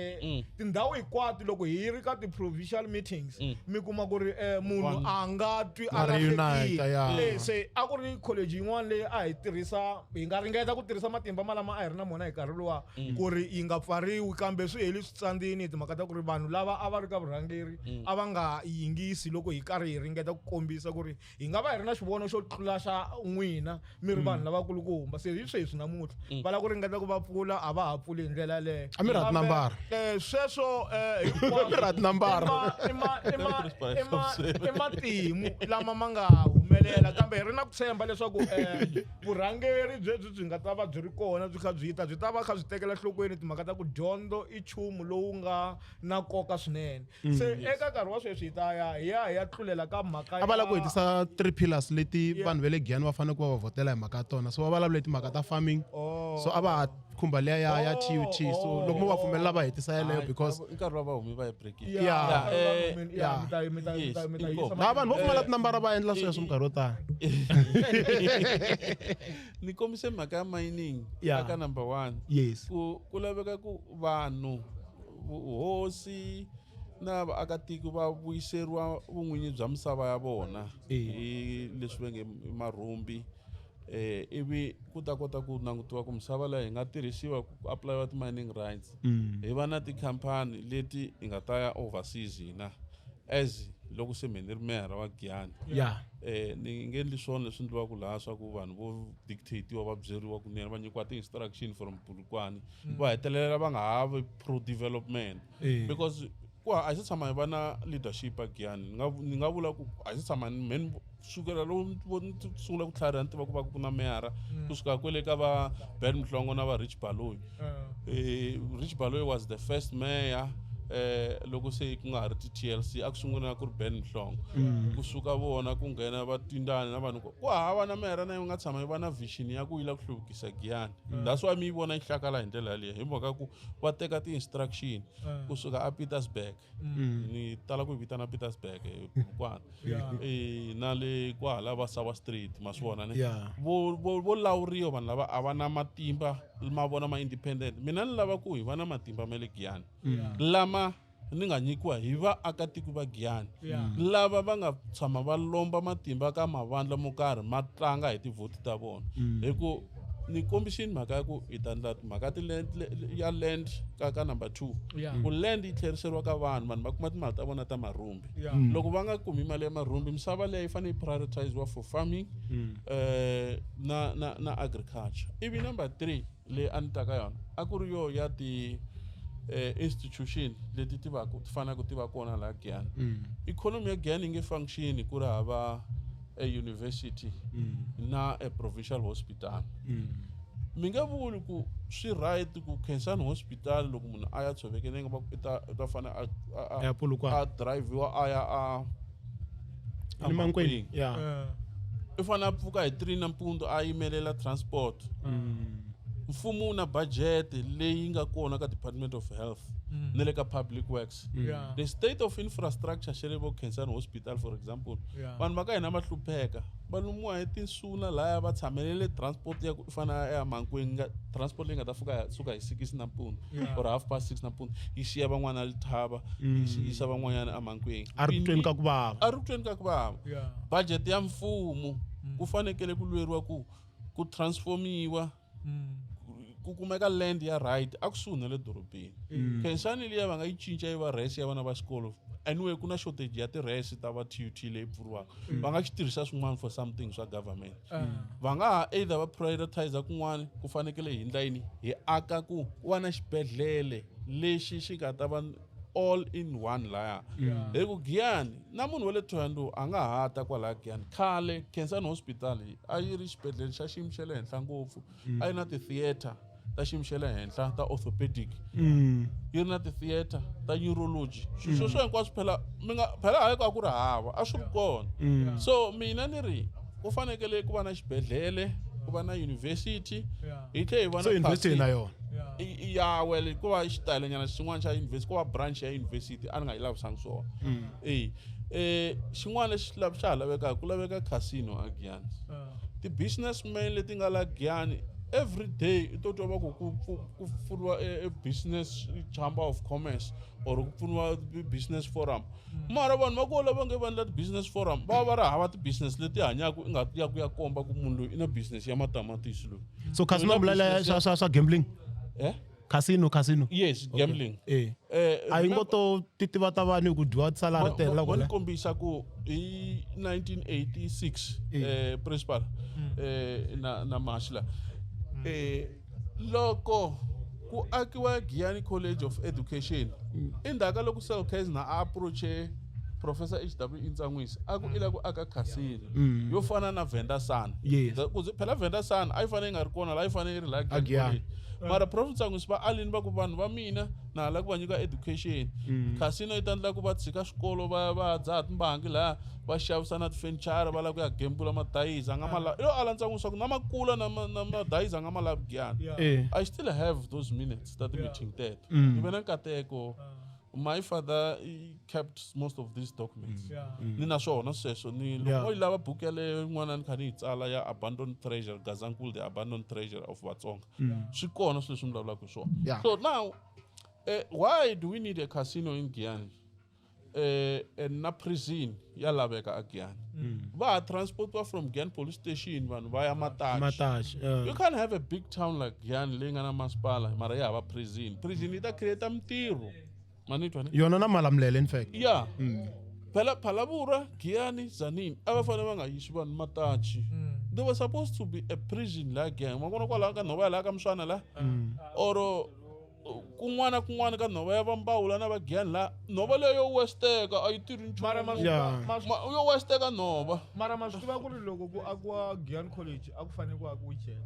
[SPEAKER 4] tindhawu hinkwato loko hi ri ka ti-provincial meetings mi kuma ku ri munhu a nga twi a rahlekile se a ku ri college yin'wana leyi a hi tirhisa hi nga ringeta ku tirhisa matimba malama a hi ri na mona hi nkarhi luwa ku ri yi nga pfariwi kambe swi heli switsandzini timhaka ta ku ri vanhu lava a va ri ka vurhangeri a va nga yingisi loko hi karhi hi ringeta ku kombisa ku ri hi nga va hi ri na xivono xo tlula xa n'wina mi ri vanhu lavakulukumba se hi sweswi namuntlha va lava ku ringeta ku va pfula a va ha pfuli hi ndlela leyo
[SPEAKER 2] a mi ri hati nambara
[SPEAKER 4] sweswo
[SPEAKER 2] mi ri hati nambara
[SPEAKER 4] i matimu lama ma nga humelela kambe hi ri na ku tshemba leswaku vurhangeri byebyi byi nga ta va byi ri kona byi kha byi ta va kha byi tekela nhlokweni timhaka ta ku dyondzo i nchumu lowu nga na nkoka swinene se eka nkarhi wa sweswi hi ya tlulela ka mhaka
[SPEAKER 2] a va lava ku hetisa 3 pillars leti vanhu va le Giyani va fanele ku va vhotela hi mhaka tona so va vulavula hi timhaka ta farming so a va ha khumba liya ya TUT so loko mo va pfumelela va hetisa yeleyo because
[SPEAKER 1] nkarhi wa vahumi va hi break
[SPEAKER 2] na vanhu vo pfumala tinambara va endla sweswo minkarhi yo tala
[SPEAKER 1] ni kombise mhaka ya mining aka number 1
[SPEAKER 2] yes
[SPEAKER 1] ku laveka ku vanhu hosi na vaakatiko va vuyiseriwa vun'winyi bya misava ya vona hi leswi va nge marhumbi ivi ku ta kota ku langutiwa ku misava leyi hi nga tirhisiwa ku applyiwa ti-mining rights hi va na tikhampani leti hi nga ta ya overseas hina as loko se me ni ri mera wa Giyani
[SPEAKER 2] Yeah.
[SPEAKER 1] ni nge endli swona leswi endliwaka laha swa ku vanhu vo dictate-iwa va byeriwa kunene va nyikiwa ti-instruction from Polokwane va hetelela va nga ha vi pro-development because a xi tshama hi va na leadership a Giyani ni nga vula ku a xi tshama meni sukela loko ni sungula ku tlhariha ni tiva ku va ku na meyara kusuka kwele ka va Ben Mhlongo na va Rich Baloyi Rich Baloyi was the first mayor loko se ku nga ha ri ti-TLC a ku sungula ku ri Ben Mhlongo kusuka vona ku nghena va Tindani na vanhu ku hava na mera na yi nga tshama yi va na vision ya ku yi la ku hluvukisa Giyani that's why mi yi vona yi hlakala hi ndlela yaleyo hi mhaka ku va teka ti-instruction kusuka a Pietersburg ni tala ku yi vitana Pietersburg na le kwahala va Sawa Street ma swi vona ne vo lawuriwa vanhu lava a va na matimba ma vona ma-independent mina ni lava ku hi va na matimba ma le Giyani lama ni nga nyikiwa hi vaakatiko va Giyani lava va nga tshama va lomba matimba ka mavandla mo karhi ma tlanga hi tivhoti ta vona hi ku ni kombisini mhaka ya ku hi ta endla mhaka ya land ka number 2 ku land yi tlheriseriwa ka vanhu va kuma timali ta vona ta marhumbi loko va nga kumi mali ya marhumbi misava leyi yi fanele yi prioritiziwa for farming na agriculture ivi number 3 leyi a ni ta ka yona a ku ri yo ya ti institution leti ti fanele ti va kona laha Giyani economy ya Giyani yi nge function ku ri hava a university na a provincial hospital mi nge vuli ku swi right ku Khensani hospital loko munhu a ya tshovekele nga u ta fanele a drive-iwa a ya a Mankweng i fanele a pfuka hi 3 nampundzu a yimelela transport mfumo na budget leyi nga kona ka Department of Health na le ka Public Works the state of infrastructure xele vo Khensani hospital for example vanhu va ka hina va hlupheka va lumiwa hi tinsuna laya va tshamelele transport ya ku fana ya Mankweng transport leyi nga ta suka hi 6 nampundzu or 6:30 nampundzu yi xiya van'wana a Lethaba yi yisa van'wanyana a Mankweng
[SPEAKER 2] a ri tweni ka ku vava
[SPEAKER 1] budget ya mfumo ku fanekele ku lweriwa ku transformiwa ku kumeka land ya right a kusuhi na le dorobeni Khensani liya va nga yi cinca yi va resi ya vana va xikolo anyway ku na shortage ya tirhesi ta va TUT leyi pfuriwaka va nga xi tirhisa swin'wana for something swa government va nga ha either va prioritize kun'wana ku fanekele hi ndlayini hi aka ku va na xibedhlele lexi xi nga ta va all in one laya hi ku Giyani na munhu wa le Thohoyandou a nga ha ta kwalaha Giyani khale Khensani hospital a yi ri xibedhlele xa xiyimo xa le henhla ngopfu a yi na ti-theatre ta xiyimo xa le henhla ta orthopedic yi ri na ti-theatre ta neurology swilo swo hinkwaswo phela hayi ka ku ri hava a swi ri kona so mina ni ri ku fanekele ku va na xibedhlele ku va na university hi tlhe hi va
[SPEAKER 2] so university na yona
[SPEAKER 1] well ku va xitalenyana xin'wana xa university ku va branch ya university a ni nga yi lavisanga swona xin'wana lexi xa ha lavekaka ku laveka casino a Giyani ti-businessmen leti nga la Giyani every day i to twa va ku pfuriwa a business chamber of commerce or ku pfuniwa business forum mara vanhu va ku lava nge vandla business forum va ri hava ti-business leti hanyaka i nga ya ku ya komba ku munhu loyi i na business ya matamatisi loyi
[SPEAKER 2] so casino bulala swa gambling casino
[SPEAKER 1] yes gambling
[SPEAKER 2] a yi ngo to titiva ta vanhu ku dyiwa salary tela
[SPEAKER 1] ko ni kombisa ku hi 1986 principal na Mashla loko ku akiwa Giyani College of Education indaka loko Selkes na approach Professor H.W. Intsangwisi aku ila ku aka casino yo fana na Venda Sun phela Venda Sun a yi fanele nga ri kona la yi fanele ri la Giyani mara Prof Intsangwisi va alini va ku vanhu va mina na la ku va nyika education casino yi ta endla ku va tshika xikolo va dzaha timbangi laha va xavisa na tifenichara va la ku ya gembula madayizi a nga ma lavi yo ala Ntsangwisi ku na makula na madayizi a nga ma lavi Giyani I still have those minutes that meeting teto ni ve na nkateko my father he kept most of these documents ni na swona sweswo ni loko yi lava buku yaleyo n'wana ni kha ni yi tsala ya Abandoned Treasure Gazankulu the Abandoned Treasure of Vatsonga swi kona swilo leswi ni vulavulaka swona so now why do we need a casino in Giyani na prison ya laveka a Giyani va transportwa from Giyani police station vanhu va ya Matachi you can't have a big town like Giyani leyi nga na masipala mara ya hava prison yi ta create mintirho manitwa ne
[SPEAKER 2] yona na malamulele in fact
[SPEAKER 1] phela Phalabura, Giyani, Zanin, abafana bangayishi bani Matachi. They were supposed to be a prison like gang. Makona kwa laka noba laka mshwana la. Oro kun'wana ka nova ya vambawula na va Giyani la. Nova leyo westeka ayitiri nchumu. Yo westeka nova.
[SPEAKER 4] Mara maswiva ku ri loko ku akiwa Giyani College a ku fanele ku akiwa ijele.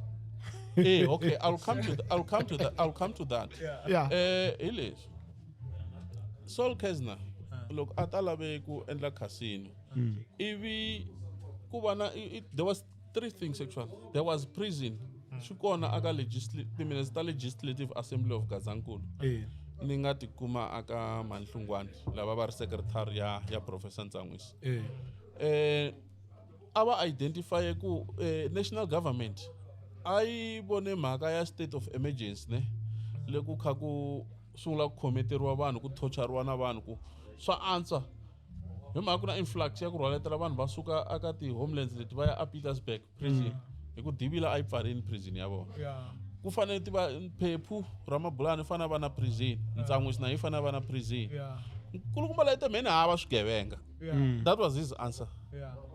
[SPEAKER 1] Okay, I'll come to that. Hileswi. Saul Kesner. Look, atalabe ku endla casino. Ivi kubana there was 3 things actually. There was prison. Shukona aga legislative assembly of Gazankulu. Ninga tikuma aga Manhlungwane laba bar secretary ya Professor Ntsanwisi. Aba identify ku national government ai bone mhaka ya state of emergency ne leku kha ku sungula ku khometeriwa vanhu ku torchariwa na vanhu ku swa answer hi mhaka na influx ya ku rhwaletela vanhu va suka aka ti homelands leti va ya a Pietersburg prison hi ku Dibila ai pfarini prison ya vona ku fanele ti va Phephu Ramabulani fana va na prison Ntsanwisi na yi fana va na prison kulukumba lete mena hava swigevenga that was his answer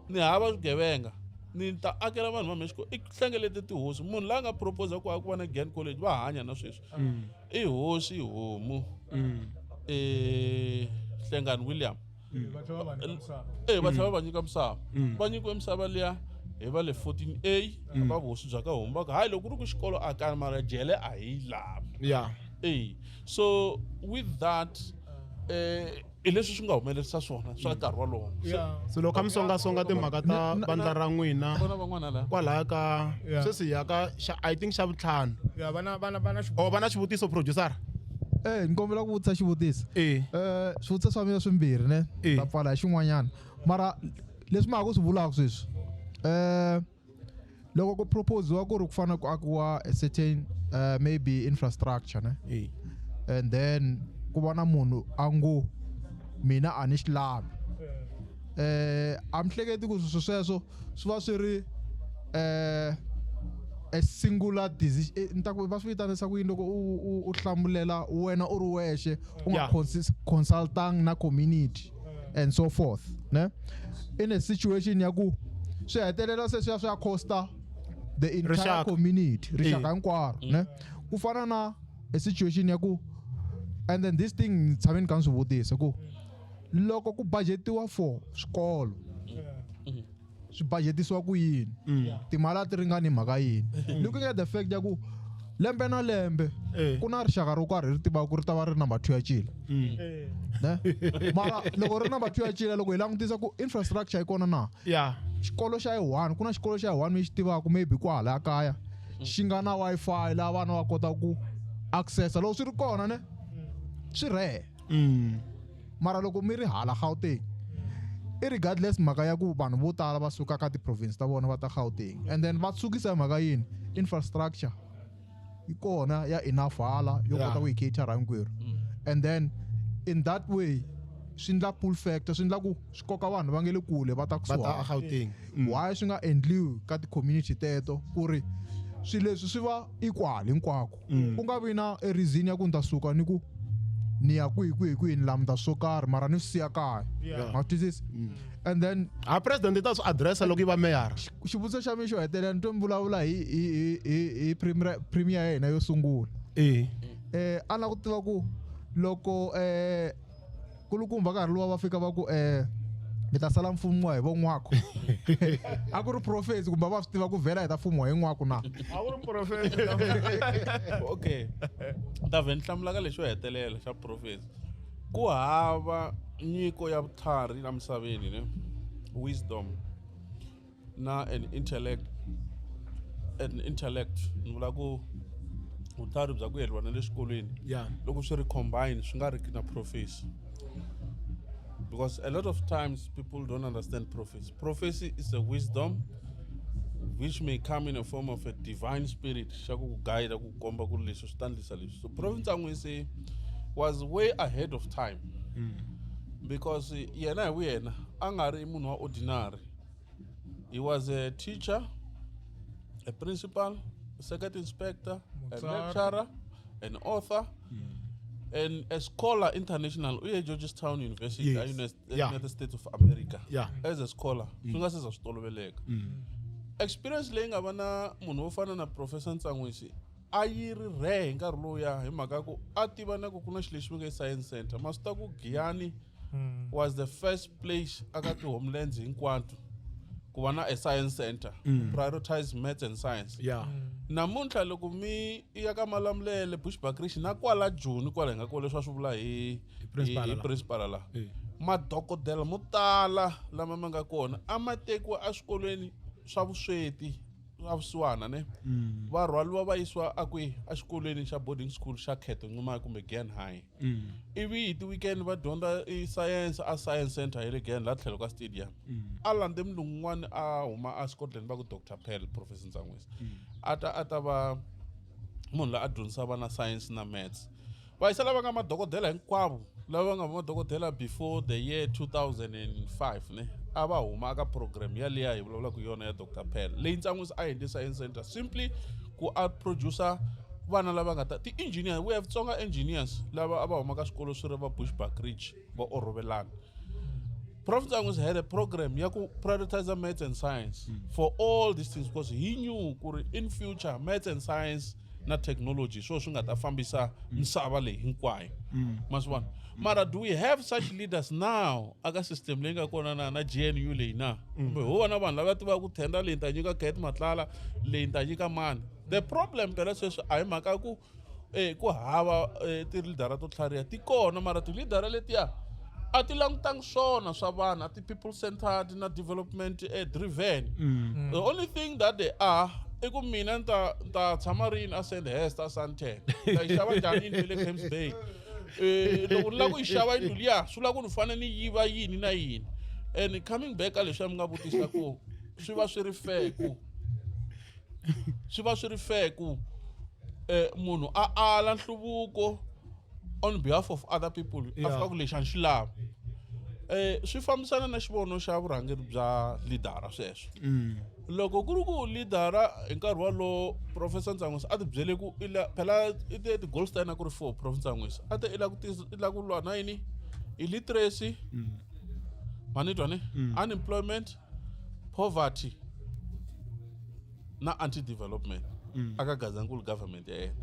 [SPEAKER 1] ni hava swigevenga ni ta akela vanhu va Mexico I hlengelete tihosi munhu la nga propose ku va na Giyani College va hanya na sweswi I hosi homu Hlengani William va tlhela va nyika misava va nyikiwe misava liya hi va le 14A va vuhosi bya ka homu va ka hayi loko ku ri ku xikolo a kani mara jele a hi lavi so with that leswi swi nga humelerisa swona swa nkarhi walowo
[SPEAKER 2] so loko mi songa timhaka ta bandla ra n'wina
[SPEAKER 1] vona van'wana la
[SPEAKER 2] kwalaya ka sweswi ya ka I think xa vutlhanu vana xivutiso producer
[SPEAKER 5] ni kombela ku vutisa xivutiso swivutiso swa mina swimbirhi ne ta pfala hi xin'wanyana mara leswi ma ha ku swi vulaka sweswi loko ku propose-wa ku ri ku fanele ku akiwa a certain maybe infrastructure ne and then ku va na munhu a ngo mina a ni xi lavi a mi hleketi ku sweswo swi va swi ri a singular decision va swi vitanisa ku yini loko u hlamulela wena u ri wexe u nga consultang na community and so forth ne in a situation ya ku swi hetelela se swi ya costa the entire community rixaka hinkwaro ne ku fana na a situation ya ku and then this thing tshameni ka swi vutisa ku loko ku budgetiwa for swikolo swi budgetisiwa ku yini timali ti ringani mhaka yini looking at the fact ya ku lembe na lembe ku na rixaka ro karhi ri tiva ku ri ta va ri number 2 ya Cila ne mara loko ri number 2 ya Cila loko hi langutisa ku infrastructure yi kona na xikolo xa yi1 ku na xikolo xa yi1 mi xi tivaka maybe ku hala kaya xi nga na Wi-Fi laha vana va kota ku accessa loko swi ri kona ne swi rehe mara loko mi ri hala Gauteng regardless mhaka ya ku vanhu vo tala va suka ka ti-province ta vona va ta Gauteng and then va sukisa mhaka yini infrastructure yi kona ya enough hala yo kota ku yi catera hinkwerhu and then in that way swi endla pull factor swi endla ku swi koka vanhu va nge le kule va ta
[SPEAKER 2] Gauteng
[SPEAKER 5] why swi nga endliwi ka ti-community teto ku ri swilo leswi swi va equal hinkwako ku nga vi na a reason ya ku ni ta suka ni ku ni ya kwihi ni lamda swo karhi mara ni swi siya kaya ma twisisi and then
[SPEAKER 2] president ta swi addressa loko yi va mayor
[SPEAKER 5] xivutiso xa mina xo hetelela ni twe mi vulavula hi premier ya hina yo sungula a na ku tiva ku loko kulukumba nkarhi luwa va fika va ku mi ta sala mfumo hi von'wako a ku ri prophecy kumbe va swi tiva ku vhela hi ta fumo hi n'wako na
[SPEAKER 4] a ku ri prophecy
[SPEAKER 1] okay ta vhe ni hlamula ka lexo hetelela xa prophecy ku hava nyiko ya vutlhari la misaveni ne wisdom na an intellect ni vula ku vutlhari bya ku yeriwa na le xikolweni loko swi ri combine swi nga ri ki na prophecy because a lot of times people don't understand prophecy. Prophecy is a wisdom which may come in a form of a divine spirit. So Prophet Ntsanwisi was way ahead of time because angari munhu ordinary. He was a teacher, a principal, a circuit inspector, a lecturer, an author. and a scholar international uye Georgetown University
[SPEAKER 2] Yes.
[SPEAKER 1] United States of America
[SPEAKER 2] Yeah.
[SPEAKER 1] as a scholar swi nga se za swi toloveleka experience leyi nga va na munhu wo fana na professor Ntsanwisi a yi ri rare hi nkarhi lowuya hi mhaka ku a tiva na ku ku na xilo lexi nge science center ma swi ta ku Giyani was the first place aka ti-homelands hinkwato ku va na a science center prioritize maths and science
[SPEAKER 2] Yeah.
[SPEAKER 1] namuntlha loko mi ya ka Malamulele Bushbuckridge na kwala Joni kwala hi nga ko leswi va swi vula hi principal la madokodela mo tala lama ma nga kona a ma tekiwa eswikolweni swa vusweti swa vusiwana ne va rhwaliwa va yisiwa a xikolweni xa boarding school xa Khetho Ncumane kumbe Giyani High ivi hi ti-weekend va dyondza science a science center hi le Giyani la tlhelo ka stadium a lande mulungu n'wana a huma a Scotland va ku Dr Pell Professor Ntsanwisi a ta va munhu la a dyondzisa vana science na maths va yisa lava nga madokodela hinkwavo lava nga madokodela before the year 2005 ne a va huma aka program yaliya hi vulavulaka yona ya Dr Pell leyi Ntsanwisi a endli science center simply ku a producer vana lava nga ta ti-engineers we have Tsonga engineers lava a va huma ka swikolo swi ri va Bushbuckridge va Orovelana Prof Ntsanwisi had a program ya ku prioritize maths and science for all these things because he knew ku ri in future maths and science na technology so swi nga ta fambisa misava leyi hinkwayo masivona mara do we have such leaders now aka system leyi nga kona na GNU leyi na kumbe ho vana vanhu lava tivaka ku tenda leyi ta nyika Kate Matlala leyi ta nyika mani the problem phela sweswi a hi mhaka ku ku hava ti-leadera to tlhariha ti kona mara ti-leadera letiya a ti langutanga swona swa vanhu a ti-people centered na development driven the only thing that they are i ku mina ni ta tshama rini a Sandhurst a Sandton ta yi xava njhani yindlu le Camps Bay loko ni lava ku yi xava yindlu liya swi lava ku ni fanele ni yiva yini na yini and coming back a leswi mi nga vutisa ku swi va swi ri fair ku munhu a ala nhluvuko on behalf of other people a fika ku lexi a ni xi lava swi fambisana na xivono xa vurhangeri bya lidara sweswo loko ku ri ku lidara hi nkarhi walowo Professor Ntsanwisi a ti byele ku phela i ti-Goldstein a ku ri 4 Prof Ntsanwisi a te i la ku lwa na yini illiteracy manitwa ne unemployment poverty na anti-development aka Gazankulu government ya yena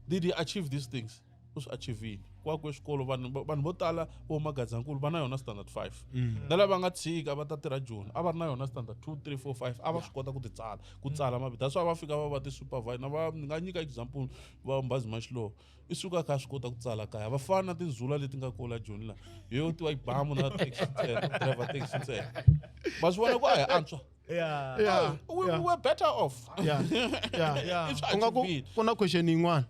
[SPEAKER 1] did he achieve these things u swi achievile kwakwe swikolo vanhu vo tala vo Magazankulu va na yona standard 5 na lava nga tshika va ta tirha Joni a va ri na yona standard 2 3 4 5 a va swi kota ku tsala mavito swa va fika va ti-supervisor na va ni nga nyika example va Mbazi Mashilo i suka kha swi kota ku tsala kaya va fana na tinzula leti nga kola Joni la yo tiwa ibamu na taxi driver taxi ntsena va swi vona ku a hi antswa we were better off
[SPEAKER 2] ku na question yin'wana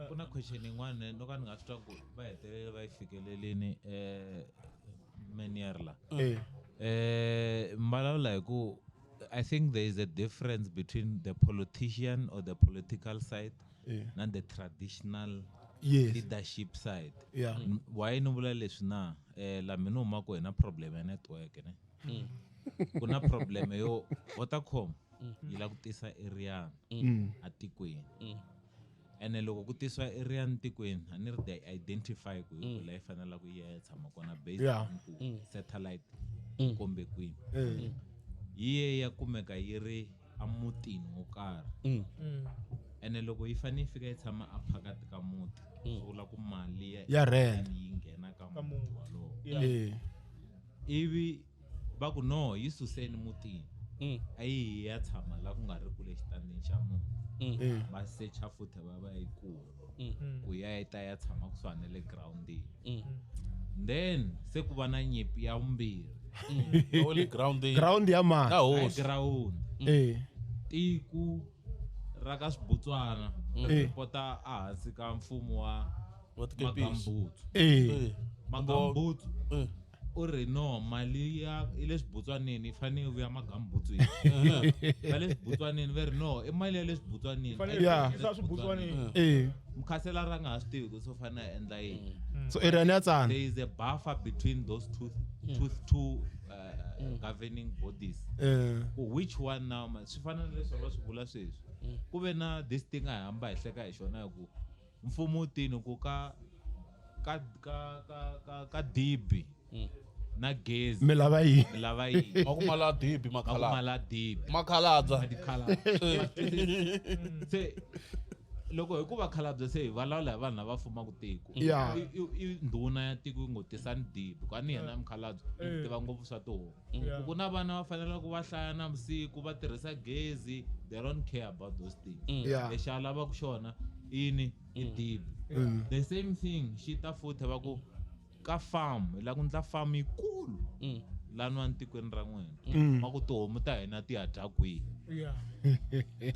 [SPEAKER 6] kuna question yin'wana no ka ni nga swi twa ku va hetelele va yi fikelelini Manierla mbalavula hi ku I think there is a difference between the politician or the political side and the traditional leadership side. Why no vula leswi na la mina huma ku hina problem ya network ne kuna problem yo Vodacom yi la ku tisa area a tikweni ene loko ku tisiwa area ntikweni a ni ri they identify ku hi la yi fanela ku yi tshama kona based on ku satellite kumbe kwini yi ya kumeka yi ri a mutini wo karhi ene loko yi fanele fika yi tshama a phakati ka muti swi vula ku mali
[SPEAKER 2] ya rent
[SPEAKER 6] yi nghena ka muti walowo ivi va ku no yi suseni mutini a yi ya tshama la ku nga ri ku le xitandini xa munhu va secha futhi va yi ku ya ta ya tshama kusuhani le groundini then se ku va na nyipi ya vumbirhi
[SPEAKER 2] ground ya mani
[SPEAKER 6] ground tiku ra ka Swibutswana pota a hansi ka mfumo wa Magambutsu o re no mali ya ile Swibutswaneni yi fanele vuya Magambutsu va le Swibutswaneni va ri no i mali ya le Swibutswaneni mkhasela ra nga ha swi tivi ku so fanele a endla yini
[SPEAKER 2] so area ya tsana
[SPEAKER 6] there is a buffer between those two governing bodies which one now swi fanele leswi va swi vula sweswi ku ve na this thing a hamba hi hleka hi xona hi ku mfumo utini ku ka ka dibi na gezi
[SPEAKER 2] mi lava yini
[SPEAKER 6] lava yini
[SPEAKER 1] makumala dibi
[SPEAKER 6] makumala dibi
[SPEAKER 1] makhaladza
[SPEAKER 6] se loko hi ku vakhalabya se hi vulavula hi vanhu lava fumaka tiko
[SPEAKER 2] Yeah.
[SPEAKER 6] i ndhuna ya tiko yi ngo tisani dibi kwani yena mukhalabye tiva ngopfu swa tihomu ku na vana va fanele ku va hlaya na vusiku va tirhisa gezi they don't care about those things
[SPEAKER 2] Yeah.
[SPEAKER 6] lexi a lavaka xona ini i dibi the same thing xi ta futhi va ku ka farm hi la ku ndla farm yikulu laniwani tikweni ra n'wina ma ku tihomu ta hina ti ya dya kwihi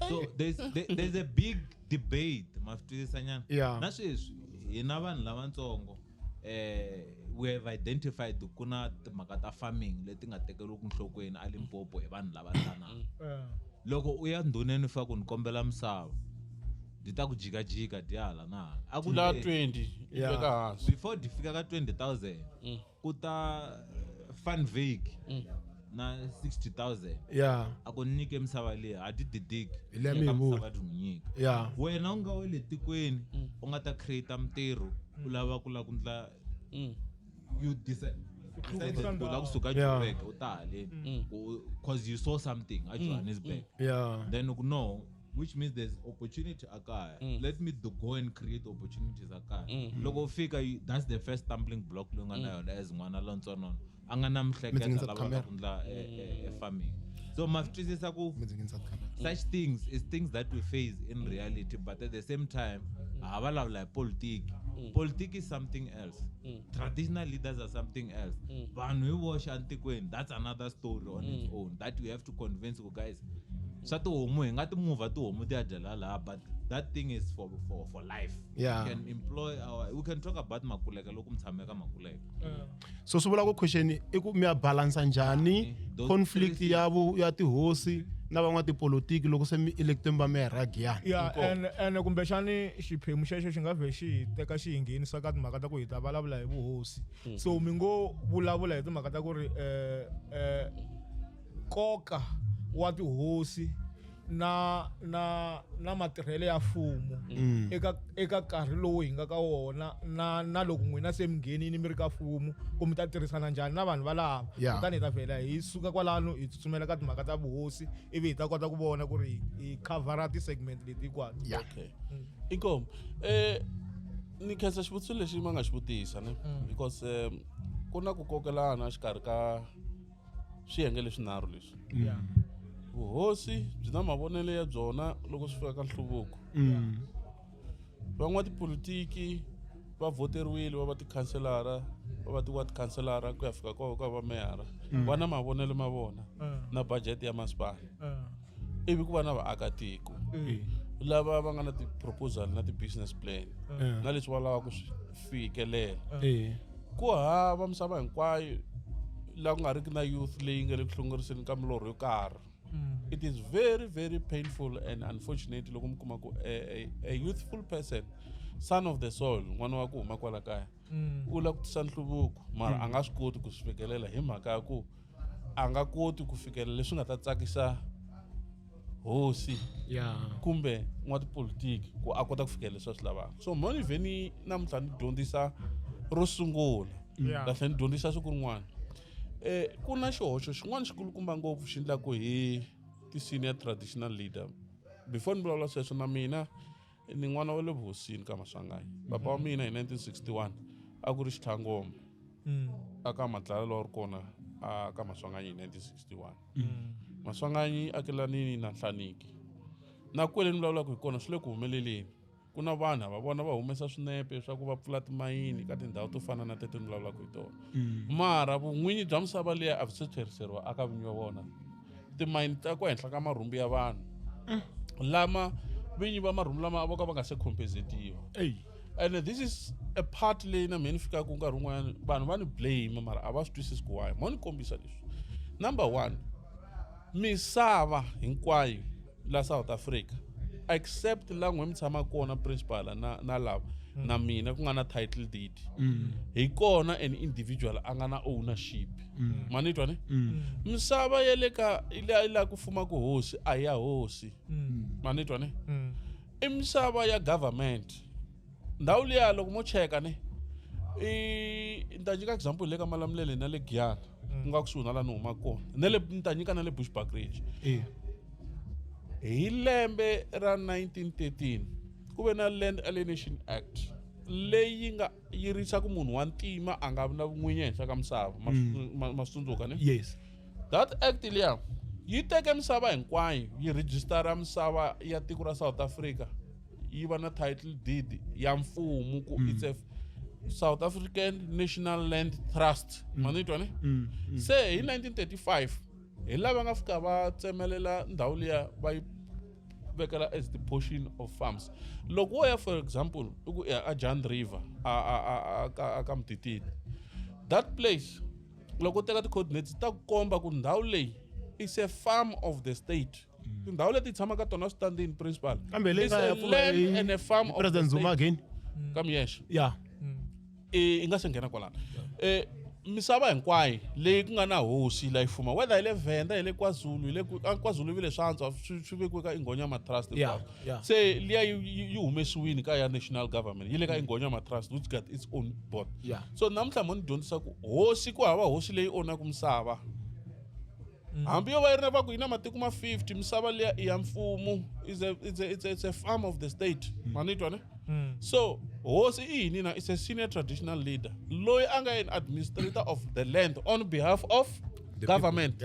[SPEAKER 6] so there's a big debate ma swi twisisa nyana
[SPEAKER 2] Yeah.
[SPEAKER 6] na sweswi hina vanhu lavatsongo we have identified ku na timhaka ta farming leti nga tekeriwiki nhlokweni a Limpopo hi vanhu lava tsanana loko u ya ndhuneni fa ku ni kombela misava di ta ku jikajika di hala na hala a ku
[SPEAKER 1] la
[SPEAKER 6] le-
[SPEAKER 1] 20
[SPEAKER 2] Yeah.
[SPEAKER 1] iveka hansi
[SPEAKER 6] before di fika ka 20,000 ku ta Funvik na 60,000
[SPEAKER 2] yeah
[SPEAKER 6] a ku nyike misava leyi a ti didiki
[SPEAKER 2] Hi le mi
[SPEAKER 6] Nyika
[SPEAKER 2] hi vula.
[SPEAKER 6] misava ti n'wi nyika
[SPEAKER 2] yeah
[SPEAKER 6] wena u nga we le tikweni u nga ta create mintirho u lava ku la ku ndla you decide ku la kusuka
[SPEAKER 2] Yeah.
[SPEAKER 6] Joburg u ta haleni cause you saw something at Johannesburg
[SPEAKER 2] yeah
[SPEAKER 6] then you know which means there's opportunity akaya let me go and create opportunities akaya loko u fika that's the first stumbling block loyi nga na yona as n'wana lontsonona a nga na mihleketa
[SPEAKER 2] Midzingi
[SPEAKER 6] lava
[SPEAKER 2] camera.
[SPEAKER 6] ku ndla farming so ma swi twisisa ku such things is things that we face in reality but at the same time ha vulavula hi politiki politiki is something else traditional leaders are something else vanhu hi voxe antikweni that's another story on its own that we have to convince ku guys swa tihomu hi nga ti move tihomu ti ya dyela laha but that thing is for life
[SPEAKER 2] Yeah.
[SPEAKER 6] we can employ we can talk about makuleka loko mi tshame ka makuleka
[SPEAKER 2] so swi vula ku question i ku mi ya balansa njhani
[SPEAKER 6] Those
[SPEAKER 2] conflict
[SPEAKER 6] three
[SPEAKER 2] ya tihosi na van'watipolitiki loko se mi electweni va mi ya rhagiyani
[SPEAKER 4] and kumbexani xiphemu xexo xi nga vhe xi hi teka xi hi nghenisa ka timhaka ta ku hi ta vulavula hi vuhosi so mi ngo vulavula hi timhaka ta ku ri nkoka wa tihosi na matirhelo ya mfumo eka nkarhi lowu hi nga ka wona na loko n'wina se mi nghenini mi ri ka mfumo ku mi ta tirhisana njhani na vanhu valava
[SPEAKER 2] Yeah.
[SPEAKER 4] kutani hi ta vhela hi suka kwalano hi tsutsumela ka timhaka ta vuhosi ivi hi ta kota ku vona ku ri hi khavhara ti-segment leti hinkwato
[SPEAKER 1] okay inkomo ni khensa xivutiso lexi ma nga xi vutisa ne because ku na ku kokelana xikarhi ka swiyenge leswinharhu leswi vuhosi byi na mavonelo ya byona loko swi fika ka nhluvuko van'watipolitiki va voteriwile va va tikhanselara va va ti-ward khanselara ku ya fika ka va meyara va na mavonelo ma vona na budget ya masipala ivi ku va na vaakatiko lava va nga na ti-proposal na ti-business plan na leswi va lavaka ku swi fikelela ku hava misava hinkwayo laha ku nga riki na youth leyi nga le ku hlongoriseni ka milorho yo karhi it is very very painful and unfortunate loko mi kuma ku a youthful person son of the soil n'wana wa ku huma kwala kaya u la ku tisa nhluvuko mara a nga swi koti ku swi fikelela hi mhaka ya ku a nga koti ku fikelela leswi nga ta tsakisa hosi kumbe n'watipolitiki ku a kota ku fikelela leswi a swi lavaka so moni vheni namuntlha ni dyondzisa ro sungula la tlhela ni dyondzisa siku rin'wana ku na xihoxo xin'wana xikulukumba ngopfu xi endlaku hi ti-senior traditional leader before ni vulavula sweswo na mina ni n'wana wa le vuhosini ka Maswanganyi papa wa mina hi 1961 a ku ri xithangombe aka madlalelo wa ri kona ka Maswanganyi hi 1961 Maswanganyi akelanini na Nhlaniki na kwele ni vulavulaka hi kona swi le ku humeleleni ku na vanhu va vona va humesa swinepe swa ku va pfula timayini ka tindhawu to fana na teto ni vulavulaka hi tona mara vun'winyi bya misava leyi a byi se tlheriseriwa aka vinyi va vona timayini ta ku henhla ka marhumbu ya vanhu lama vinyi va marhumbu lama vo ka va nga se compensatiwa and this is a part leyi na meni fikaka nkarhi wun'wana vanhu va ni blame mara a va swi twisisi ku why mo ni kombisa leswi number 1 misava hinkwayo la South Africa except la n'we mi tshama kona principal na lava na mina ku nga na title deed hi kona an individual a nga na ownership manitwa ne misava ya le ka ila ku fuma ku hosi a ya hosi manitwa ne i misava ya government ndhawu liya loko mo cheka ne ni ta nyika example le ka Malamulele na le Giyani ku nga kusuhi na laha ni humaka kona ni ta nyika na le Bushbuckridge hi lembe ra 1913 ku ve na Land Alienation Act leyi nga yirisa ku munhu wa ntima a nga vi na vun'winyi ehenhla ka misava ma tsundzuka ne
[SPEAKER 2] yes
[SPEAKER 1] that act liya yi teke misava hinkwayo yi register misava ya tiko ra South Africa yi va na title deed ya mfumo ku it's a South African National Land Trust manitwa ne se hi 1935 hi lava nga fika va tsemelela ndhawu liya va yi vekela as the portion of farms loko wo ya for example a John River ka Mtititi that place loko teka ti coordinates ta komba ku ndhawu leyi is a farm of the state ndhawu leti tshama ka tona standing principal
[SPEAKER 2] kambe le ka
[SPEAKER 1] land and a farm of
[SPEAKER 2] President Zuma again
[SPEAKER 1] kam yes
[SPEAKER 2] yeah
[SPEAKER 1] inga se nghena kwalana misava hinkwayo leyi ku nga na hosi la ifuma whether ile Venda ile KwaZulu ile KwaZulu vile swantswa swi vekiwe ka Ingonyama Trust se liya yi humesiwini ka ya national government yi le ka Ingonyama Trust which got its own board so namuntlha mo ni dyondzisa ku hosi ku hava hosi leyi onaka misava hambi yo va yi ri na va ku yi na matiko ma 50 misava liya i ya mfumo it's a farm of the state manitwa ne so hosi i yini na is a senior traditional leader loyi a nga an administrator of the land on behalf of the government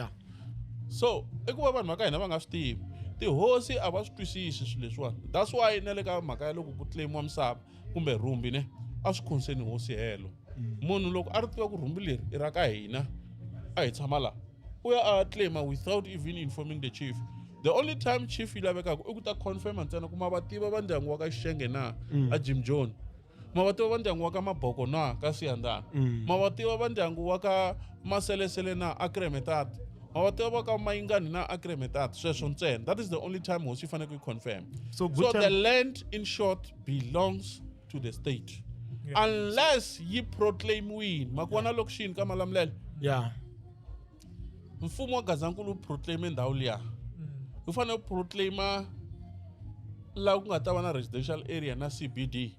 [SPEAKER 1] so i ku va vanhu va ka hina va nga swi tivi tihosi a va swi twisisi swilo leswiwani that's why na le ka mhaka ya loko ku claimiwa misava kumbe rumbi ne a swi concern hosi helo munhu loko a ri tiva ku rumbi leri i ra ka hina a hi tshama laha u ya a claima without even informing the chief the only time chief yi lavekaka i ku ta confirm ntsena ku ma va tiva va ndyangu wa ka Xishenge na a Jim John ma va tiva va ndyangu wa ka Maboko na ka Siyandana ma va tiva va ndyangu wa ka Maselesele na a Kremetat ma va tiva va ka Mayingani na a Kremetat sweswo ntsena that is the only time hosi fanele ku confirm so the land in short belongs to the state unless yi proclaim win makwana lokishini ka Malamulele mfumo wa Gazankulu proclaim ndhawu liya u fanele ku proclaima la ku nga ta va na residential area na CBD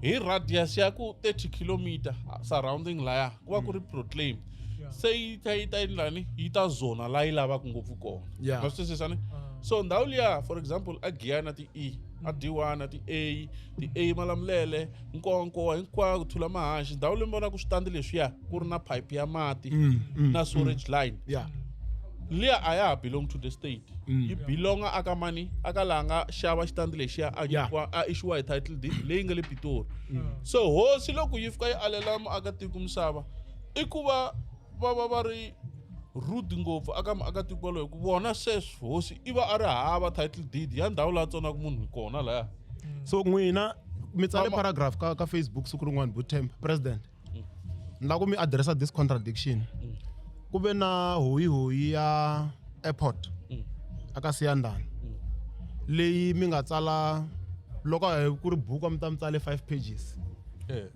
[SPEAKER 1] hi radius ya ku 30 km surrounding laya ku va ku ri proclaim se yi ta lani yi ta zona la yi lavaka ngopfu kona ma swisisani so ndhawu liya for example a Giyani ti E a D1 ti A Malamulele Nkonko hinkwako thula mahanshi ndhawu leyi vona ku switandi leswiya ku ri na pipe ya mati na storage line liya a ya belong to the state yi belonga aka mani aka langa xava xitandi lexiya a ishiwa hi title deed leyi nga le Pitori so hosi loko yi fika yi alela muakatiko misava i ku va va ri rude ngopfu aka muakatiko waloyo ku vona sweswo hosi i va a ri hava title deed ya ndhawu laha tsonaka munhu kona laya
[SPEAKER 2] so n'wina mi tsale paragraph ka Facebook siku rin'wana Butemba president ni lava ku mi addressa this contradiction ku ve na hoyi ya airport aka Siyandana leyi mi nga tsala loko ku ri buku mi ta mi tsale 5 pages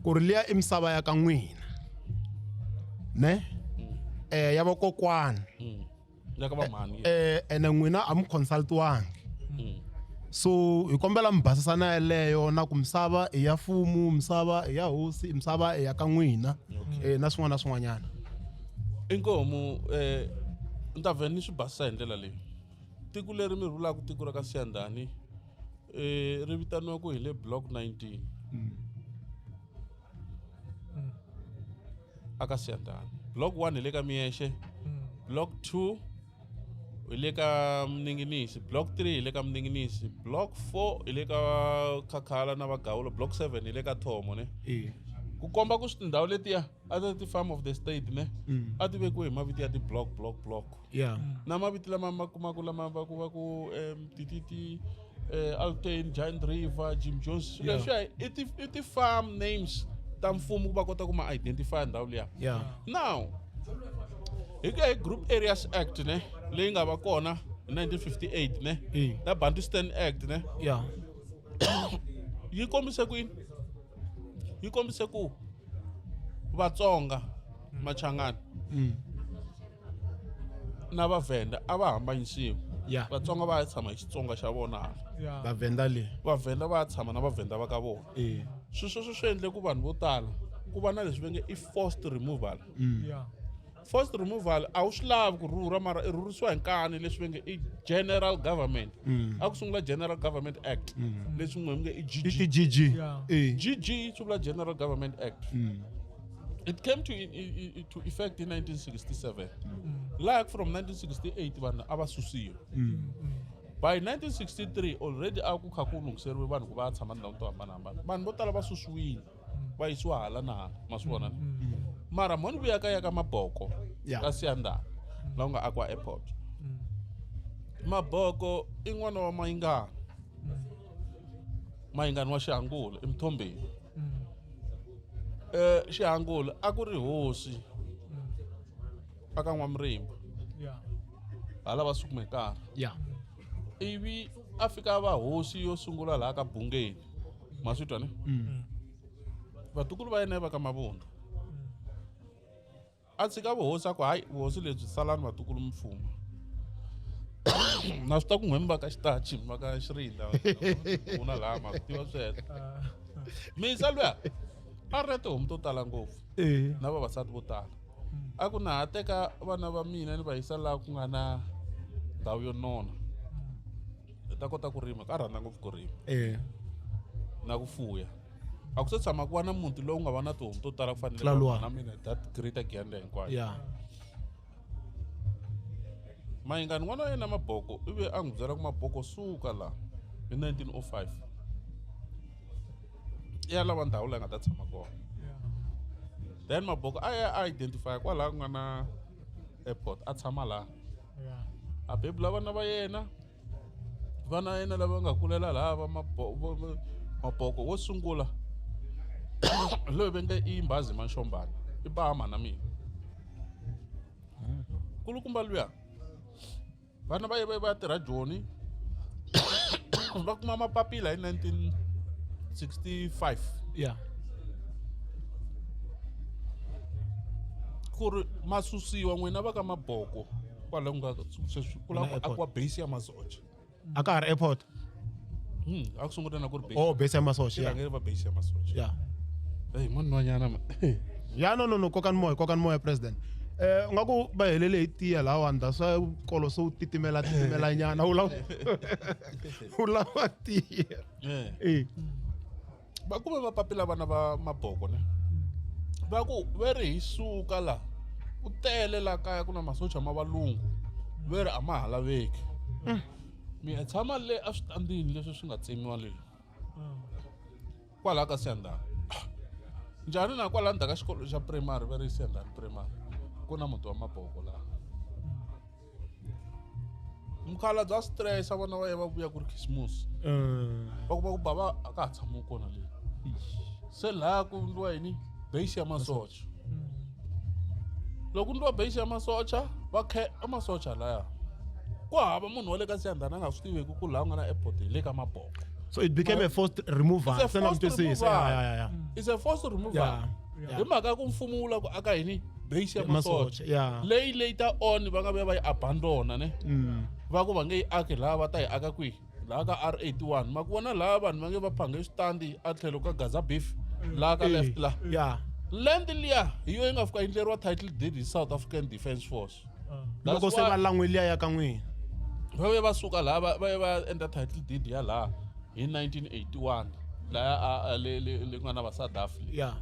[SPEAKER 2] ku ri liya i misava ya ka n'wina ne ya vakokwana ene n'wina a mi consultiwangi so hi kombela mi basisana yeleyo na ku misava i ya mfumo misava i ya hosi misava i ya ka n'wina na swin'wana na swin'wanyana
[SPEAKER 1] inkomu ni ta vhela ni swi basisa hi ndlela leyi tiko leri mi rhulaka tiko ra ka Siyandani ri vitaniwa ku hi le block 19 aka Siyandani block 1 hi le ka Miyexe block 2 hi le ka Mninginisi block 3 hi le ka Mninginisi block 4 hi le ka Khakhala na Vagawula block 7 hi le ka Thomo ne ku komba ku tindhawu letiya a ti farm of the state ne a ti vekiwe hi maviti ya ti block na maviti lama ma kumaka lama va ku Mtititi Altain Giant River Jim Jones leswiya i ti farm names ta mfumo ku va kota ku ma identify ndhawu liya now hi Group Areas Act ne leyi nga va kona hi 1958 ne na Bantustan Act ne yi kombise ku yini yi kombise ku Vatsonga Machangani na Vavenda a va hambanyisiwa Vatsonga va ya tshama hi Xitsonga xa vona
[SPEAKER 2] Vavenda le
[SPEAKER 1] Vavenda va ya tshama na Vavenda va ka vona sweswo swi endle ku vanhu vo tala ku va na leswi va nge i forced removal.
[SPEAKER 4] Yeah.
[SPEAKER 1] Forced removal a wu swi lavi ku rhurha mara i rhurhisiwa hi nkani leswi va nge i general government. A ku sungula General Government Act leswi n'we nge i
[SPEAKER 2] GG.
[SPEAKER 4] Yeah.
[SPEAKER 1] GG swi vula General Government Act. It came to effect in 1967. Like from 1968 vanhu a va susiwa. By 1963 already a ku kha ku lunghiseriwe vanhu ku va tshama ndhawu to hambanahambana. Vanhu vo tala va susiwile va yisiwa hala na hala ma swi vona. Mara moni vuya ka Maboko ka Siyandhani laha ku nga akiwa airport. Maboko i n'wana wa Mayingani wa Xihangula eMthombeni. Xihangula a ku ri hosi aka N'wamrimba
[SPEAKER 4] Yeah.
[SPEAKER 1] hala va sukume nkarhi.
[SPEAKER 2] Yeah.
[SPEAKER 1] Ivi a fika va hosi yo sungula laha ka Bungeni ma swi twa ne. Vatukulu va yena va ka Mabunda a tshika vuhosi a ku hayi vuhosi lebyi salani vatukulu mfuma na swi ta ku n'wemba ka xitachi va ka Xirinda ku na laha ma tiva sweswo. Misa luya a ri na tihomu to tala ngopfu na vavasati vo tala. A ku na ha teka vana va mina ni va yisa laha ku nga na ndhawu yo nona hi ta kota ku rima ka rhandza ngopfu ku rima na ku fuya. A ku se tshama ku va na muti lowu nga va na tihomu to tala ku fanele na mina that greater Giyani hinkwayo.
[SPEAKER 2] Yeah.
[SPEAKER 1] Mayingani n'wana wa yena Maboko ivi a n'wi byela ku Maboko suka laha hi 1905 i ya lava ndhawu leyi nga ta tshama kona. Then Maboko a ya a identify kwalaha ku nga na airport a tshama laha. A bebula vana va yena lava nga kulela laha va Maboko wo sungula loyi va nge i Mbazi Mashombani i bama na mina. Kulukumba luya vana va ye va tirha Joni va kuma mapapila hi 1965
[SPEAKER 2] Yeah.
[SPEAKER 1] ku ri masusiwa n'wina va ka Maboko kwalaho nga ku lava ku akiwa base ya masocha.
[SPEAKER 2] A ka ha ri airport.
[SPEAKER 1] A ku sungula na ku ri base.
[SPEAKER 2] Oh, base ya masocha.
[SPEAKER 1] Yeah. Va base ya masocha.
[SPEAKER 2] Yeah.
[SPEAKER 1] Hey n'wananyana
[SPEAKER 2] Ya no kokani moya president. Nga ku ba helele hi tiya laha wanda swa kolo so titimela nyana u lava tiya.
[SPEAKER 1] Va kume mapapila vana va Maboko ne. Va ku ve ri hi suka laha ku tele laha kaya ku na masocha ma valungu ve ri a ma ha laveki. Mi ya tshama le a switandini leswi swi nga tsemiwa le kwalaha ka Siyandhani. Njhani na kwalaha ndzhaku ka xikolo xa primary ve ri Siyandhani primary ku na muti wa Maboko laha. Mukhala bya stress vana va ye va vuya ku ri Khisimusi va ku bava a ka ha tshamiwi kona le. Se laha ku ndliwa yini base ya masocha. Loko ndliwa base ya masocha va masocha laya ku hava munhu wa le ka Siyandhani a nga swi tiveki ku laha ku nga na airport hi le ka Maboko.
[SPEAKER 2] So it became a forced removal.
[SPEAKER 1] It's a forced removal.
[SPEAKER 2] Yeah.
[SPEAKER 1] It's a forced removal.
[SPEAKER 2] Yeah.
[SPEAKER 1] Hi mhaka ku mfumo wu lava ku aka yini base ya masocha.
[SPEAKER 2] Yeah.
[SPEAKER 1] Leyi later on va nga vuya va yi abandona ne. Va ku va nge yi aki laha va ta yi aka kwihi laha ka R81 ma ku vona laha vanhu va nge va phange switandi a tlhelo ka Gaza Beef laha ka left laha.
[SPEAKER 2] Yeah.
[SPEAKER 1] Land liya hi yo yi nga fika endleriwa title deed hi South African Defence Force.
[SPEAKER 2] Loko se va langweliya ya ka n'wina.
[SPEAKER 1] Va ve va suka laha va va endla title deed ya laha hi 1981 laha le nga na va South Africa.
[SPEAKER 2] Yeah.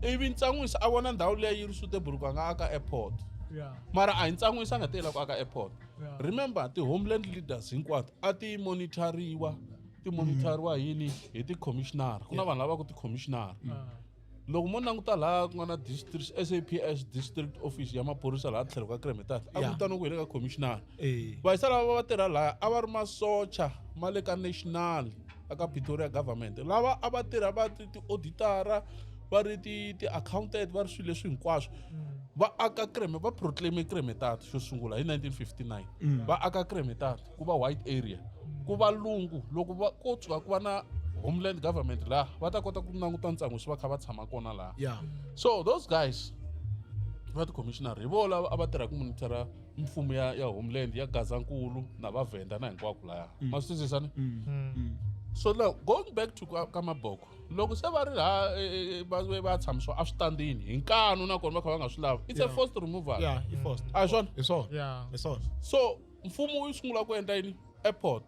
[SPEAKER 1] Ivi Ntsanwisi a vona ndhawu leyi yi ri suitable ku nga aka airport. Mara a hi Ntsanwisi a nga tela ku aka airport. Remember the homeland leaders hinkwato a ti monitoriwa yini hi ti commissioner. Ku na vanhu lava ku ti commissioner. Loko mo languta laha ku nga na district SAPS district office ya maphorisa laha tlhelo ka Kremedad a ku vitaniwa ku hi le ka commissioner. Vayisa lava va tirha laha a va ri masocha ma le ka national aka Pretoria government lava a va tirha va ti auditara va ri ti accountant va ri swilo leswi hinkwaswo. Va aka va proclaim Kremedad xo sungula hi 1959 va aka Kremedad ku va white area ku va lungu loko va ko tshuka ku va na homeland government laha va ta kota ku languta Ntsanwisi va kha va tshama kona laha.
[SPEAKER 2] Yeah.
[SPEAKER 1] So those guys va ti commissioner hi vo lava a va tirha ku monitora mfumo ya homeland ya Gazankulu na va Venda na hinkwako laha ma swi twisisa ni. So now, going back to Kamaboko, loko se va ri la va tshamisiwa a switandini hi nkanu nakona va kha va nga swi lavi. It's a forced removal.
[SPEAKER 2] Yeah, i forced.
[SPEAKER 1] A swona?
[SPEAKER 2] Hi swona.
[SPEAKER 4] Yeah.
[SPEAKER 2] Hi swona.
[SPEAKER 1] So mfumo wu sungula ku endla yini airport.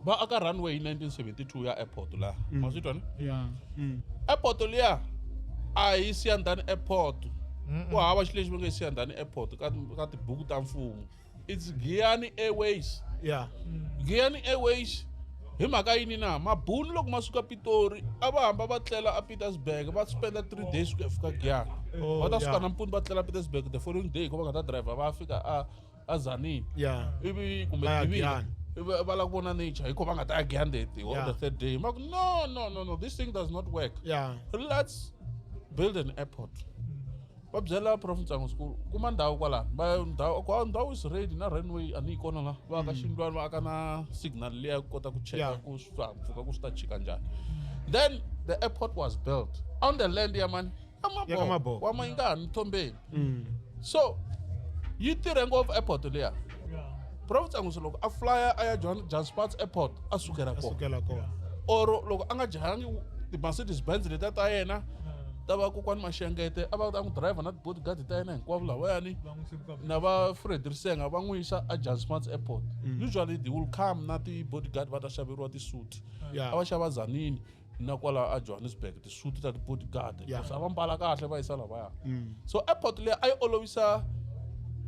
[SPEAKER 1] Va aka runway in 1972 ya airport la. Ma swi twa ni?
[SPEAKER 4] Yeah.
[SPEAKER 1] Airport liya a hi Siyandhani airport. Ku hava xilo lexi va nge Siyandhani airport ka tibuku ta mfumo. It's Giyani Airways.
[SPEAKER 2] Yeah.
[SPEAKER 1] Giyani Airways hi mhaka yini na mabuni loko ma suka Pitori a va hamba va tlela a Pietersburg va spenda 3 days ku fika Giyani. Va ta suka nampundzu va tlela Pietersburg the following day ku va nga ta driver va fika a Tzaneen.
[SPEAKER 2] Yeah.
[SPEAKER 1] Ivi kumbe
[SPEAKER 2] Giyani.
[SPEAKER 1] va la ku vona nature hi ku va nga ta ya Giyani on the third day. Ma ku no, this thing does not work.
[SPEAKER 2] Yeah.
[SPEAKER 1] Let's build an airport. Va byela Prof Ntsangu School kuma ndhawu kwalano ndhawu is ready na runway ani kona la va ka xindlwana va aka na signal leyi ya kota ku cheka ku swihahampfhuka ku swi ta chika njhani. Then the airport was built on the land ya mani ya Maboko wa Mayingani Mthombeni. So yi tirhe ngopfu airport leya. Prof Ntsangu loko a flyer a ya Johannesburg airport a sukela kona or loko a nga jahangi ti-Mercedes Benz letiya ta yena ta va kokwani Maxengete a va ta n'wi driver na bodyguard ta yena hinkwavo lavayani na va Fred Risenga va n'wi yisa a Johannesburg airport. Usually they will come na ti-bodyguard va ta xaveriwa ti-suit a va xava Tzaneen na kwala a Johannesburg ti-suit ta ti-bodyguard a va mbala kahle va yisa lavaya. So airport leyi a yi olovisa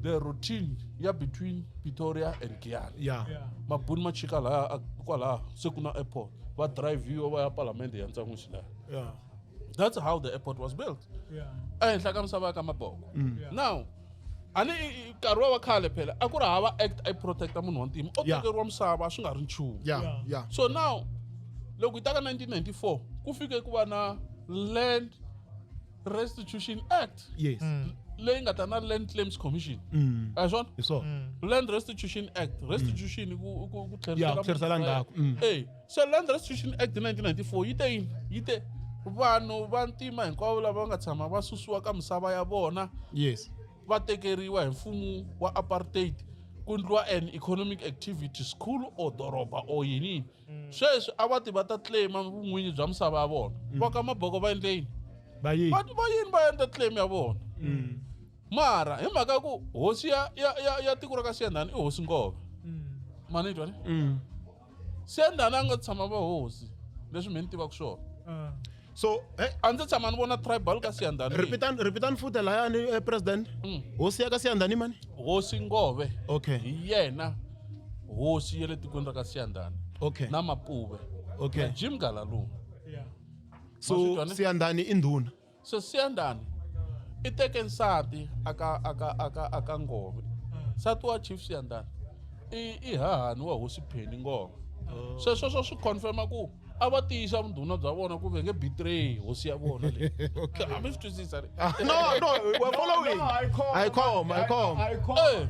[SPEAKER 1] the routine ya between Pretoria and Giyani.
[SPEAKER 2] Yeah.
[SPEAKER 1] Mabuni ma chika la kwala se ku na airport va drive you va ya parliament ya Ntsangu Xilaya.
[SPEAKER 2] Yeah.
[SPEAKER 1] That's how the airport was built. Ehenhla ka misava ka Maboko. Now, ani nkarhi wa khale phela a ku ri hava act I protect munhu wa ntima o tekeriwa misava swi nga ri nchumu.
[SPEAKER 2] Yeah.
[SPEAKER 1] So now, loko hi ta ka 1994 ku fike ku va na Land Restitution Act.
[SPEAKER 2] Yes.
[SPEAKER 1] Leyi nga ta na Land Claims Commission. A swona?
[SPEAKER 2] So.
[SPEAKER 1] Land Restitution Act. Restitution ku
[SPEAKER 2] tlherisela ndzhaku.
[SPEAKER 1] So Land Restitution Act 1994 yi te vanhu va ntima hinkwavo lava nga tshama va susiwa ka misava ya vona.
[SPEAKER 2] Yes.
[SPEAKER 1] Va tekeriwa hi mfumo wa apartheid ku ndliwa an economic activity school or doroba or yini. Sweswi a va ti va ta claima vun'winyi bya misava ya vona. Va ka Maboko va endle yini? Va yini va endla claim ya vona. Mara hi mhaka ku hosi ya tiko ra ka Siyandhani I hosi Ngove. Mani twa ni? Siyandhani a nga tshama va hosi leswi mi ni tivaka swona.
[SPEAKER 2] So,
[SPEAKER 1] a ndzi tshama ni vona tribal ka Siyandhani.
[SPEAKER 2] Repeat futhi layani president. Hosi ya ka Siyandhani mani?
[SPEAKER 1] Hosi Ngove.
[SPEAKER 2] Okay.
[SPEAKER 1] Hi yena hosi ya le tikweni ra ka Siyandhani.
[SPEAKER 2] Okay.
[SPEAKER 1] Na Mapuve.
[SPEAKER 2] Okay.
[SPEAKER 1] Na Jim Galalungu.
[SPEAKER 2] So Siyandhani I ndhuna.
[SPEAKER 1] So Siyandhani I teke nsati aka Ngove. Nsati wa Chief Siyandhani I hahani wa hosi Pheni Ngove. Sweswo swi confirma ku a va tiyisa vundhuna bya vona ku ve nge betray hosi ya vona leyi. A mi swi twisisa ri?
[SPEAKER 2] No, we're following. I come.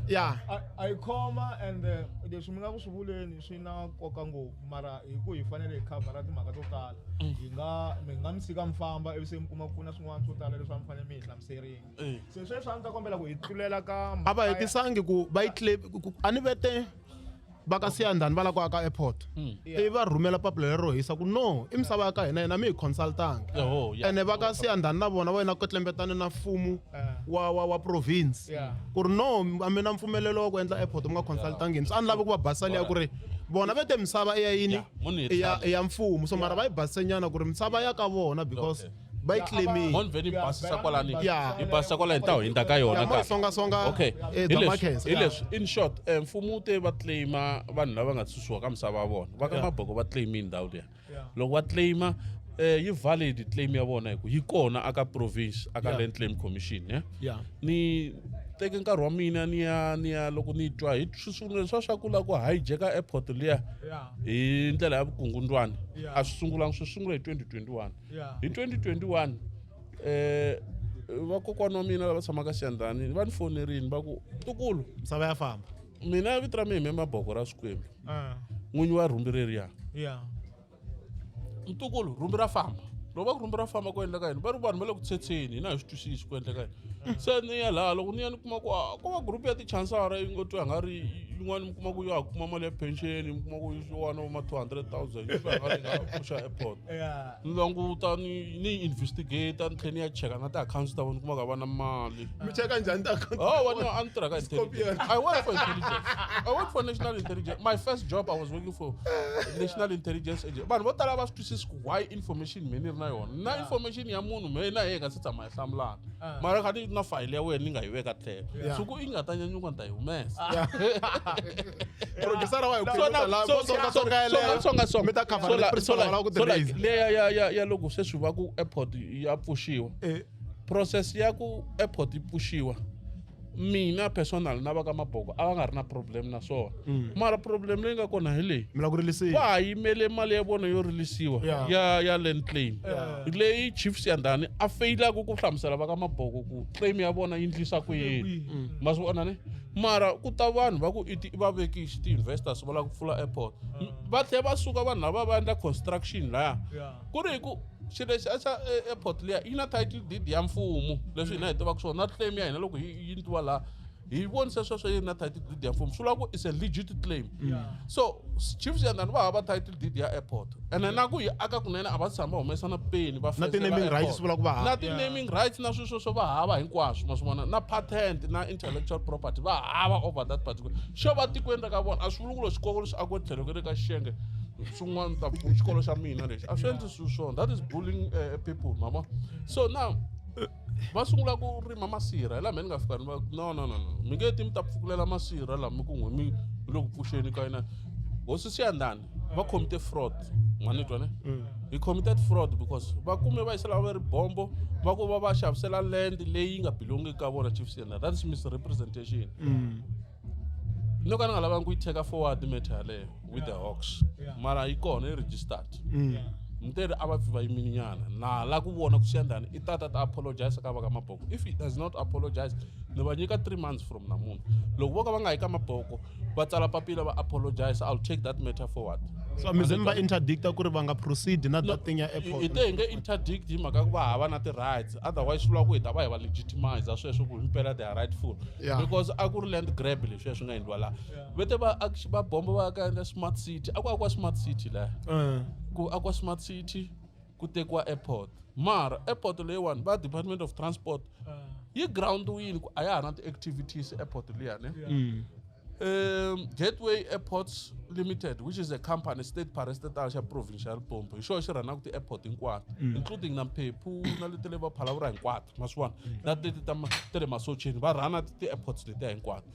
[SPEAKER 2] Yeah.
[SPEAKER 4] I come and leswi mi nga ku swi vuleni swi na nkoka ngopfu mara hi ku hi fanele hi khavhara timhaka to tala. Mi nga mi tshika mi famba ivi se mi kuma ku na swin'wana swo tala leswi a mi fanele mi hi hlamuserile. Se sweswi a ni ta kombela ku hi tlulela ka
[SPEAKER 2] a va hetisangi ku va yi claim a ni vete va ka Siyandhani va la ku aka airport I va rhumela papila lero hisa ku no I misava ya ka hina mi hi consultangi ene va ka Siyandhani na vona va yina ku tlembetana na mfumo wa province ku ri no a mi na mpfumelelo wa ku endla airport mi nga consultangi so a ni lava ku va basali ya ku ri bona vete misava I ya yini I ya mfumo so mara va yi basise nyana ku ri misava ya ka vona because by claiming
[SPEAKER 1] Mon veni basisa kwalani. I basisa kwala ntawo hinda ka yona ka.
[SPEAKER 2] Songa.
[SPEAKER 1] Okay. In short, mfumo te va claima vanhu lava nga tsusiwa ka misava ya vona. Va ka Maboko va claim ndhawu leya. Loko va claima yi valid claim ya vona hi kona aka province aka Land Claim Commission ni teke nkarhi wa mina ni ya loko ni twa hi swisungula swa ku la ku hijacka airport leya hi ndlela ya vukungundwani a swi sungula hi 2021 hi 2021 vakokwana wa mina lava tshamaka Siyandhani va ni fonerini va ku Ntukulu
[SPEAKER 2] misava ya famba
[SPEAKER 1] mina vito ra mina Maboko ra Swikwembu n'winyi wa rhumbi reriya Ntukulu rhumbi ra famba loko va ku rumba ra famba ku endleka yini va ri vanhu va le ku tshetseni hina hi swi twisisi ku endleka yini se ni ya laha loko ni ya ni kuma ku ko va group ya tichansara yi ngo twa nga ri yin'wana mi kuma ku ya kuma mali ya pension mi kuma ku yiwana va ma 200,000 yi va nga nga puxa airport ni languta ni investigate ni tlhela ni ya cheka na ti-accounts ta vona kuma ka va na mali
[SPEAKER 2] mi cheka njhani ti-account
[SPEAKER 1] wena a ni tirha ka intelligence I work for intelligence I work for national intelligence my first job I was working for national intelligence agent vanhu vo tala va swi twisisi ku why information me ni ri na yona na information ya munhu me na ye nga se tshama hi hlamulana mara khadi na file ya wena ni nga yi veka tlhelo suku yi nga ta nyanyuka ni ta yi humesa
[SPEAKER 2] producer wa hi
[SPEAKER 1] leya ya loko se swi va ku airport ya pushiwa process ya ku airport yi pushiwa mina personal na va ka Maboko a va nga ri na problem na swona mara problem leyi nga kona hi leyi
[SPEAKER 2] mi la ku release
[SPEAKER 1] va yimele mali ya vona yo releasiwa ya land claim leyi chief Siyandhani a failaka ku hlamusela va ka Maboko ku claim ya vona yi ndlisa ku yini ma swi vona ne mara ku ta vanhu va ku va vekisi ti-investors va la ku pfula airport va tlhela va suka vanhu lava va endla construction laya ku ri hi ku xilo lexi a xa airport liya yi na title deed ya mfumo leswi hina hi tivaka swona na claim ya hina loko yi ntiwa laha hi vonise sweswo yi na title deed ya mfumo swi vula ku it's a legit claim so chief Siyandhani va hava title deed ya airport ene na ku yi aka kunene a va tshama humesa na peni va
[SPEAKER 2] na ti-naming rights vula ku va hava
[SPEAKER 1] na ti-naming rights na swilo swo va hava hinkwaswo ma swi vona na patent na intellectual property va hava over that particular xo va tikweni ra ka vona a swi vuli ku lo xikolo lexi a ku tlhelo ka le ka xiyenge swin'wana ta xikolo xa mina lexi a swi endli swona that is bullying people mama so now va sungula ku rima masirha hi laha me ni nga fika ni va no mi nge ti mi ta pfukulela masirha laha mi ku n'we mi le ku puxeni ka yina hosi Siyandhani va commite fraud ma ni twa ne he committed fraud because va kume va yisela va ri bombo va ku va xavisela land leyi nga belongi ka vona chief Siyandhani that is misrepresentation no ka ni nga lavangi ku yi take forward matter yaleyo with the Hawks mara yi kona yi registered mteri a va pfi va yimininyana na la ku vona ku Siyandhani i ta apologize ka va ka Maboko if he does not apologize ni va nyika 3 months from namuntlha loko vo ka va nga yi ka Maboko va tsala papila va apologize I'll take that matter forward
[SPEAKER 2] so mi ze mi va interdicta ku ri va nga proceed na that thing ya airport
[SPEAKER 1] hi te hi nge interdict hi mhaka ku va hava na ti-rights otherwise swi vula ku hi ta va hi va legitimize sweswo ku himpela they are rightful because a ku ri land grab leswi swi nga endliwa laha vete va bombo va ka endla smart city a ku akiwa smart city laha ku akwa smart city ku tekiwa airport mara airport leyiwani va department of transport yi ground wini ku a ya ha na ti-activities airport liya ne Gateway Airports Limited, which is a company state parastatal provincial pompo. Hi xona xi rhanaka ti-airport hinkwato including na Mphepu na leti le va Phalaborwa hinkwato ma swi vona na leti ta le Masocheni va rhana ti-airports letiya hinkwato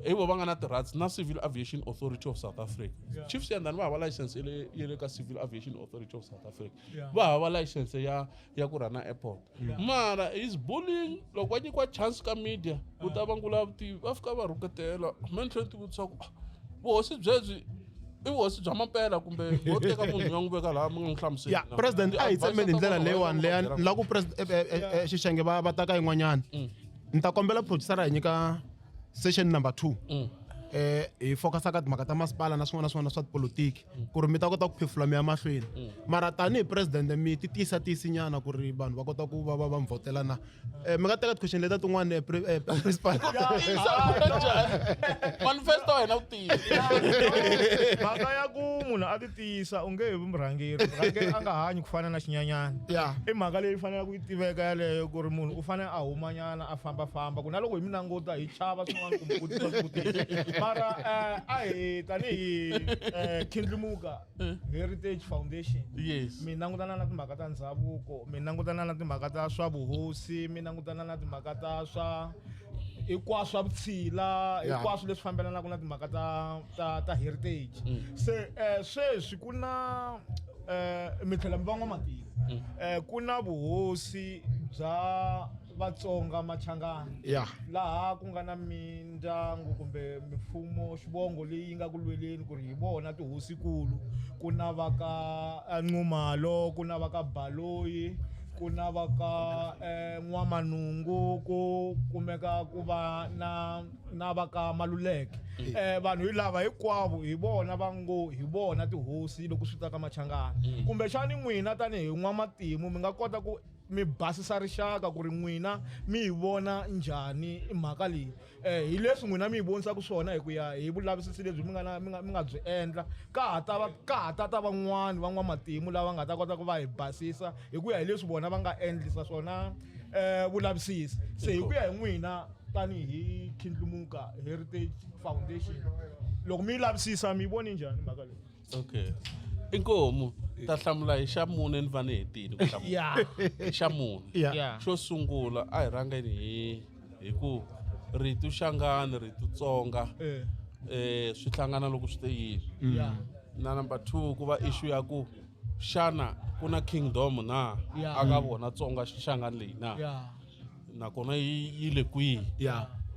[SPEAKER 1] hi vo va nga na ti-rights na Civil Aviation Authority of South Africa chief Siyandhani va hava license ya le ka Civil Aviation Authority of South Africa va hava license ya ku rhana airport mara is bullying loko va nyikiwa chance ka media ku ta vangula vutivi va fika va rhuketela mentlhelo ti vutisa ku vuhosi byebyi i vuhosi bya mampela kumbe vo teka munhu ya n'wi veka laha mi nga n'wi hlamuseli
[SPEAKER 2] president a hi tsemeni hi ndlela leyiwani leya ni la ku xixenge va ta ka yin'wanyana ni ta kombela producer hi nyika session number 2 hi focus ka timhaka ta masipala na swin'wana na swin'wana swa tipolitiki ku ri mi ta kota ku phefula mi ya mahlweni mara tanihi president mi ti tiyisinyana ku ri vanhu va kota ku va mi vhotela na mi nga teka ti-question leta tin'wana principal
[SPEAKER 1] manifesto wa hina wu tiyi
[SPEAKER 4] mhaka ya ku munhu a ti tiyisa u nge he vi murhangeri a nga hanyi ku fana na xinyenyana i mhaka leyi fanele ku yi tiveka yaleyo ku ri munhu u fanele a humanyana a fambafamba ku na loko hi mi languta hi chava swin'wana kumbe ku tisa swivutiso mara a hi tanihi Khindlimuka Heritage Foundation mi langutana na timhaka ta ndhavuko mi langutana na timhaka ta swa vuhosi mi langutana na timhaka ta swa hinkwaswo swa vutshila hinkwaswo leswi fambelanaka na timhaka ta heritage se sweswi ku na mi tlhela mi van'wamatimu ku na vuhosi bya Vatsonga Machangani laha ku nga na mindyangu kumbe mifumo xivongo leyi nga ku lweleni ku ri hi vona tihosikulu ku na va ka Nxumalo ku na va ka Baloyi ku na va ka N'wamanungu ku kumeka ku va na va ka Maluleke vanhu hi lava hinkwavo hi vona va ngo hi vona tihosi loko swi ta ka Machangani kumbe xani n'wina tanihi N'wamatimu mi nga kota ku mi basisa rixaka ku ri n'wina mi hi vona njhani mhaka leyi hi leswi n'wina mi hi vonisaka swona hi ku ya hi vulavisisi lebyi mi nga byi endla ka ha ta van'wani van'wamatimu lava nga ta kota ku va hi basisa hi ku ya hi leswi vona va nga endlisa swona vulavisisi se hi ku ya hi n'wina tanihi Kindlumuka Heritage Foundation loko mi yi lavisisa mi yi voni njhani mhaka leyi
[SPEAKER 1] okay inkomu ta hlamula hi xa mune ni va ni hetile ku hlamula xa mune xo sungula a hi rhangeni hi ku rito Xangani rito Tsonga swi hlangana loko swi te yini na number 2 ku va issue ya ku xana ku na kingdom na aka vona Tsonga Xangani leyi na nakona yi le kwihi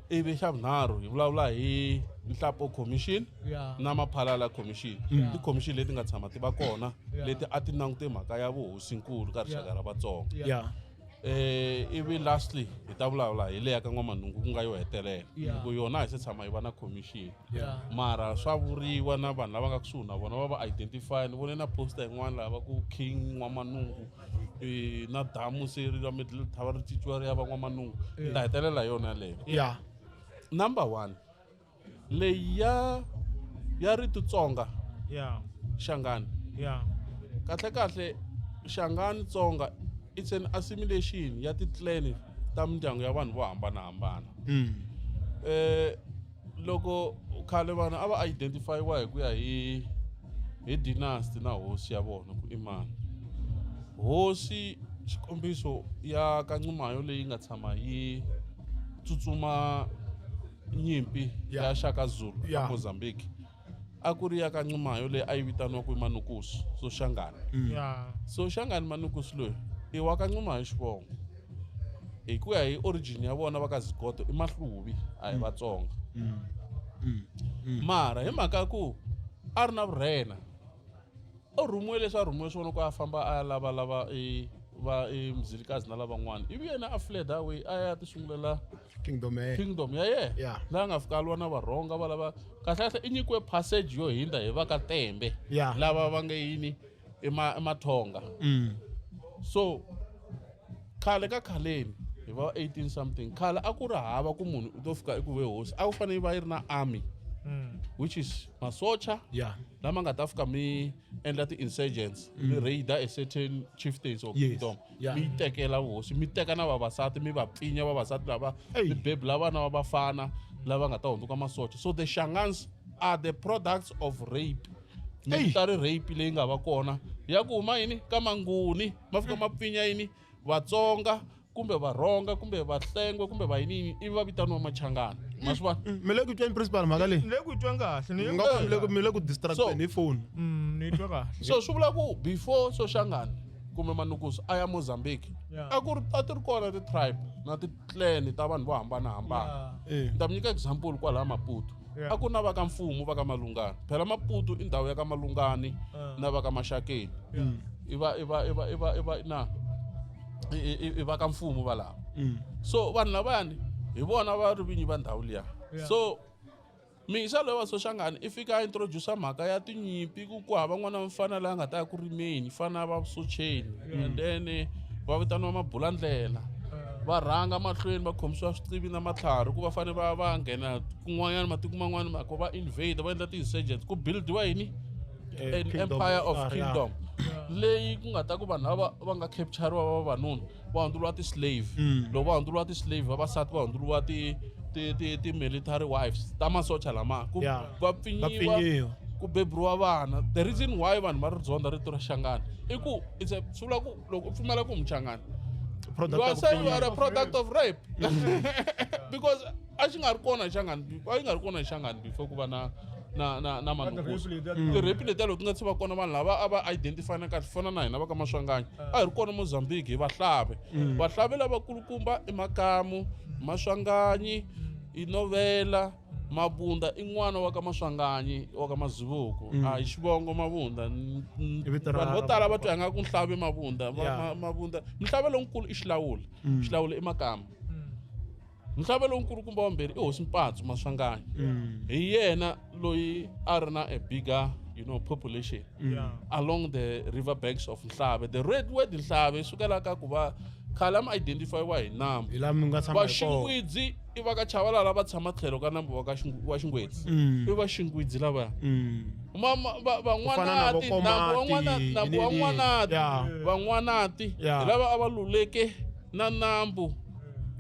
[SPEAKER 1] ivi xa vunharhu hi vulavula hi Nhlapo Commission na Maphalala Commission ti-commission leti nga tshama ti va kona leti a ti langute mhaka ya vuhosinkulu ka rixaka ra Vatsonga ivi lastly hi ta vulavula hi leya ka N'wamanungu ku nga yo hetelela ku yona hi se tshama hi va na commission mara swa vuriwa na vanhu lava nga kusuhi na vona va va identify ni vone na poster yin'wana lava ku King N'wamanungu na damu se ri ra middle thava ri ciciwa ri ya va N'wamanungu ta hetelela yona leyo number 1 leyi ya rito Tsonga Xangani kahle Xangani Tsonga it's an assimilation ya ti-clan ta mindyangu ya vanhu vo hambanahambana loko khale vanhu a va identifyiwa hi ku ya hi dynasty na hosi ya vona ku i mani hosi xikombiso ya ka Ncumayo leyi nga tshama yi tsutsuma nyimpi ya Shaka Zulu ya Mozambique a ku ri ya ka Ncumayo leyi a yi vitaniwa ku Manukosi so Xangani so Xangani Manukosi loyi i wa ka Ncumayo xivongo hi ku ya hi origin ya vona va ka Zigoto i Mahluvi a hi Vatsonga mara hi mhaka ku a ri na vurhena o rhumiwe leswi a rhumiwe swona ku a famba a ya lavalava Mzilikazi na lavan'wana ivi yena a fled away a ya ti sungulela kingdom ya yena laha nga fika lwa na Varhonga va lava kahle i nyikiwe passage yo hinda hi va ka Tembe lava va nga yini Mathonga so khale ka khaleni hi va 18 something khale a ku ri hava ku munhu u to fika eku ve hosi a ku fanele va yi ri na army which is masocha lama nga ta fika mi endla ti-insurgents mi raider a certain chieftains or kingdom mi tekela hosi mi teka na vavasati mi va pfinya vavasati lava mi bebula vana va vafana lava nga ta hundzuka masocha so the Shangans are the products of rape mi ta ri rape leyi nga va kona ya ku huma yini ka Manguni ma fika ma pfinya yini Vatsonga kumbe Varhonga kumbe Vahlengwe kumbe va yini ivi va vitaniwa Machangani ma swi vona
[SPEAKER 2] mi le ku tweni principal mhaka leyi
[SPEAKER 4] ni le ku twa kahle
[SPEAKER 2] mi le ku distracteni hi phone
[SPEAKER 4] ni twa kahle
[SPEAKER 1] so swi vula ku before so Xangani kumbe Manukosi a ya Mozambique a ti ri kona ti-tribe na ti-clan ta vanhu vo hambanahambana ni ta mi nyika example kwalaha Maputo a ku na va ka mfumo va ka Malungani phela Maputo i ndhawu ya ka Malungani na va ka Mashakeni i va ka mfumo va lava so vanhu lavayani hi vona va ri vinyi va ndhawu liya so misa loyi va so Xangani i fika a introduce mhaka ya tinyimpi ku hava n'wana mfana laha nga ta ya ku rimeni fana va Socheni and then va vitaniwa Mabulandlela va rhanga mahlweni va khomisiwa switivi na matlhari ku va fanele va nghena kun'wanyana matiko man'wana va invade va endla ti-insurgents ku buildiwa yini an empire of kingdom leyi ku nga ta ku vanhu lava va nga capturiwa vavanuna va hundzuriwa ti-slave loko va hundzuriwa ti-slave vavasati va hundzuriwa ti-military wives ta masocha lama ku va pfinyiwa ku beburiwa vana the reason why vanhu va ri dzonda rito ra Xangani i ku swi vula ku loko u pfumela ku Muchangani you are saying you are a product of rape because a xi nga ri kona Xangani before ku va na Manukosi ti-rape letiya loko ti nga tshiva kona vanhu lava a va identify na kahle fana na hina va ka Maswanganyi a hi ri kona Mozambique hi vahlavi lavakulukumba i Makamu Maswanganyi i Novela Mabunda i n'wana wa ka Maswanganyi wa ka Mazibuko a hi xivongo Mabunda vanhu vo tala va twa nga ku Nhlabe Mabunda Mabunda Nhlabe lonkulu i Xilawule Xilawule i Makamba Nhlabe lonkulu kumbe wambirhi i Hosi Mpatsu Maswanganyi hi yena loyi a ri na a bigger population along the river banks of Nhlabe. The red word Nhlabe sukela ka ku va khale ma identify wa hi nambu va Xingwidzi i va ka Chavalala va tshama tlhelo ka nambu wa Xingwedzi i va Xingwidzi lava van'wanati nambu van'wanati lava a va luleke na nambu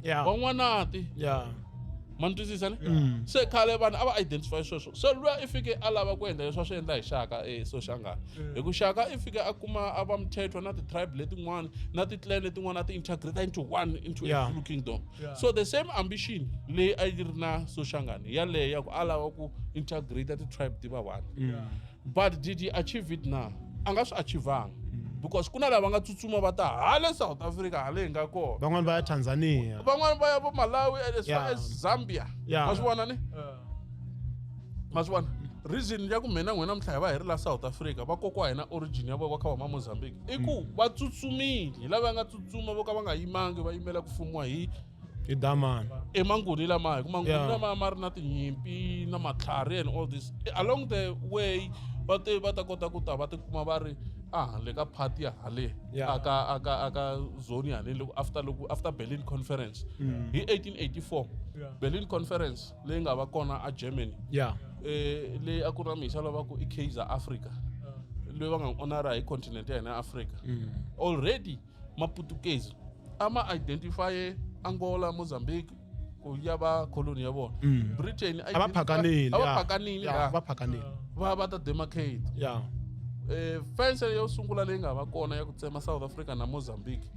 [SPEAKER 1] van'wanati mantwisisa ne se khale vanhu a va identify sweswo se luya i fike a lava ku endla leswi swi endla hi Shaka Soshangana hi ku Shaka i fike a kuma a va mthethwa na ti-tribe letin'wana na ti-clan letin'wana na ti-integrate into one into a Zulu kingdom so the same ambition leyi a yi ri na Soshangana yaleyo ya ku a lava ku integrate ti-tribe ti va one but did he achieve it now a nga swi achievanga because kuna lava nga tsutsuma va ta hale South Africa hale nga kona
[SPEAKER 2] van'wana va ya Tanzania
[SPEAKER 1] van'wana va ya vo Malawi as far as Zambia maswona ne maswona reason ya ku mina n'wina mhlaya va herila South Africa va kokwa hina origin ya vo kha va Mozambique i ku va tsutsumile lava nga tsutsuma vo ka va nga yimangi va yimela ku fumiwa hi
[SPEAKER 2] Damani
[SPEAKER 1] emanguni lama hi ku manguni lama ma ri na tinyimpi na matlhari and all this along the way va ta kota ku ta va ti kuma va ri le ka party hale aka zone hale after Berlin Conference hi 1884 Berlin Conference leyi nga va kona a Germany leyi a ku ri mixava va ku i Kaiser Africa leyi va nga honora hi continent ya hina Africa already Maputukezi ama identify Angola Mozambique ku ya va colony ya vona Britain
[SPEAKER 2] abaphakanile
[SPEAKER 1] va ta demarcate fence yo sungula leyi nga va kona ya ku tsema South Africa na Mozambique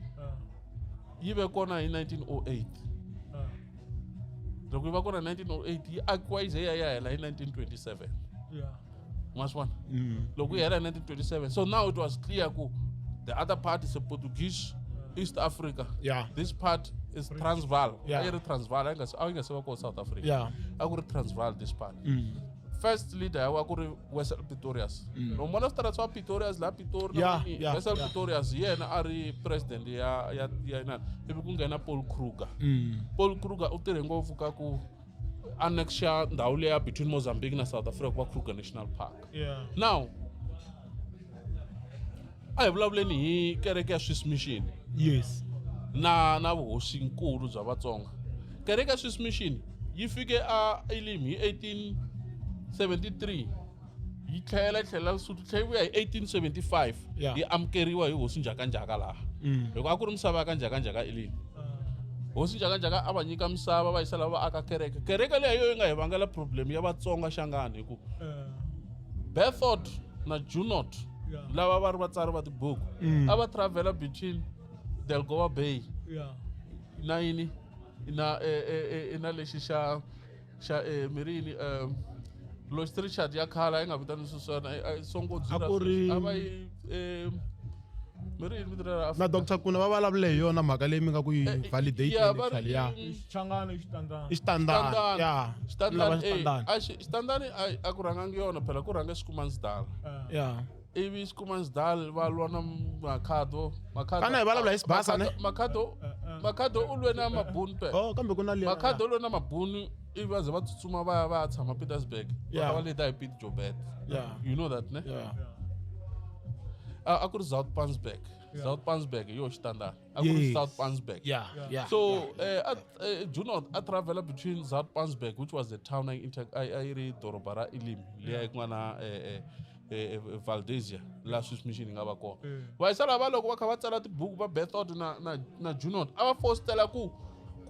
[SPEAKER 1] yi ve kona hi 1908 loko yi va kona 1908 yi akiwa yi ze ya hela hi 1927 maswona loko yi hela hi 1927 so now it was clear ku the other part is a Portuguese East Africa this part is Transvaal Transvaal a yi nga se va kona South Africa a ku ri Transvaal this part first leader wa ku ri Wessel Pretorius no mona starts wa Pretorius la Pretoria Wessel Pretorius yena a ri president ya ina ivi ku nghena Paul Kruger u tirhe ngopfu ka ku annexa ndhawu leya between Mozambique na South Africa ku va Kruger National Park now a hi vulavuleni hi kereke ya Swiss Mission na vuhosinkulu bya Vatsonga kereke ya Swiss Mission yi fike a Elim hi 1873 yi tlhela Lesotho tlhela hi 1875 yi amukeriwa hi Hosi Njhakanjhaka laha loko a ku ri misava ka Njhakanjhaka Elim Hosi Njhakanjhaka a va nyika misava va yisa lava va aka kereke leyi yi nga hi vangela problem ya Vatsonga Xangani hi ku Berthold na Junod lava va ri vatsari va tibuku a va travela between Delgoa Bay na yini na lexi xa mirini Louis Richard ya khala yi nga vitani suswana Songodzila a va yi mirini
[SPEAKER 2] na Dr. Kuna va vulavule hi yona mhaka leyi mi nga ku yi validate
[SPEAKER 1] xitandani a ku rhangangi yona phela ku rhange Schoemansdal ivi Schoemansdal va lwa na Makhado
[SPEAKER 2] kana hi vulavula hi Sibasa ne
[SPEAKER 1] Makhado u lwe na Mabunu
[SPEAKER 2] kambe ku na
[SPEAKER 1] Makhado u lwe na Mabunu ivi va ze va tsutsuma va ya tshama Pietersburg va va leda hi Piet Joubert you know that ne a ku ri Zoutpansberg yo xitandani a ku ri Zoutpansberg so Junod a travela between Zoutpansberg which was the town a yi ri doroba ra Elim leyi yi ku na Valdezia la Swiss Mission nga va kona va yisa lava loko va kha va tsala tibuku va Berthold na Junod a va fostela ku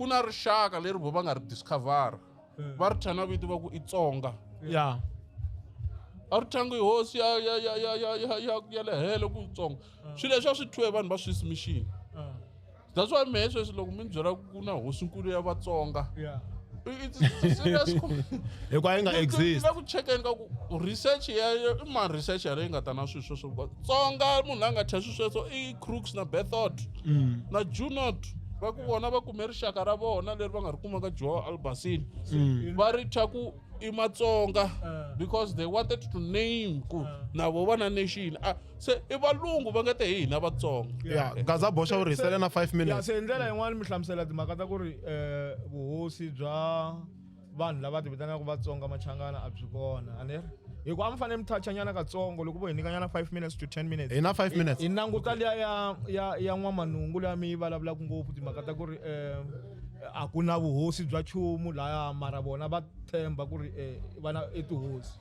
[SPEAKER 1] na rixaka leri vo va nga ri discover va ri thana vito va ku i Tsonga a ri thangi hi hosi ya le helo ku Tsonga swilo leswi a swi thyiwe vanhu va Swiss Mission that's why mehe sweswi loko mi byela ku na hosinkulu ya Vatsonga
[SPEAKER 2] hikuva yi nga exist
[SPEAKER 1] ku chekeni ka ku research research leyi nga ta na swilo sweswo Tsonga munhu a nga thya swilo sweswo i Crooks na Berthold na Junod va ku vona va kume rixaka ra vona leri va nga ri kuma ka Joe Albassini va ri thya ku i Matsonga because they wanted to name ku na vona nation se i valungu va nga te hina Vatsonga
[SPEAKER 2] Gaza boxa u risele na 5
[SPEAKER 4] ya
[SPEAKER 2] minutes
[SPEAKER 4] se ndlela yin'wana mi hlamusela timhaka ta ku ri vuhosi bya vanhu lava ti vitanaka Vatsonga Machangana a byi kona a ni ri hikuva a mi fanele mi touchanyana katsongo loko vo hi nyikanyana 5 minutes to 10 minutes
[SPEAKER 2] hi na 5 minutes
[SPEAKER 4] hi languta liya ya n'wamanungu leya mi vulavulaka ngopfu timhaka ta ku ri a ku na vuhosi bya chumu laya mara vona va tshemba ku ri vana i tihosi.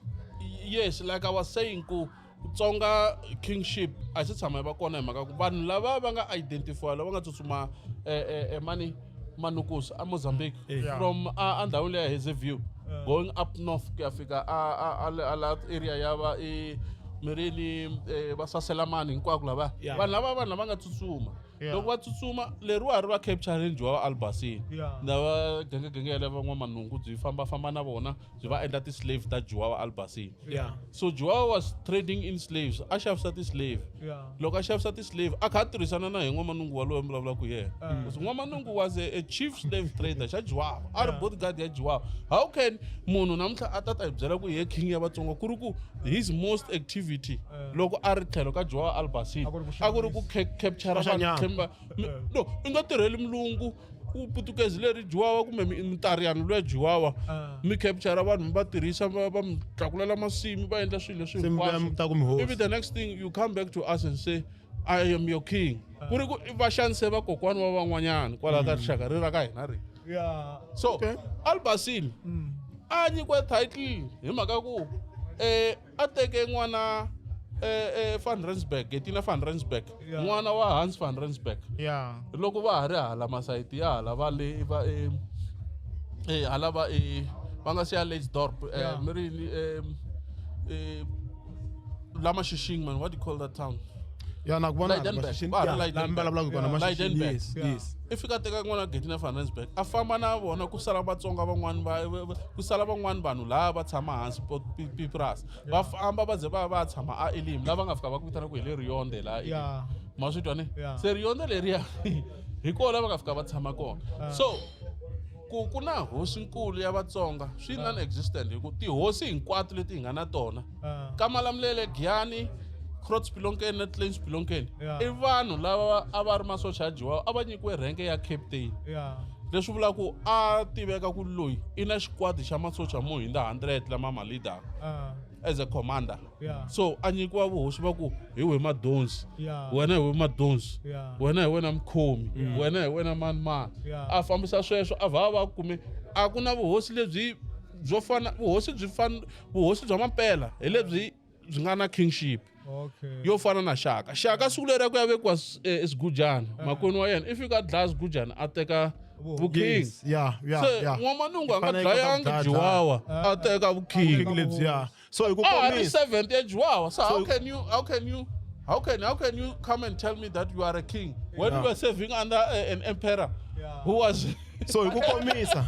[SPEAKER 1] Yes, like I was saying ku Tsonga kingship a swi tshama va kona hi mhaka ku vanhu lava va nga identify lava nga tsutsuma Manukus Mozambique from andhawini leya Hazyview going up north ku ya fika a area ya va mirini va Saselamani hinkwako lava vanhu lava nga tsutsuma loko va tsutsuma leriwa ri va capture Juwawa Albasini lava gengegenge lava n'wamanungu byi famba na vona byi va endla ti-slave ta Juwawa Albasini so Juwawa was trading in slaves a xavisa ti-slave loko a xavisa ti-slave a kha a tirhisana na hi n'wamanungu walowo mi vulavulaka ku yena because n'wamanungu was a chief slave trader xa Juwawa a ri bodyguard ya Juwawa. How can munhu namuntlha a ta hi byela ku hi king ya Vatsonga ku ri ku his most activity loko a ri tlhelo ka Juwawa Albasini a ku ri ku capture vanhu no i nga tirheli mulungu Putukezi leri Juwawa kumbe mitariyani lweya Juwawa mi capture vanhu va tirhisa va mi tlakulela masimu va endla swilo leswi hinkwaswo. If the next thing you come back to us and say I am your king ku ri ku va xanise vakokwani va van'wanyana kwalaho ka rixaka ri ra ka hina ri so Albasini a nyikiwe title hi mhaka ku a teke n'wana Van Rensburg Getina Van Rensburg n'wana wa Hans Van Rensburg loko va ha ri hala masayiti ya hala va le hala va nga siya Leitsdorp mirini lama Shishing man, what do you call that town? Leidenburg. Yes. If you teka n'wana Getina Van Rensburg a famba na vona ku sala Vatsonga van'wana ku sala van'wana vanhu lava va tshama hansi Pipras va famba va ze va tshama a Elim lava nga fika va ku vitana ku hi le Rionde la ma swi twa ne se Rionde leriya hi kona va nga fika va tshama kona so ku na hosi nkulu ya Vatsonga swi non-existent hi ku tihosi hinkwato leti hi nga na tona Kamalamlele Giyani Grootspilonken na Kleinspilonken i vanhu lava a va ri masocha ya Juwawa a va nyikiwe renke ya captain leswi vula ku a tiveka ku loyi i na xikwadi xa masocha mo hundza 100 lama ma leader as a commander so a nyikiwa vuhosi va ku hi we Madonsi wena hi we Madonsi wena hi wena Mkhomi wena hi wena mani a fambisa sweswo a va kume a ku na vuhosi lebyi byo fana vuhosi bya mampela hi lebyi byi nga na kingship yo fana na Shaka siku leri ku ya vekiwa Sigujana makwenu wa yena if you got Dlhas Gujana a teka vuking n'wamanungu a nga dlayanga Juwawa a teka vuking
[SPEAKER 2] so hi ku
[SPEAKER 1] komisa 7th ya Juwawa so how can you come and tell me that you are a king when you were serving under an emperor who was
[SPEAKER 2] so hi ku komisa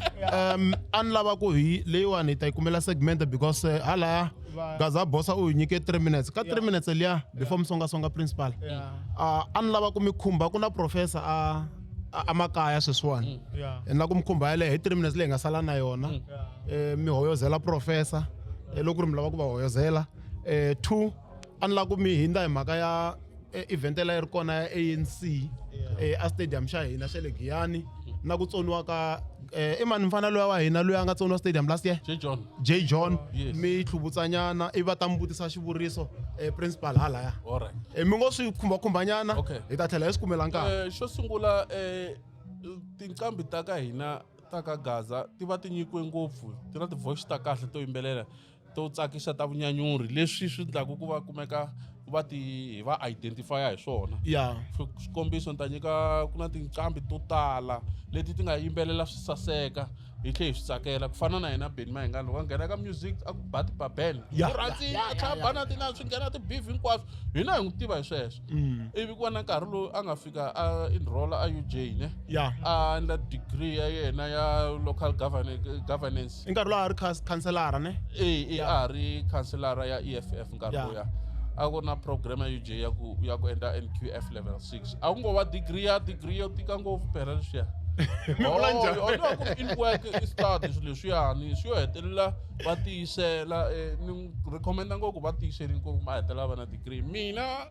[SPEAKER 2] a ni lava ku hi leyiwani hi ta yi kumela segment because hala Gaza bossa u nyike 3 minutes ka 3 minutes liya before msonga principal a ni lava ku mi khumba ku na professor a makaya sweswiwani na ku mi khumba yale hi 3 minutes leyi nga sala na yona mi hoyozela professor loko ri mi lava ku va hoyozela 2 a ni lava ku mi hinda hi mhaka ya event leyi ri kona ya ANC a stadium xa hina xa le Giyani na ku tsoniwa ka i mani mfana loyi wa hina loyi a nga tsoniwa stadium last year J John mi tlhuvutsanyana i va ta mbutisa xivuriso principal halaya mi ngo swi khumbanyana hi ta tlhela hi swi kumela nkarhi
[SPEAKER 1] xo sungula tinqambi ta ka hina ta ka Gaza ti va ti nyikiwe ngopfu ti na ti-voice ta kahle to yimbelela to tsakisa ta vunyanyuri leswi swi endlaku ku va kumeka va ti va identify hi swona xikombiso ni ta nyika ku na tinqambi to tala leti ti nga yimbelela swi saseka hi tlhe hi swi tsakela ku fana na hina Benny Mayengani loko a nghena ka music a ku ba ti-babel rhandzini a tlhela bana tina swi nghena ti-beef hinkwaswo hina hi n'wi tiva hi sweswo ivi ku va na nkarhi lowu a nga fika a enrolla a UJ ne a endla degree ya yena ya local governance
[SPEAKER 2] i nkarhi lowu a ri khanselara ne
[SPEAKER 1] a ha ri khanselara ya EFF nkarhi loya a ku na program ya UJ ya ku endla NQF level 6 a ku ngo va degree yo tika ngopfu phela leswiya in work studies leswiyani swi yo hetelela va tiyisela ni recommenda ngopfu va tiyiseli ku va hetelela va na degree mina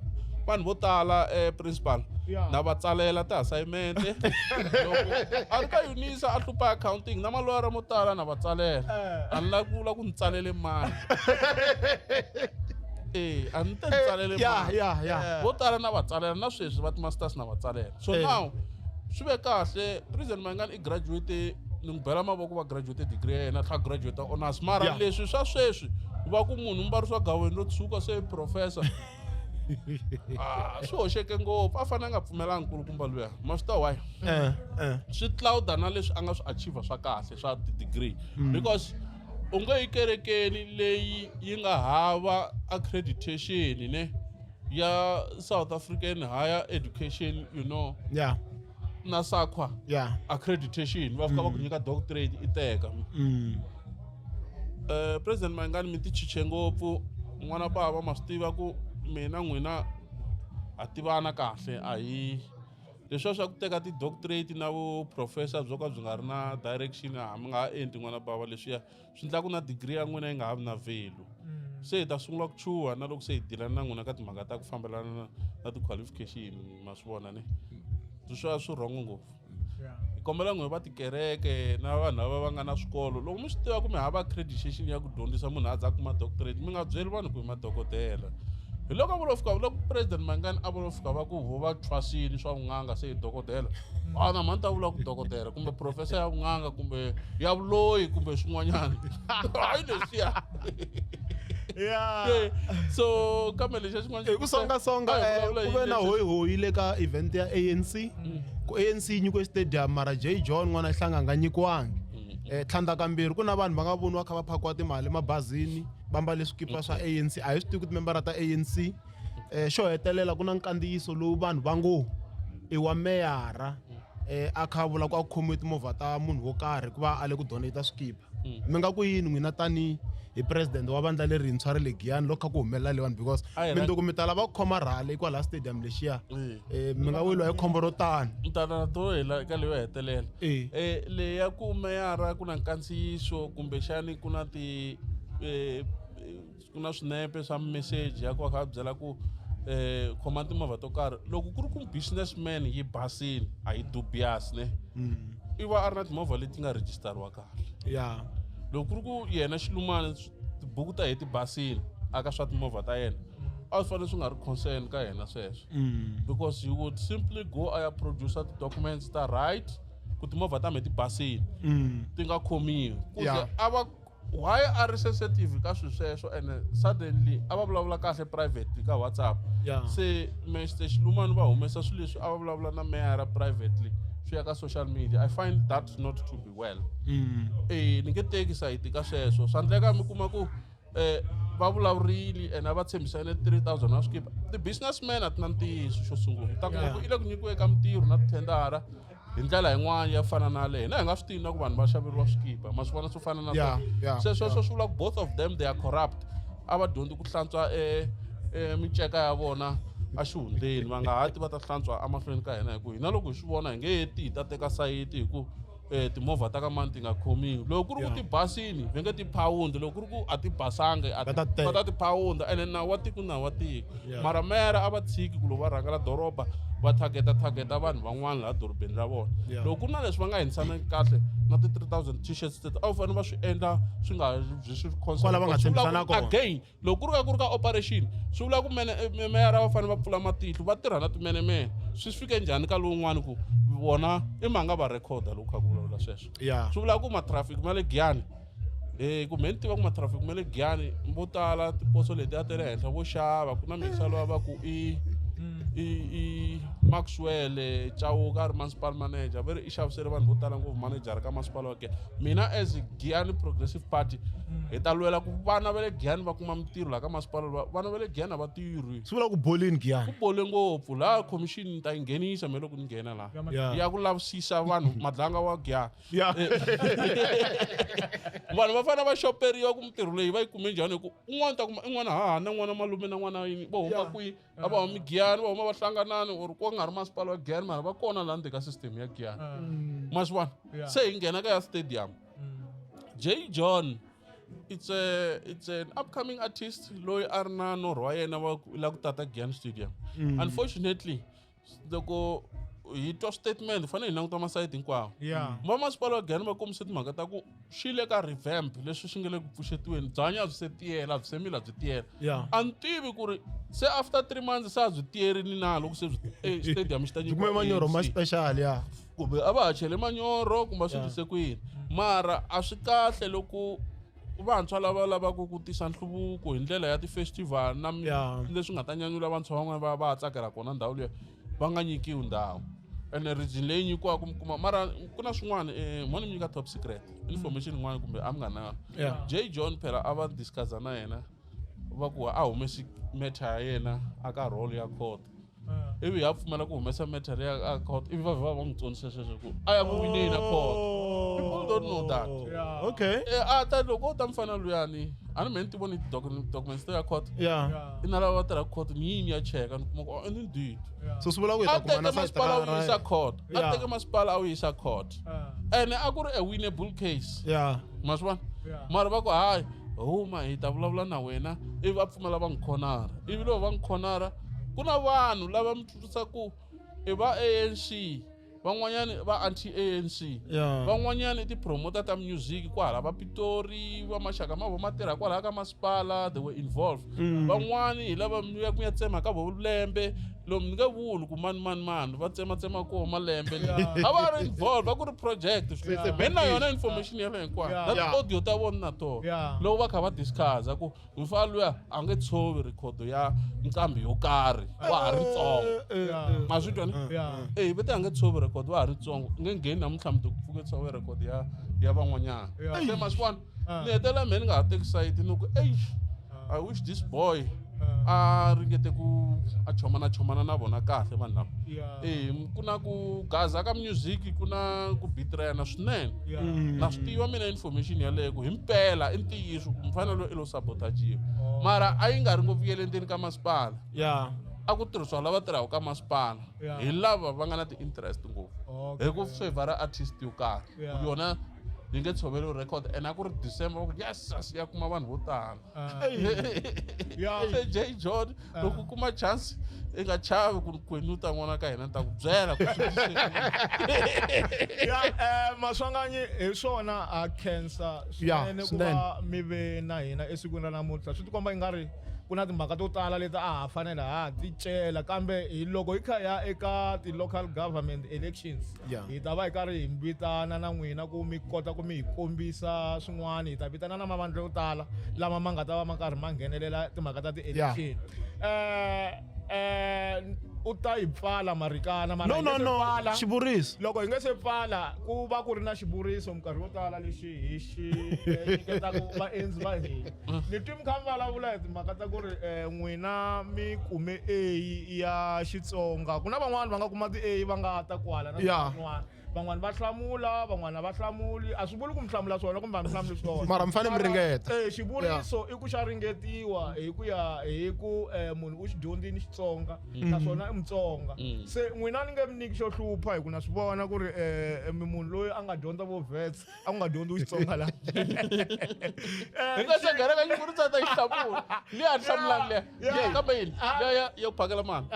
[SPEAKER 1] vanhu vo tala principal na va tsalela ti-assignment loko a ri ka UNISA a hlupha accounting na malwara mo tala na va tsalela a ni la ku ni tsalele mali a ni te ni tsalele mali vo tala na va tsalela na sweswi va ti-masters na va tsalela so now swi ve kahle President Mayengani I graduate ni n'wi bela mavoko va graduate degree ya yena tlha graduate honors mara leswi swa sweswi va ku munhu mbarisiwa gaweni ro tshuka se professor swi hoxeke ngopfu a fanele a nga pfumelanga nkulukumba luya ma swi ta why swi clouda na leswi a nga swi achieve swa kahle swa degree because u nge yi kerekeni leyi yi nga hava accreditation ne ya South African Higher Education na SAQA accreditation va fika va ku nyika doctorate I teka President Mayengani mi ti chiche ngopfu n'wana bava ma swi tiva ku mina n'wina a tivana kahle a hi leswi swa ku teka ti-doctorate na vu-professor byo ka byi nga ri na direction mi nga ha endli n'wana bava leswiya swi endla ku na degree ya n'wina yi nga ha vi na value se hi ta sungula ku chuha na loko se hi dilana na n'wina ka timhaka ta ku fambelana na ti-qualification ma swi vona ne swi rhongo ngopfu hi kombela n'wina va tikereke na vanhu lava va nga na swikolo loko mi swi tiva ku mi hava accreditation ya ku dyondzisa munhu a za kuma doctorate mi nga byeli vanhu ku hi madokodela hi loko a vula fika loko President Mayengani a vula fika va ku va thwasini swa vun'anga se hi dokodela na mani ta vula ku dokodela kumbe professor ya vun'anga kumbe ya vuloyi kumbe swin'wanyana hayi leswiya so kambe lexi xin'wana
[SPEAKER 2] ku songasonga ku ve na hoyi le ka event ya ANC ku ANC nyiko stadium mara J John n'wana hlanga nga nyikiwangi tlhandla kambirhi ku na vanhu va nga voniwa kha va phakiwa timali mabazini va mbale swikipa swa ANC a hi swi tivi ku timembara ta ANC xo hetelela ku na nkandziyiso lowu vanhu va ngo I wa meyara a kha vula ku a khomiwe timovha ta munhu wo karhi ku va a le ku donate swikipa mi nga ku yini n'wina tani hi president wa vandla lerintshwa ra le Giyani loko kha ku humelela leyiwani because mindzuku mi tala va ku khoma rhale kwala stadium lexiya mi nga weliwa hi khombo ro tani
[SPEAKER 1] ntana to hela eka leyo hetelela leyi ya ku meyara ku na nkandziyiso kumbe xani ku na ku na swinepe swa message ya ku va kha byela ku khoma timovha to karhi loko ku ri ku businessman yi basini a yi dubious ne I va a ri na timovha leti nga register-iwa kahle loko ku ri ku yena xilumana tibuku ta hi ti basini aka swa timovha ta yena a swi fanele swi nga ri concern ka yena sweswo because he would simply go a ya producer ti-documents ta right ku timovha ta me ti basini ti nga khomiwi kuze a va why a ri sensitive ka swilo sweswo and suddenly a va vulavula kahle privately ka WhatsApp se Mr Xilumani va humesa swilo leswi a va vulavula na meyara privately swi ya ka social media I find that not to be well ni nge teki sayiti ka sweswo swa endleka mi kuma ku va vulavurile and a va tshembisane 3000 wa swikipa ti-businessman a ti na ntiyiso xo sungula ta kuma ku I le ku nyikiwe eka mitirho na tithendara hi ndlela yin'wana ya fana na leyi na hi nga swi tivi na ku vanhu va xaveriwa swikipa ma swi vona swo fana na sweswo swi vula ku both of them they are corrupt a va dyondzi ku hlantswa miceka ya vona a xihundleni va nga hati va ta hlantswa emahlweni ka hina hi ku hina loko hi swi vona hi nge heti hi ta teka sayiti hi ku timovha ta ka mani ti nga khomiwi loko ku ri ku ti basini va nge ti phawundi loko ku ri ku a ti basanga va ta ti phawunda ene nawu wa tiko nawu wa tiko mara mera a va tshiki ku loko va rhangela doroba va targeta vanhu van'wana laha dorobeni ra vona loko ku ri na leswi va nga henisanaki kahle na ti 3000 t-shirts teti a wu fanele va swi endla swi nga swi again loko ku ri ka operation swi vula ku meyara va fanele va pfula matihlo va tirha na timenemene swi fike njhani ka lowun'wana ku vona I manga va recorda loko kha ku vulavula sweswo swi vula ku matraffic ma le Giyani kumbe ni tiva ku matraffic ma le Giyani vo tala tiposo leti a ti le henhla vo xava ku na mixalo va ku I Maxwell Chauka a ri municipal manager va ri I xavisele vanhu vo tala ngopfu manager ka masipala wa Giyani mina as Giyani Progressive Party hi ta lwela ku vana va le Giyani va kuma mitirho laha ka masipala vana va le Giyani a va tirhi
[SPEAKER 2] swi vula ku boleni Giyani
[SPEAKER 1] ku bole ngopfu laha commission ni ta yi nghenisa me loko ni nghena laha ya ku lavisisa vanhu madlanga wa Giyani vanhu va fanele va xoperiwa ku mitirho leyi va yi kume njhani hi ku un'wana ta kuma un'wana hahana n'wana malume na n'wana yini vo huma kwihi a va humi Giyani va huma va hlanganani or ku nga ri masipala wa Giyani mara va kona laha ndzeni ka system ya Giyani ma swi vona se hi nghena ka ya stadium J John it's an upcoming artist loyi a ri na norho wa yena wa la ku tata Giyani Stadium unfortunately loko hi twa statement hi fanele hi languta masayiti hinkwawo vamasipala wa Giyani va kombise timhaka ta ku xi le ka revamp leswi swi nga le ku pfuxetiweni byanyi a byi se tiyela byi se mila byi tiyela a ni tivi ku ri se after 3 months se a byi tiyerini na loko se stadium xi ta
[SPEAKER 2] nyikiwa manyoro ma special
[SPEAKER 1] kumbe a va ha chele manyoro kumbe swi ndlise ku yini mara a swi kahle loko vantshwa lava lavaka ku tisa nhluvuko hi ndlela ya ti-festival na leswi nga ta nyanyula vantshwa van'wana va tsakela kona ndhawu leyi va nga nyikiwi ndhawu ene region leyi nyikiwaka mikuma mara ku na swin'wana mo ni nyika top secret information yin'wana kumbe a mi nga na J John phela a va discussa na yena va ku a humesi matter ya yena a ka role ya court ivi ya pfumela ku humesa matter ya court ivi va n'wi tsonisa sweswo ku a ya ku wineni na court people don't know that
[SPEAKER 2] okay
[SPEAKER 1] ta loko ta mfana luyani a ni meni ti voni documents ya court i na lava va tirhaka court ni yini ya cheka ni kuma ku indeed
[SPEAKER 2] so swi vula ku hi ta kuma na
[SPEAKER 1] masipala a wu yisa court a teke masipala a wu yisa court ene a ku ri a winnable case ma swi vona mara va ku hayi huma hi ta vulavula na wena ivi va pfumela va n'wi khonara ivi loko va n'wi khonara ku na vanhu lava mi twisisaka i va ANC van'wanyani va anti-ANC van'wanyani i ti-promoter ta music kwahala va Pitori va maxaka ma vo ma tirha kwalaha ka masipala they were involved van'wani hi lava ya ku ya tsema ka vo lembe lomu ni nge vuli ku mani va tsema koho malembe a va ri involved va ku ri project meni na yona information ya le hinkwayo na ti-audio ta vona na tona loko va kha va discussa ku mfana luya a nge tshovi record ya nqambi yo karhi wa ha ri ntsongo ma swi twa ni vete a nge tshovi record wa ha ri ntsongo nge ngheni namuntlha mi ku pfuke tshovi record ya van'wanyana se ma swi vona ni hetelela meni nga ha teki sayiti ni ku I wish this boy a ringete ku a chomana na vona kahle vanhu lava ku na ku gaza ka music ku na ku bitrayana swinene na swi tiva mina information yaleyo ku himpela i ntiyiso ku mfanelo ilo sabotajiwa mara a yi nga ri ngopfu yele endzeni ka masipala a ku tirhisiwa lava tirhaka ka masipala hi lava va nga na ti-interest ngopfu hi ku favora artist yo karhi yona yi nge tshoveli record ene a ku ri December yes ya kuma vanhu vo tala se J John loko u kuma chance i nga chavi ku kwenu ta n'wana ka hina ni ta ku byela
[SPEAKER 4] maswanganyi hi swona a cancer swinene ku va mi ve na hina esikwini ra namuntlha swi tikomba yi nga ri ku na timhaka to tala leti a ha fanele ha ti cela kambe hi loko hi kha ya eka ti-local government elections hi ta va hi karhi hi vitana na n'wina ku mi kota ku mi hi kombisa swin'wana hi ta vitana na mavandla yo tala lama ma nga ta va ma karhi ma nghenelela timhaka ta ti-election u ta yi pfala marikana
[SPEAKER 2] no xivuriso
[SPEAKER 4] loko hi nge se pfala ku va ku ri na xivuriso minkarhi yo tala lexi hi xi nyiketaku vaendzi va hina ni twi mi kha mi vulavula hi timhaka ta ku ri n'wina mi kume A ya Xitsonga ku na van'wani va nga kuma ti-A va nga ta kwala na van'wana van'wani va hlamula van'wana va hlamuli a swi vuli ku mi hlamula swona kumbe a mi hlamuli swona
[SPEAKER 2] mara mi fanele mi ringeta
[SPEAKER 4] xivuriso i ku xa ringetiwa hi ku ya hi ku munhu u xi dyondzini Xitsonga naswona i Mutsonga se n'wina ni nge mi niki xo hlupha hi ku na swi vona ku ri munhu loyi a nga dyondza vo vets a ku nga dyondzi Xitsonga laha
[SPEAKER 1] hi nga se nghena ka xivuriso ta xihlamula liya a hlamulaka liya kambe yini liya ya ku phakela mali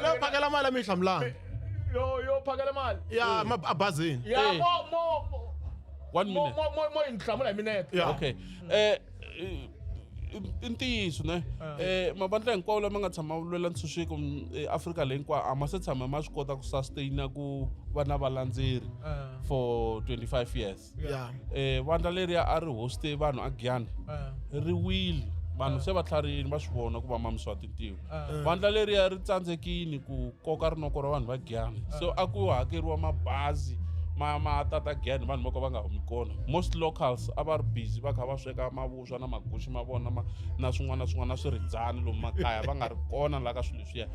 [SPEAKER 2] leyo phakela mali a mi yi hlamulanga
[SPEAKER 4] yo phakela mali
[SPEAKER 2] abazini
[SPEAKER 4] mo
[SPEAKER 1] 1 minute
[SPEAKER 4] mo hi hlamula hi minete
[SPEAKER 1] okay i ntiyiso ne mavandla hinkwawo lama nga tshama lwela ntshunxeko eAfrika leyi hinkwayo a ma se tshama ma swi kota ku sustaina ku va na valandzeri for 25 years vandla leriya a ri hoste vanhu a Giyani ri wile vanhu se va tlharini va swi vona ku va mamisiwa tintiho vandla leriya ri tsandzekini ku koka rinoko ra vanhu va Giyani so a ku hakeriwa mabazi ma tata Giyani vanhu vo ka va nga humi kona most locals a va ri busy va kha va sweka mavuswa na magushi ma vona na swin'wana na swiridzani lomu makaya va nga ri kona la ka swilo leswiya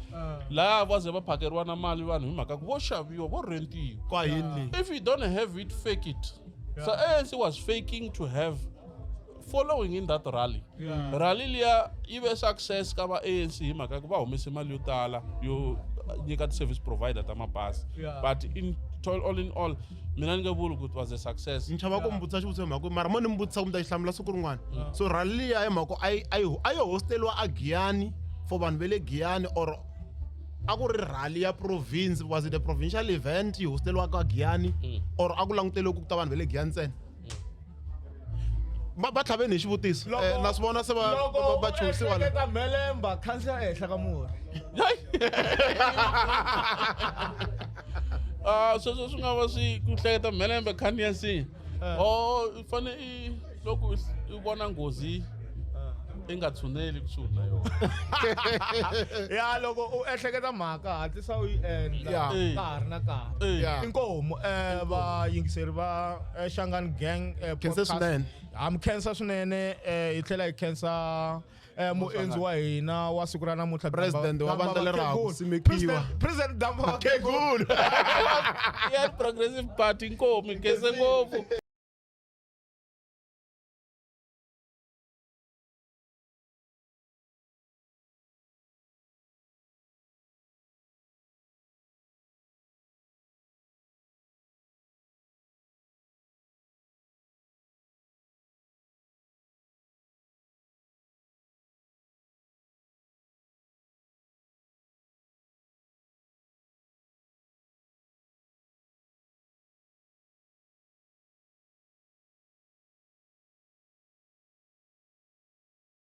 [SPEAKER 1] laha va ze va phakeriwa na mali vanhu hi mhaka ku vo xaviwa vo rentiwa
[SPEAKER 2] kwa yini
[SPEAKER 1] if you don't have it fake it so ANC was faking to have following in that rally rally liya yi ve success ka va ANC hi mhaka ku va humese mali yo tala yo nyika service provider ta mabasi but all in all mina ni nge vuli ku it was a success
[SPEAKER 2] nchava ku mbutisa xivutiso mhaka mara mo ni mi vutisa ku mi ta xihlamula siku rin'wana so rally liya mhaka a yi hosteliwa a Giyani for vanhu ve le Giyani or a ku ri rally ya province was it a provincial event yi hosteliwa ka Giyani or a ku languteliwe ku ta vanhu ve le Giyani ntsena va tlhaveni hi xivutiso na swi vona se va chuhisiwa
[SPEAKER 4] eka Melemba khansela ehenhla ka murhi
[SPEAKER 1] sweswo swi nga va swi ku hleketa Melembe khandiya si i fane i loko i vona nghozi i nga tshuneli kusuhi na yona
[SPEAKER 4] ya loko u ehleketa mhaka hatlisa u yi endla ka ha ri na nkarhi inkomu vayingiseri va Shangani Gang podcast mi khensa swinene hi tlhela hi khensa muendzi wa hina wa siku ra namuntlha
[SPEAKER 2] president wa vandla lera ku simekiwa
[SPEAKER 4] president Damba Makhegulu
[SPEAKER 1] ya progressive party inkomu khense ngopfu